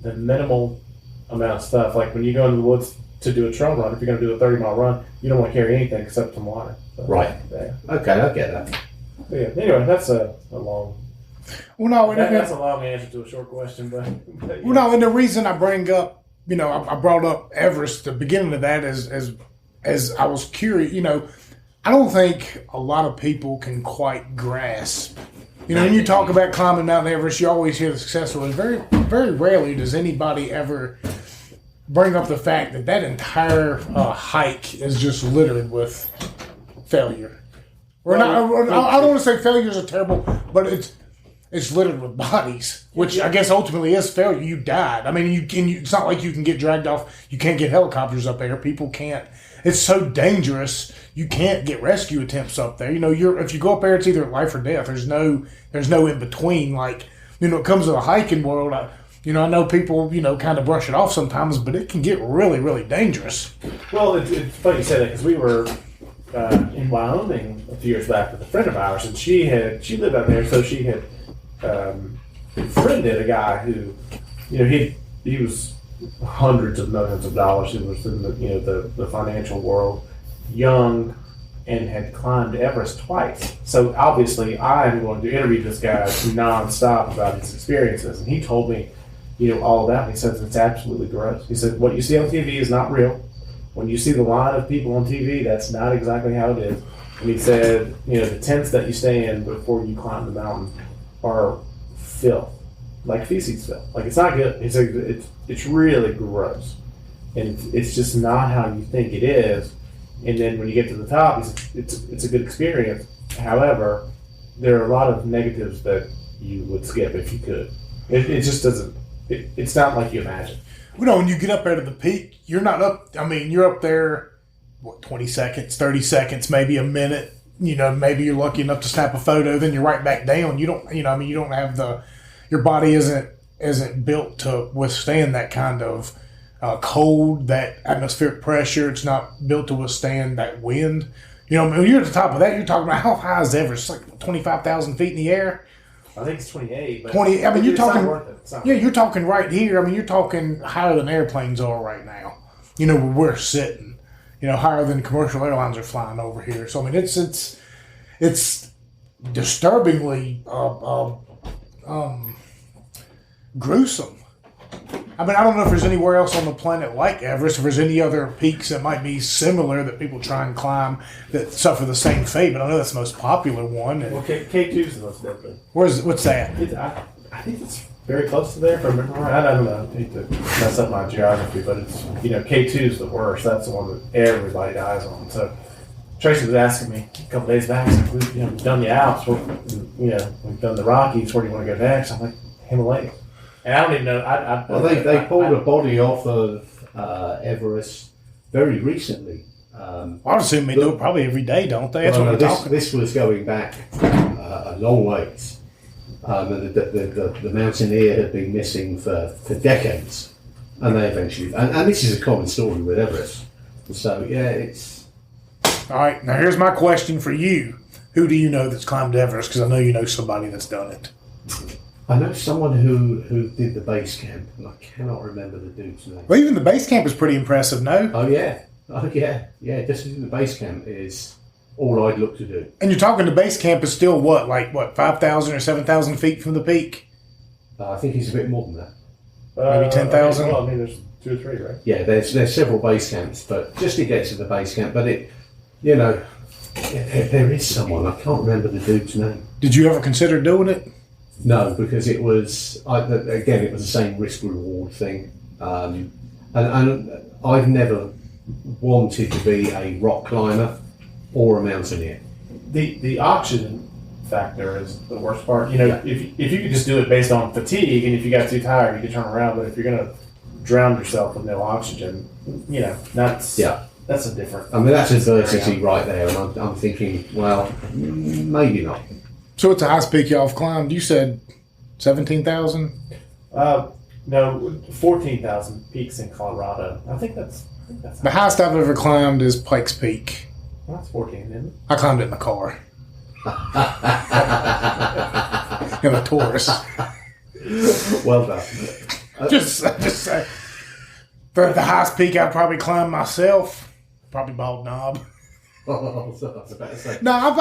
the minimal amount of stuff. Like when you go into the woods to do a trail run, if you're going to do a 30-mile run, you don't want to carry anything except some water. So, right. Yeah. Okay, I get that. But yeah. Anyway, that's a long. Well, no, that's a long answer to a short question, but yeah. Well, no, and the reason I bring up, I brought up Everest. The beginning of that as I was curious. I don't think a lot of people can quite grasp. When you talk about climbing Mount Everest, you always hear the success stories. Very, very rarely does anybody ever bring up the fact that entire hike is just littered with failure. I don't want to say failures are terrible, but it's littered with bodies, which I guess ultimately is failure. You died. I mean, it's not like you can get dragged off. You can't get helicopters up there. People can't. It's so dangerous. You can't get rescue attempts up there. If you go up there, it's either life or death. There's no in between. Like, it comes to the hiking world. I know people, kind of brush it off sometimes, but it can get really, really dangerous. Well, it's funny you say that, because we were in Wyoming a few years back with a friend of ours, and she lived out there, so she had befriended a guy who, he was hundreds of millions of dollars. He was in the financial world, young, and had climbed Everest twice. So obviously, I am going to interview this guy nonstop about his experiences, and he told me, all of that. He says it's absolutely gross. He said what you see on TV is not real. When you see the line of people on TV, that's not exactly how it is. And he said, the tents that you stay in before you climb the mountain are filth, like feces filth. Like, it's not good. He said it's really gross, and it's just not how you think it is. And then when you get to the top, he said, it's a good experience. However, there are a lot of negatives that you would skip if you could. It just doesn't. It's not like you imagine. When you get up there to the peak, you're not up. I mean, you're up there, 20 seconds, 30 seconds, maybe a minute. Maybe you're lucky enough to snap a photo, then you're right back down. You don't, you don't have your body isn't built to withstand that kind of cold, that atmospheric pressure. It's not built to withstand that wind. When you're at the top of that, you're talking about how high is Everest? It's like 25,000 feet in the air. I think it's 28. But 20. I mean, you're talking. Yeah, you're talking right here. I mean, you're talking higher than airplanes are right now. Where we're sitting. Higher than commercial airlines are flying over here. So I mean, it's disturbingly gruesome. I mean, I don't know if there's anywhere else on the planet like Everest, if there's any other peaks that might be similar that people try and climb that suffer the same fate, but I know that's the most popular one. Well, K2 is the most deadly. What's that? I think it's very close to there, if I remember right. I don't know. I hate to mess up my geography, but it's, K2 is the worst. That's the one that everybody dies on. So Tracy was asking me a couple days back, we've done the Alps, we've done the Rockies, where do you want to go next? I'm like, Himalayas. And I don't even know. Well, they pulled a body off of Everest very recently. I would assume they do it probably every day, don't they? That's what I'm talking. This was going back a long ways. The mountaineer had been missing for decades, and they eventually. And this is a common story with Everest. So yeah, it's. All right, now here's my question for you: who do you know that's climbed Everest? Because I know you know somebody that's done it. I know someone who did the base camp, and I cannot remember the dude's name. Well, even the base camp is pretty impressive, no? Oh yeah. Just the base camp is all I'd look to do. And you're talking the base camp is still what 5,000 or 7,000 feet from the peak? I think he's a bit more than that. Maybe 10,000? Well, I mean, there's 2 or 3, right? Yeah, there's several base camps, but just to get to the base camp, but there is someone, I can't remember the dude's name. Did you ever consider doing it? No, because it was the same risk reward thing, and I've never wanted to be a rock climber or a mountaineer. The oxygen factor is the worst part. If you could just do it based on fatigue, and if you got too tired, you could turn around. But if you're going to drown yourself with no oxygen, that's a different. I mean, that's adversity right there, and I'm thinking, well, maybe not. So what's the highest peak y'all have climbed? You said 17,000? No, 14,000 peaks in Colorado. I think that's the highest I've ever climbed is Pikes Peak. Well, that's 14, isn't it? I climbed it in the car. In a Taurus. Well done. Just say. For the highest peak I've probably climbed myself, probably Bald Knob. I was about to say. No, I've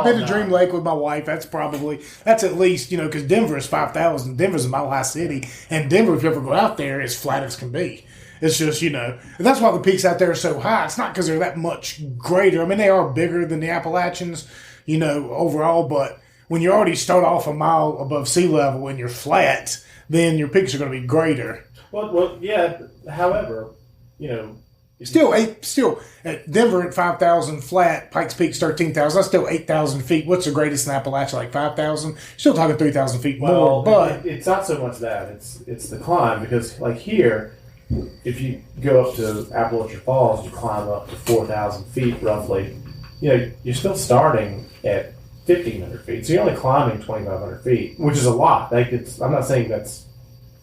been to Dream Lake with my wife. That's at least, because Denver is 5,000. Denver's a mile-high city. And Denver, if you ever go out there, is flat as can be. It's just, and that's why the peaks out there are so high. It's not because they're that much greater. I mean, they are bigger than the Appalachians, overall. But when you already start off a mile above sea level and you're flat, then your peaks are going to be greater. Well, yeah. However, Still at Denver at 5,000 flat, Pikes Peak's 13,000. That's still 8,000 feet. What's the greatest in Appalachia? Like 5,000? Still talking 3,000 feet more, but it's not so much that it's the climb, because like here, if you go up to Appalachian Falls, you climb up to 4,000 feet roughly. You're still starting at 1,500 feet, so you're only climbing 2,500 feet, which is a lot. Like I'm not saying that's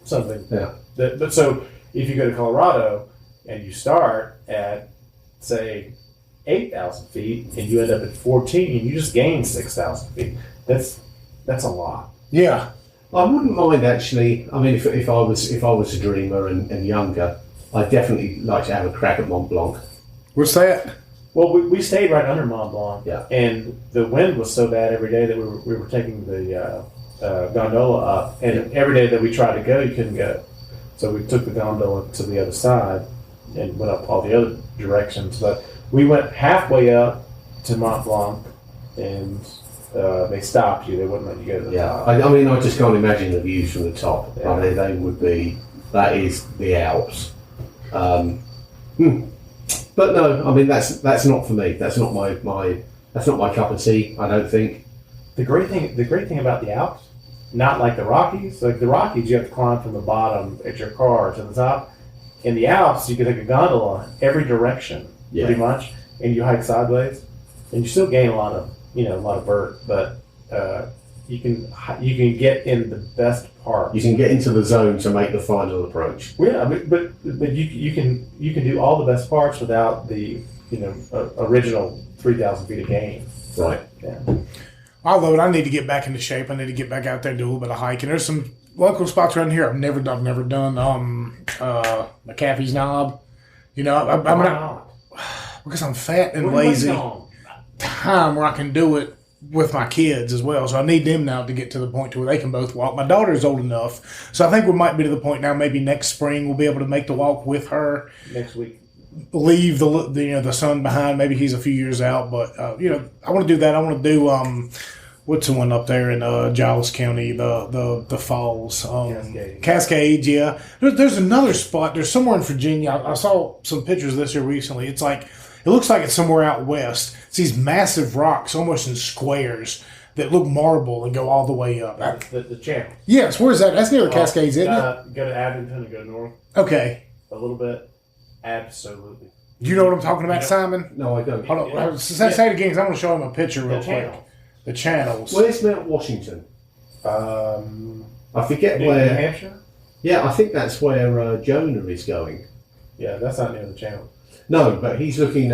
something. Yeah. But so if you go to Colorado and you start at, say, 8,000 feet, and you end up at 14, and you just gain 6,000 feet. That's a lot. Yeah, I wouldn't mind actually. I mean, if I was a dreamer and younger, I'd definitely like to have a crack at Mont Blanc. What's that? Well, we stayed right under Mont Blanc, yeah, and the wind was so bad every day that we were taking the gondola up, and every day that we tried to go, you couldn't go. So we took the gondola to the other side and went up all the other directions. But we went halfway up to Mont Blanc, and they stopped you. They wouldn't let you go to the top. I mean, I just can't imagine the views from the top. Yeah. I mean, they would be. That is the Alps. But no, I mean that's not for me. That's not my that's not my cup of tea. I don't think. The great thing about the Alps, not like the Rockies. Like the Rockies, you have to climb from the bottom at your car to the top. In the Alps, you can take a gondola every direction, pretty much, and you hike sideways, and you still gain a lot of vert, but you can get in the best part. You can get into the zone to make the final approach. Well, yeah, but you can do all the best parts without the original 3,000 feet of gain. Right. Yeah. I love it. I need to get back into shape. I need to get back out there and do a little bit of hiking. There's some local spots around here I've never done. McAfee's Knob. I'm not because I'm fat and lazy. Time where I can do it with my kids as well. So I need them now to get to the point to where they can both walk. My daughter's old enough, so I think we might be to the point now. Maybe next spring we'll be able to make the walk with her. Next week. Leave the son behind. Maybe he's a few years out, but I want to do that. I want to do what's the one up there in Giles County, the falls, Cascades. Yeah, there's another spot. There's somewhere in Virginia. I saw some pictures of this here recently. It looks like it's somewhere out west. It's these massive rocks, almost in squares, that look marble and go all the way up. The channel. Yes, where's that? That's near the Cascades, isn't it? Go to Abington and go north. Okay. A little bit. Absolutely. Do you know what I'm talking about, Simon? No, I don't. Hold on. Say it again, because I want to show him a picture real quick. The channels. Where's Mount Washington? I forget New where. Hampshire? Yeah, I think that's where Jonah is going. Yeah, that's not near the channel. No, but he's looking.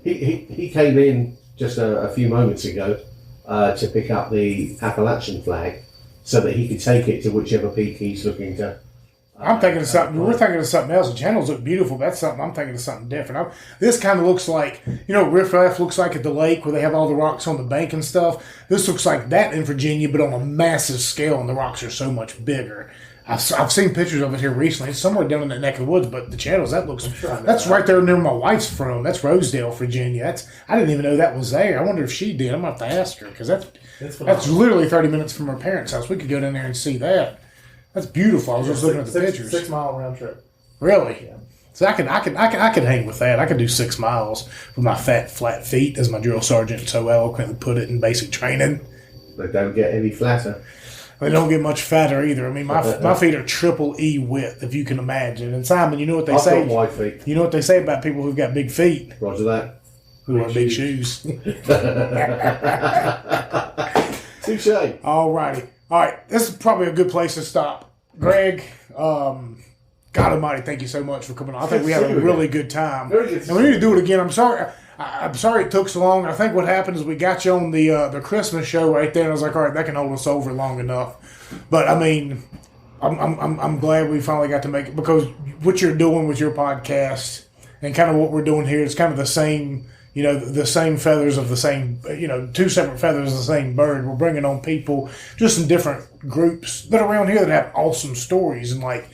He came in just a few moments ago to pick up the Appalachian flag, so that he could take it to whichever peak he's looking to. I'm thinking of something. We're thinking of something else. The channels look beautiful. That's something. I'm thinking of something different. This kind of looks like, Riff Raff looks like at the lake where they have all the rocks on the bank and stuff. This looks like that in Virginia, but on a massive scale, and the rocks are so much bigger. I've seen pictures of it here recently. It's somewhere down in that neck of the woods, but the channels, that's right there near my wife's from. That's Rosedale, Virginia. I didn't even know that was there. I wonder if she did. I'm going to have to ask her, because that's literally 30 minutes from her parents' house. We could go down there and see that. That's beautiful. I was just looking at the pictures. 6 mile round trip. Really? Yeah. So I could hang with that. I could do 6 miles with my fat, flat feet, as my drill sergeant so eloquently put it in basic training. They don't get any flatter. They don't get much fatter either. I mean, my feet are triple E width, if you can imagine. And Simon, you know what they say? I've got wide feet. You know what they say about people who've got big feet? Roger that. Who wear big shoes. Touche. All righty. All right, this is probably a good place to stop. Greg, God Almighty, thank you so much for coming on. I think we had a really good time. Very good. And we need to do it again. I'm sorry it took so long. I think what happened is we got you on the Christmas show right there, and I was like, all right, that can hold us over long enough. But I mean, I'm glad we finally got to make it, because what you're doing with your podcast and kind of what we're doing here is kind of the same. The same feathers of the same, two separate feathers of the same bird. We're bringing on people just in different groups that are around here that have awesome stories. And like,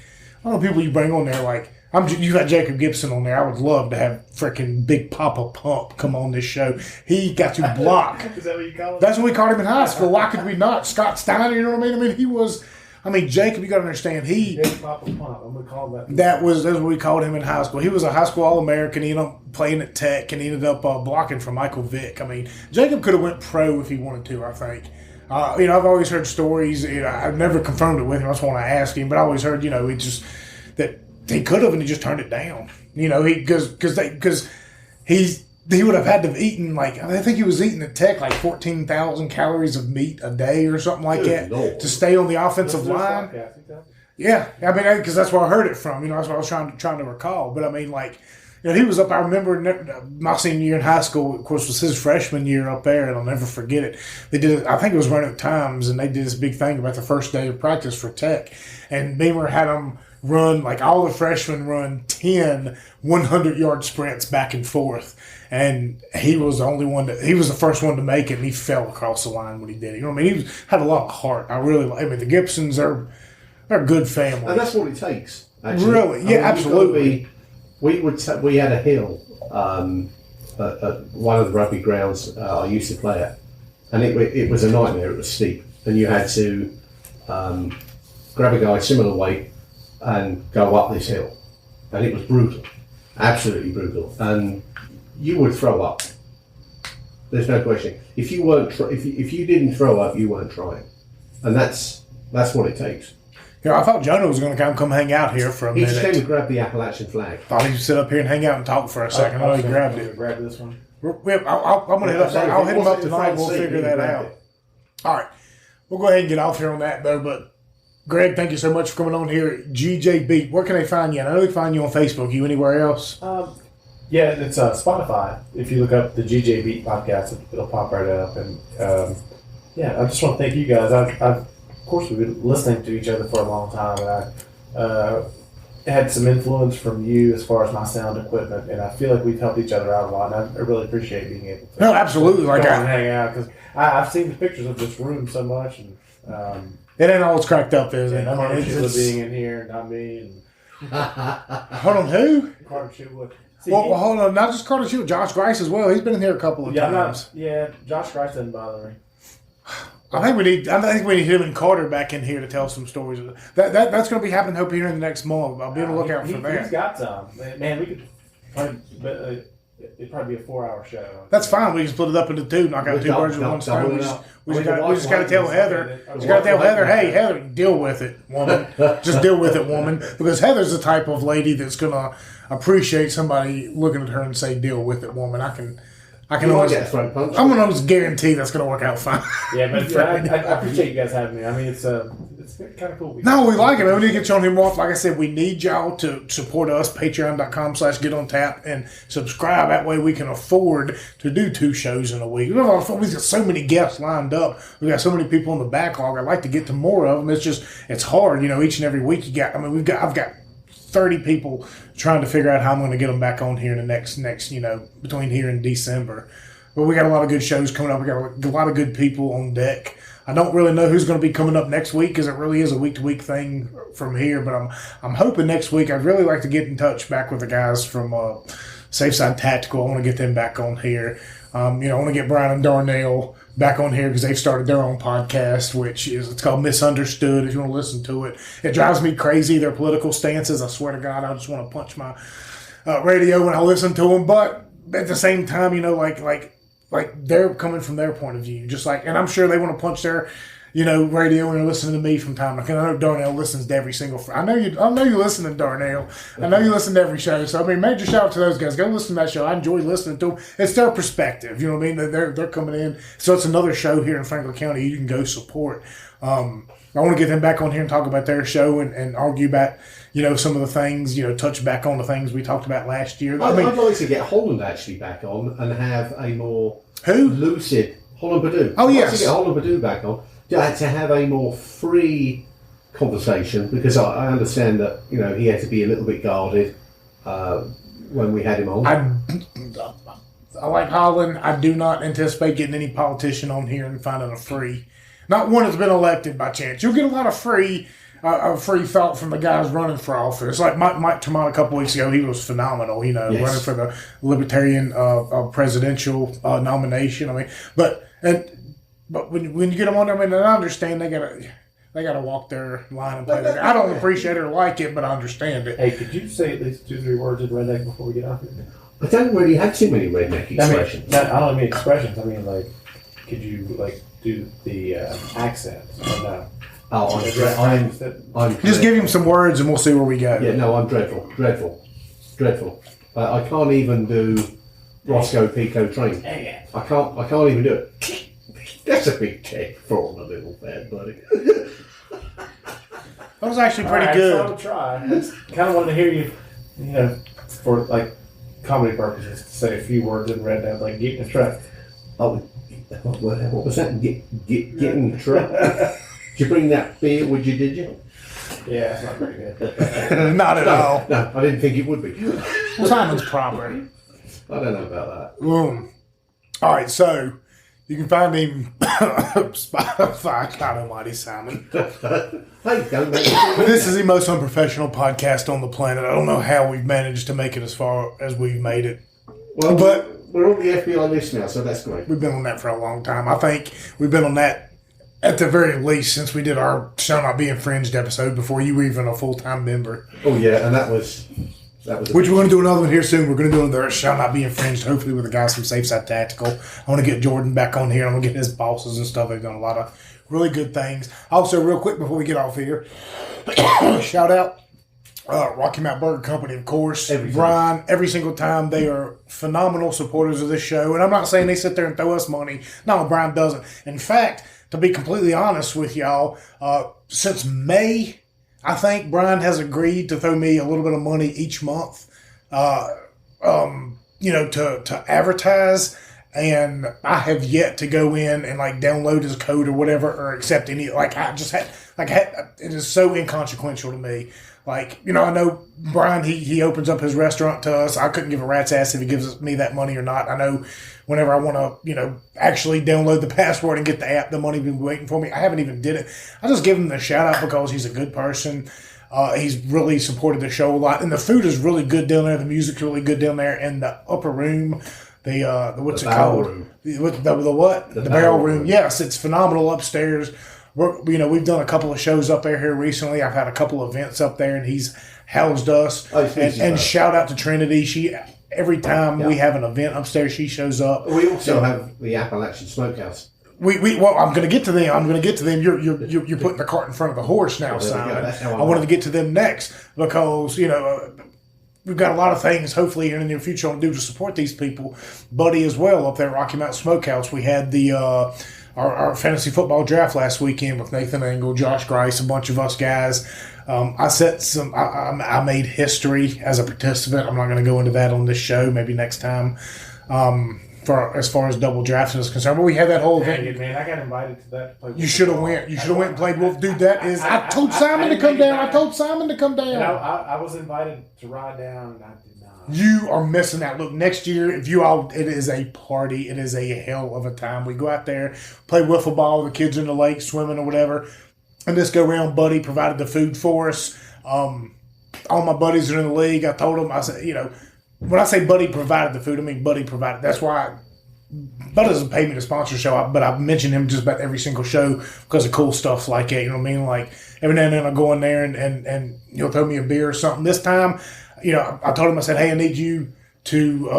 all the people you bring on there, like, you got Jacob Gibson on there. I would love to have freaking Big Papa Pump come on this show. He got to block. Is that what you call him? That's what we called him in high school. Why could we not? Scott Steiner, you know what I mean? Jacob, you got to understand, Big Papa Pump. I'm going to call him that. That's what we called him in high school. He was a high school All-American. He ended up playing at Tech, and he ended up blocking for Michael Vick. I mean, Jacob could have went pro if he wanted to, I think. I've always heard stories. I've never confirmed it with him. I just want to ask him, but I always heard, that he could have, and he just turned it down. Because he would have had to have eaten, I think he was eating at Tech 14,000 calories of meat a day or something like that to stay on the offensive line. Yeah, I mean, because that's where I heard it from. That's what I was trying to recall. But I mean, he was up. I remember my senior year in high school. Of course, was his freshman year up there, and I'll never forget it. They did. I think it was Running Times, and they did this big thing about the first day of practice for Tech. And Beamer had them run, like all the freshmen run 10 100-yard sprints back and forth. And he was the first one to make it, and he fell across the line when he did it. You know what I mean? He had a lot of heart. The Gibsons they're a good family. And that's what it takes, actually. Really? Yeah, absolutely. We had a hill at one of the rugby grounds I used to play at, and it was a nightmare. It was steep, and you had to grab a guy similar weight and go up this hill, and it was brutal, absolutely brutal, and you would throw up. There's no question. If you weren't, if you didn't throw up, you weren't trying, and that's what it takes. Yeah, I thought Jonah was going to come hang out here for a minute. He just came to grab the Appalachian flag. Thought he'd sit up here and hang out and talk for a second. I know he grabbed it. Grab this one. I'm going to hit up. I'll hit him up tonight. We'll figure that out. All right, we'll go ahead and get off here on that though. But Greg, thank you so much for coming on here. GJ Beat. Where can they find you? And I know they find you on Facebook. You anywhere else? Yeah, it's Spotify. If you look up the GJ Beat podcast, it'll pop right up. And I just want to thank you guys. Of course, we've been listening to each other for a long time, and I had some influence from you as far as my sound equipment, and I feel like we've helped each other out a lot, and I really appreciate being able to absolutely. hang out, because I've seen the pictures of this room so much, and it ain't all it's cracked up, is it? Carter Sheila being in here, not me, and hold on, who? Carter Sheila. Well, hold on, not just Carter Sheila, Josh Grice as well. He's been in here a couple of times. Josh Grice doesn't bother me. I think we need him and Carter back in here to tell some stories. That's going to be happening. Hope here in the next month. I'll be on the lookout for that. He's got some. Man, we could probably, it'd probably be a 4-hour show. That's fine. We can split it up into two. Knock out two birds with one stone. We just got to tell Heather. We got to tell Heather, hey Heather, deal with it, woman. Just deal with it, woman. Because Heather's the type of lady that's going to appreciate somebody looking at her and say, "Deal with it, woman." I can always get a throat punch. I'm gonna always guarantee that's gonna work out fine. Yeah, but I appreciate you guys having me. I mean, it's kind of cool. No, we like it, man. We need to get you on here more. Like I said, we need y'all to support us. Patreon.com/GetOnTap and subscribe. That way we can afford to do 2 shows in a week. We've got so many guests lined up. We've got so many people in the backlog. I'd like to get to more of them. It's hard, each and every week I've got 30 people trying to figure out how I'm going to get them back on here in the next, between here and December. But we got a lot of good shows coming up. We got a lot of good people on deck. I don't really know who's going to be coming up next week because it really is a week-to-week thing from here. But I'm hoping next week. I'd really like to get in touch back with the guys from Safe Side Tactical. I want to get them back on here. I want to get Brian and Darnell back on here because they've started their own podcast, it's called Misunderstood. If you want to listen to it, it drives me crazy. Their political stances. I swear to God, I just want to punch my radio when I listen to them. But at the same time, like they're coming from their point of view, just like, and I'm sure they want to punch their, radio when they're listening to me from time to time. I know Darnell listens to every single. I know you listen to Darnell. I know you listen to every show. So major shout out to those guys. Go listen to that show. I enjoy listening to them. It's their perspective. You know what I mean? They're coming in. So it's another show here in Franklin County. You can go support. I want to get them back on here and talk about their show and argue about some of the things. Touch back on the things we talked about last year. I'd like to get Holland actually back on and have a more lucid Holland Purdue. Oh yes, I'd like to get Holland Purdue back on. To have a more free conversation, because I understand that he had to be a little bit guarded when we had him on. I like Holland. I do not anticipate getting any politician on here and finding a free, not one that's been elected by chance. You'll get a lot of free thought from the guys running for office. Like Mike Tremont a couple weeks ago, he was phenomenal. Running for the Libertarian presidential nomination. But when you get them on there, I understand they gotta walk their line and play. I don't appreciate it or like it, but I understand it. Hey, could you say at least 2-3 words in redneck before we get off here? I don't really have too many redneck expressions. I don't mean expressions. I mean, could you do the accent? Or no? I'm just give him some words and we'll see where we go. Yeah, no, I'm dreadful. I can't even do Roscoe Pico Train. I can't even do it. That's a big check for my little bad buddy. That was actually pretty good. I'll try. I just kind of wanted to hear you, for comedy purposes, to say a few words in redneck, like get in the truck. Oh, what was that? Get in the truck. Did you bring that beer with you? Did you? Yeah, it's not very good. Not at all. No, I didn't think it would be. Well, Simon's proper. I don't know about that. All right, so you can find him Spotify. God almighty, Simon. Hey, don't make This is the most unprofessional podcast on the planet. I don't know how we've managed to make it as far as we've made it. Well, But- we're on the FBI list now, so that's great. We've been on that for a long time. I think we've been on that at the very least since we did our Shall Not Be Infringed episode before you were even a full-time member. Oh yeah, and that was Which we're going to do another one here soon. We're going to do another Shall Not Be Infringed, hopefully with the guys from Safe Side Tactical. I want to get Jordan back on here. I'm going to get his bosses and stuff. They've done a lot of really good things. Also, real quick before we get off here, shout out Rocky Mountain Burger Company, of course. Brian, every single time, they are phenomenal supporters of this show. And I'm not saying they sit there and throw us money. No, Brian doesn't. In fact, to be completely honest with y'all, since May, I think Brian has agreed to throw me a little bit of money each month, to advertise. And I have yet to go in and like download his code or whatever or accept any. It is so inconsequential to me. Like, I know Brian, he opens up his restaurant to us. I couldn't give a rat's ass if he gives me that money or not. I know whenever I want to, actually download the password and get the app, the money been waiting for me. I haven't even did it. I just give him the shout out because he's a good person. He's really supported the show a lot. And the food is really good down there. The music's really good down there. And the upper room, what's it called? The what? The barrel room. Yes, it's phenomenal upstairs. We've done a couple of shows up there here recently. I've had a couple of events up there, and he's housed us. And shout out to Trinity. She every time we have an event upstairs, she shows up. We also have the Appalachian Smokehouse. Well, I'm going to get to them. You're putting the cart in front of the horse now, Simon. I wanted to get to them next because we've got a lot of things, hopefully, in the near future, to do to support these people. Buddy as well up there at Rocky Mountain Smokehouse. We had our fantasy football draft last weekend with Nathan Engel, Josh Grice, a bunch of us guys. I made history as a participant. I'm not going to go into that on this show. Maybe next time. For as far as double drafting is concerned, but we had that whole event. Man, I got invited to that. You should have went. You should have went and played Wolf. Dude, that is. I told Simon to come down. I told Simon to come down. I was invited to ride down, and I did not. You are missing out. Look, next year, it is a party. It is a hell of a time. We go out there, play wiffle ball. The kids are in the lake swimming or whatever. And this go round, Buddy provided the food for us. All my buddies are in the league. I told them, I said, when I say Buddy provided the food, I mean Buddy provided. That's why Buddy doesn't pay me to sponsor the show, but I mention him just about every single show because of cool stuff like that. You know what I mean? Like every now and then I go in there and he'll throw me a beer or something. This time, I told him, I said, hey, I need you to,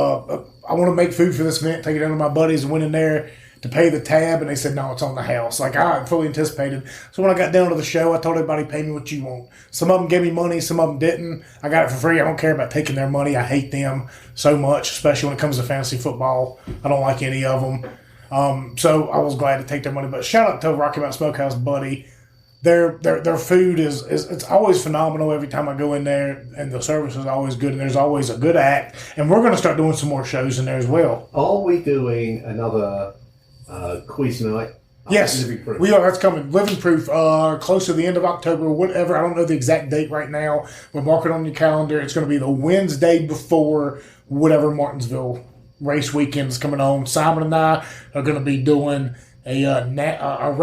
I want to make food for this event, take it down to my buddies, and went in there to pay the tab, and they said, no, it's on the house. Like, I fully anticipated. So when I got down to the show, I told everybody, pay me what you want. Some of them gave me money, some of them didn't. I got it for free. I don't care about taking their money. I hate them so much, especially when it comes to fantasy football. I don't like any of them. So I was glad to take their money. But shout out to Rocky Mountain Smokehouse, Buddy. Their food is it's always phenomenal every time I go in there, and the service is always good, and there's always a good act. And we're going to start doing some more shows in there as well. Are we doing another quiz night? Yes, we are. That's coming. Living Proof, close to the end of October, whatever. I don't know the exact date right now. But mark it on your calendar. It's going to be the Wednesday before whatever Martinsville race weekend is coming on. Simon and I are going to be doing a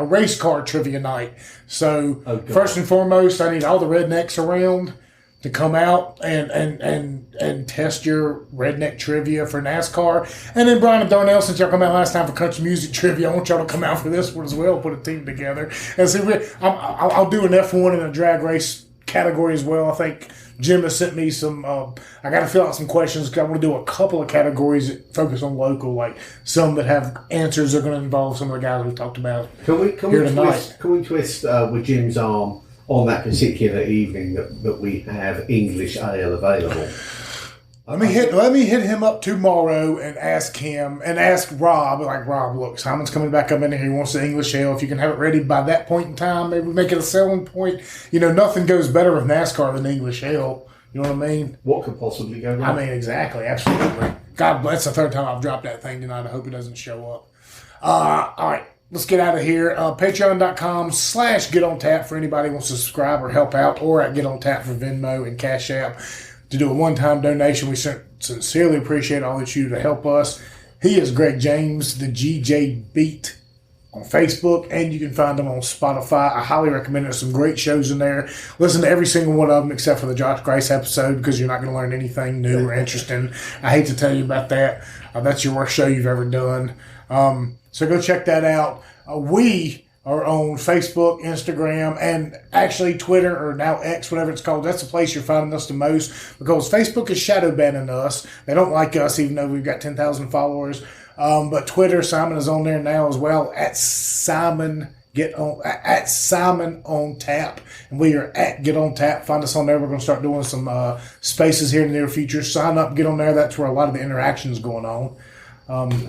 race car trivia night. So first and foremost, I need all the rednecks around to come out and test your redneck trivia for NASCAR. And then Brian and Darnell, since y'all come out last time for country music trivia, I want y'all to come out for this one as well, put a team together. And see, I'll do an F1 and a drag race category as well. I think Jim has sent me some, I got to fill out some questions because I want to do a couple of categories that focus on local, like some that have answers that are going to involve some of the guys we talked about Can we twist with Jim's arm on that particular evening that we have English ale available? Let me hit him up tomorrow and ask him and ask Rob. Like, Rob, look, Simon's coming back up in here. He wants the English ale. If you can have it ready by that point in time, maybe make it a selling point. Nothing goes better with NASCAR than English ale. You know what I mean? What could possibly go wrong? I mean, exactly, absolutely. God bless. The third time I've dropped that thing tonight. I hope it doesn't show up. All right. let's get out of here. Patreon.com/GetOnTap for anybody who wants to subscribe or help out, or at Get On Tap for Venmo and Cash App to do a one-time donation. We sincerely appreciate all that you do to help us. He is Greg James, the GJ Beat on Facebook, and you can find them on Spotify. I highly recommend it. There's some great shows in there. Listen to every single one of them except for the Josh Grice episode, because you're not going to learn anything new or interesting. I hate to tell you about that. That's your worst show you've ever done. So go check that out. We are on Facebook, Instagram, and actually Twitter, or now X, whatever it's called. That's the place you're finding us the most, because Facebook is shadow banning us. They don't like us, even though we've got 10,000 followers. But Twitter, Simon is on there now as well, at Simon on Tap, and we are at Get On Tap. Find us on there. We're going to start doing some spaces here in the near future. Sign up, get on there. That's where a lot of the interaction is going on.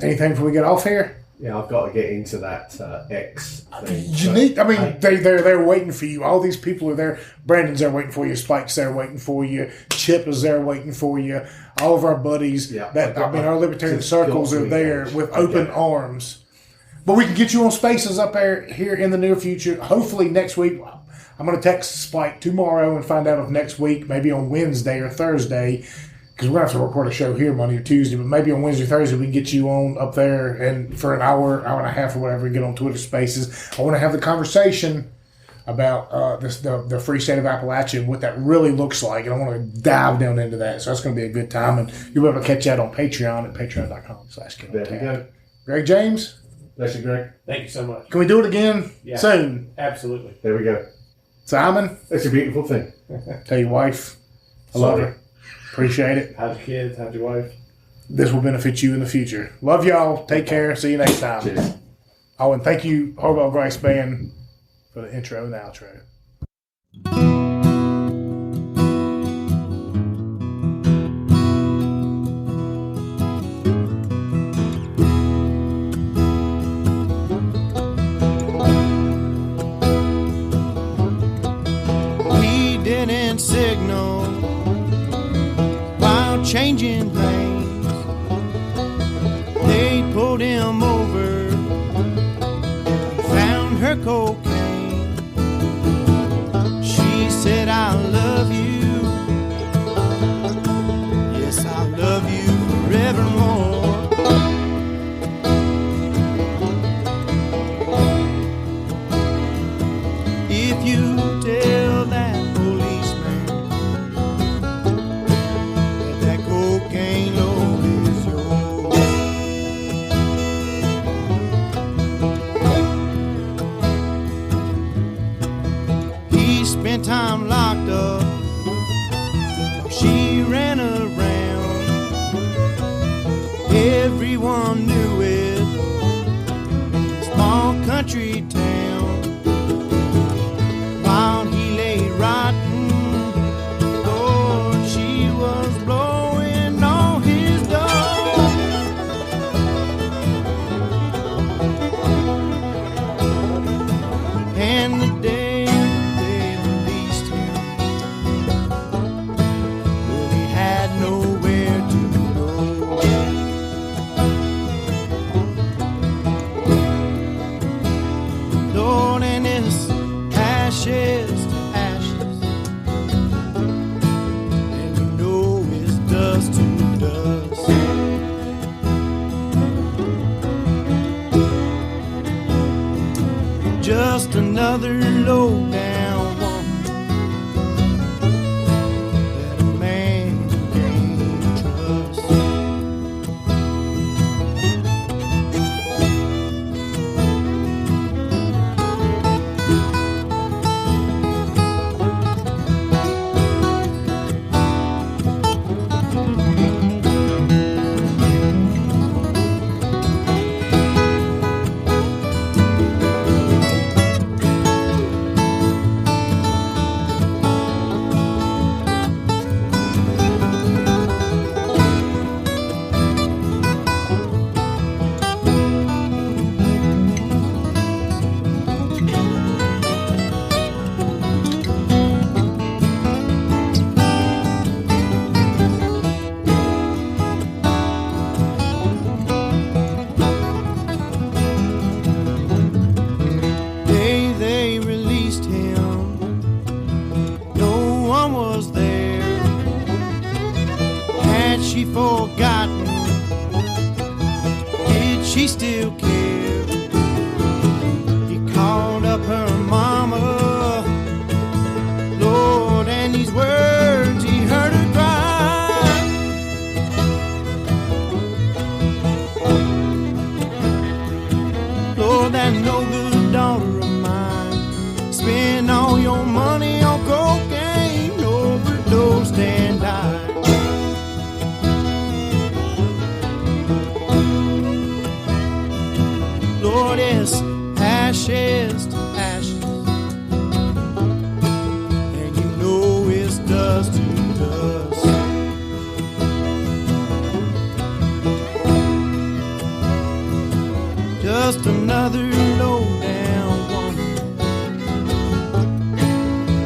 Anything before we get off here? Yeah, I've got to get into that X thing. They're waiting for you. All these people are there. Brandon's there waiting for you. Spike's there waiting for you. Chip is there waiting for you. All of our buddies. Yeah, our libertarian circles are there with open arms. But we can get you on spaces up there here in the near future. Hopefully next week. I'm going to text Spike tomorrow and find out if next week, maybe on Wednesday or Thursday, because we're going to have to record a show here Monday or Tuesday, but maybe on Wednesday or Thursday we can get you on up there and for an hour and a half or whatever, get on Twitter Spaces. I want to have the conversation about the Free State of Appalachia and what that really looks like, and I want to dive down into that. So that's going to be a good time, and you'll be able to catch that on Patreon at patreon.com/GetOnTap. There we go. Greg James. Bless you, Greg. Thank you so much. Can we do it again soon? Absolutely. There we go. Simon. It's a beautiful thing. Tell your wife I love her. Appreciate it. How's your kids? How's your wife? This will benefit you in the future. Love y'all. Take care. See you next time. Cheers. Oh, and thank you, Hobo Grice Band, for the intro and the outro. We didn't signal while changing lanes. They pulled him over, found her cocaine. She said, I love you. Yes, I love you forevermore. If you tell that policeman that cocaine load is yours, he spent time locked up while she ran around. Everyone knew it, small country town. While he lay rotten, Lord, she was blowing on his door. And the day they released him, well, he had nowhere to go. Lord, and his ashes to ashes, and you know it's dust to dust. Just another low down woman that a man can't trust. she still cared. He called up her mama, Lord, and these words he heard her cry. Lord, that no good daughter of mine spend all your money on cocaine, overdosed and died. Lord, it's ashes to ashes, and you know it's dust to dust. Just another low down woman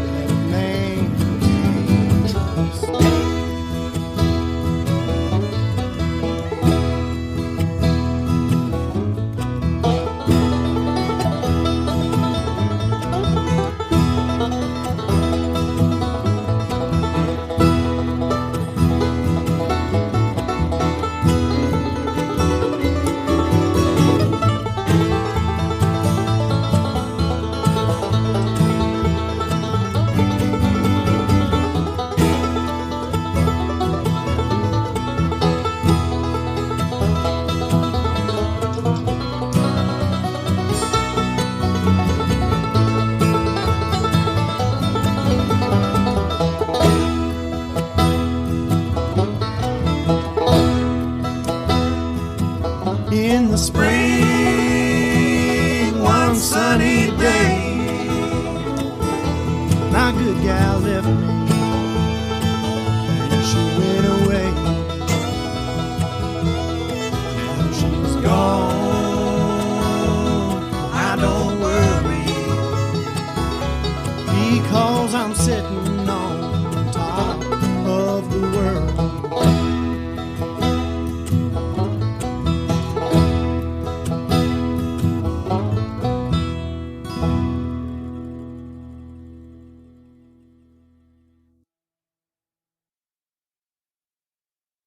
that a man can't trust. In the spring, one sunny day, my good gal left me.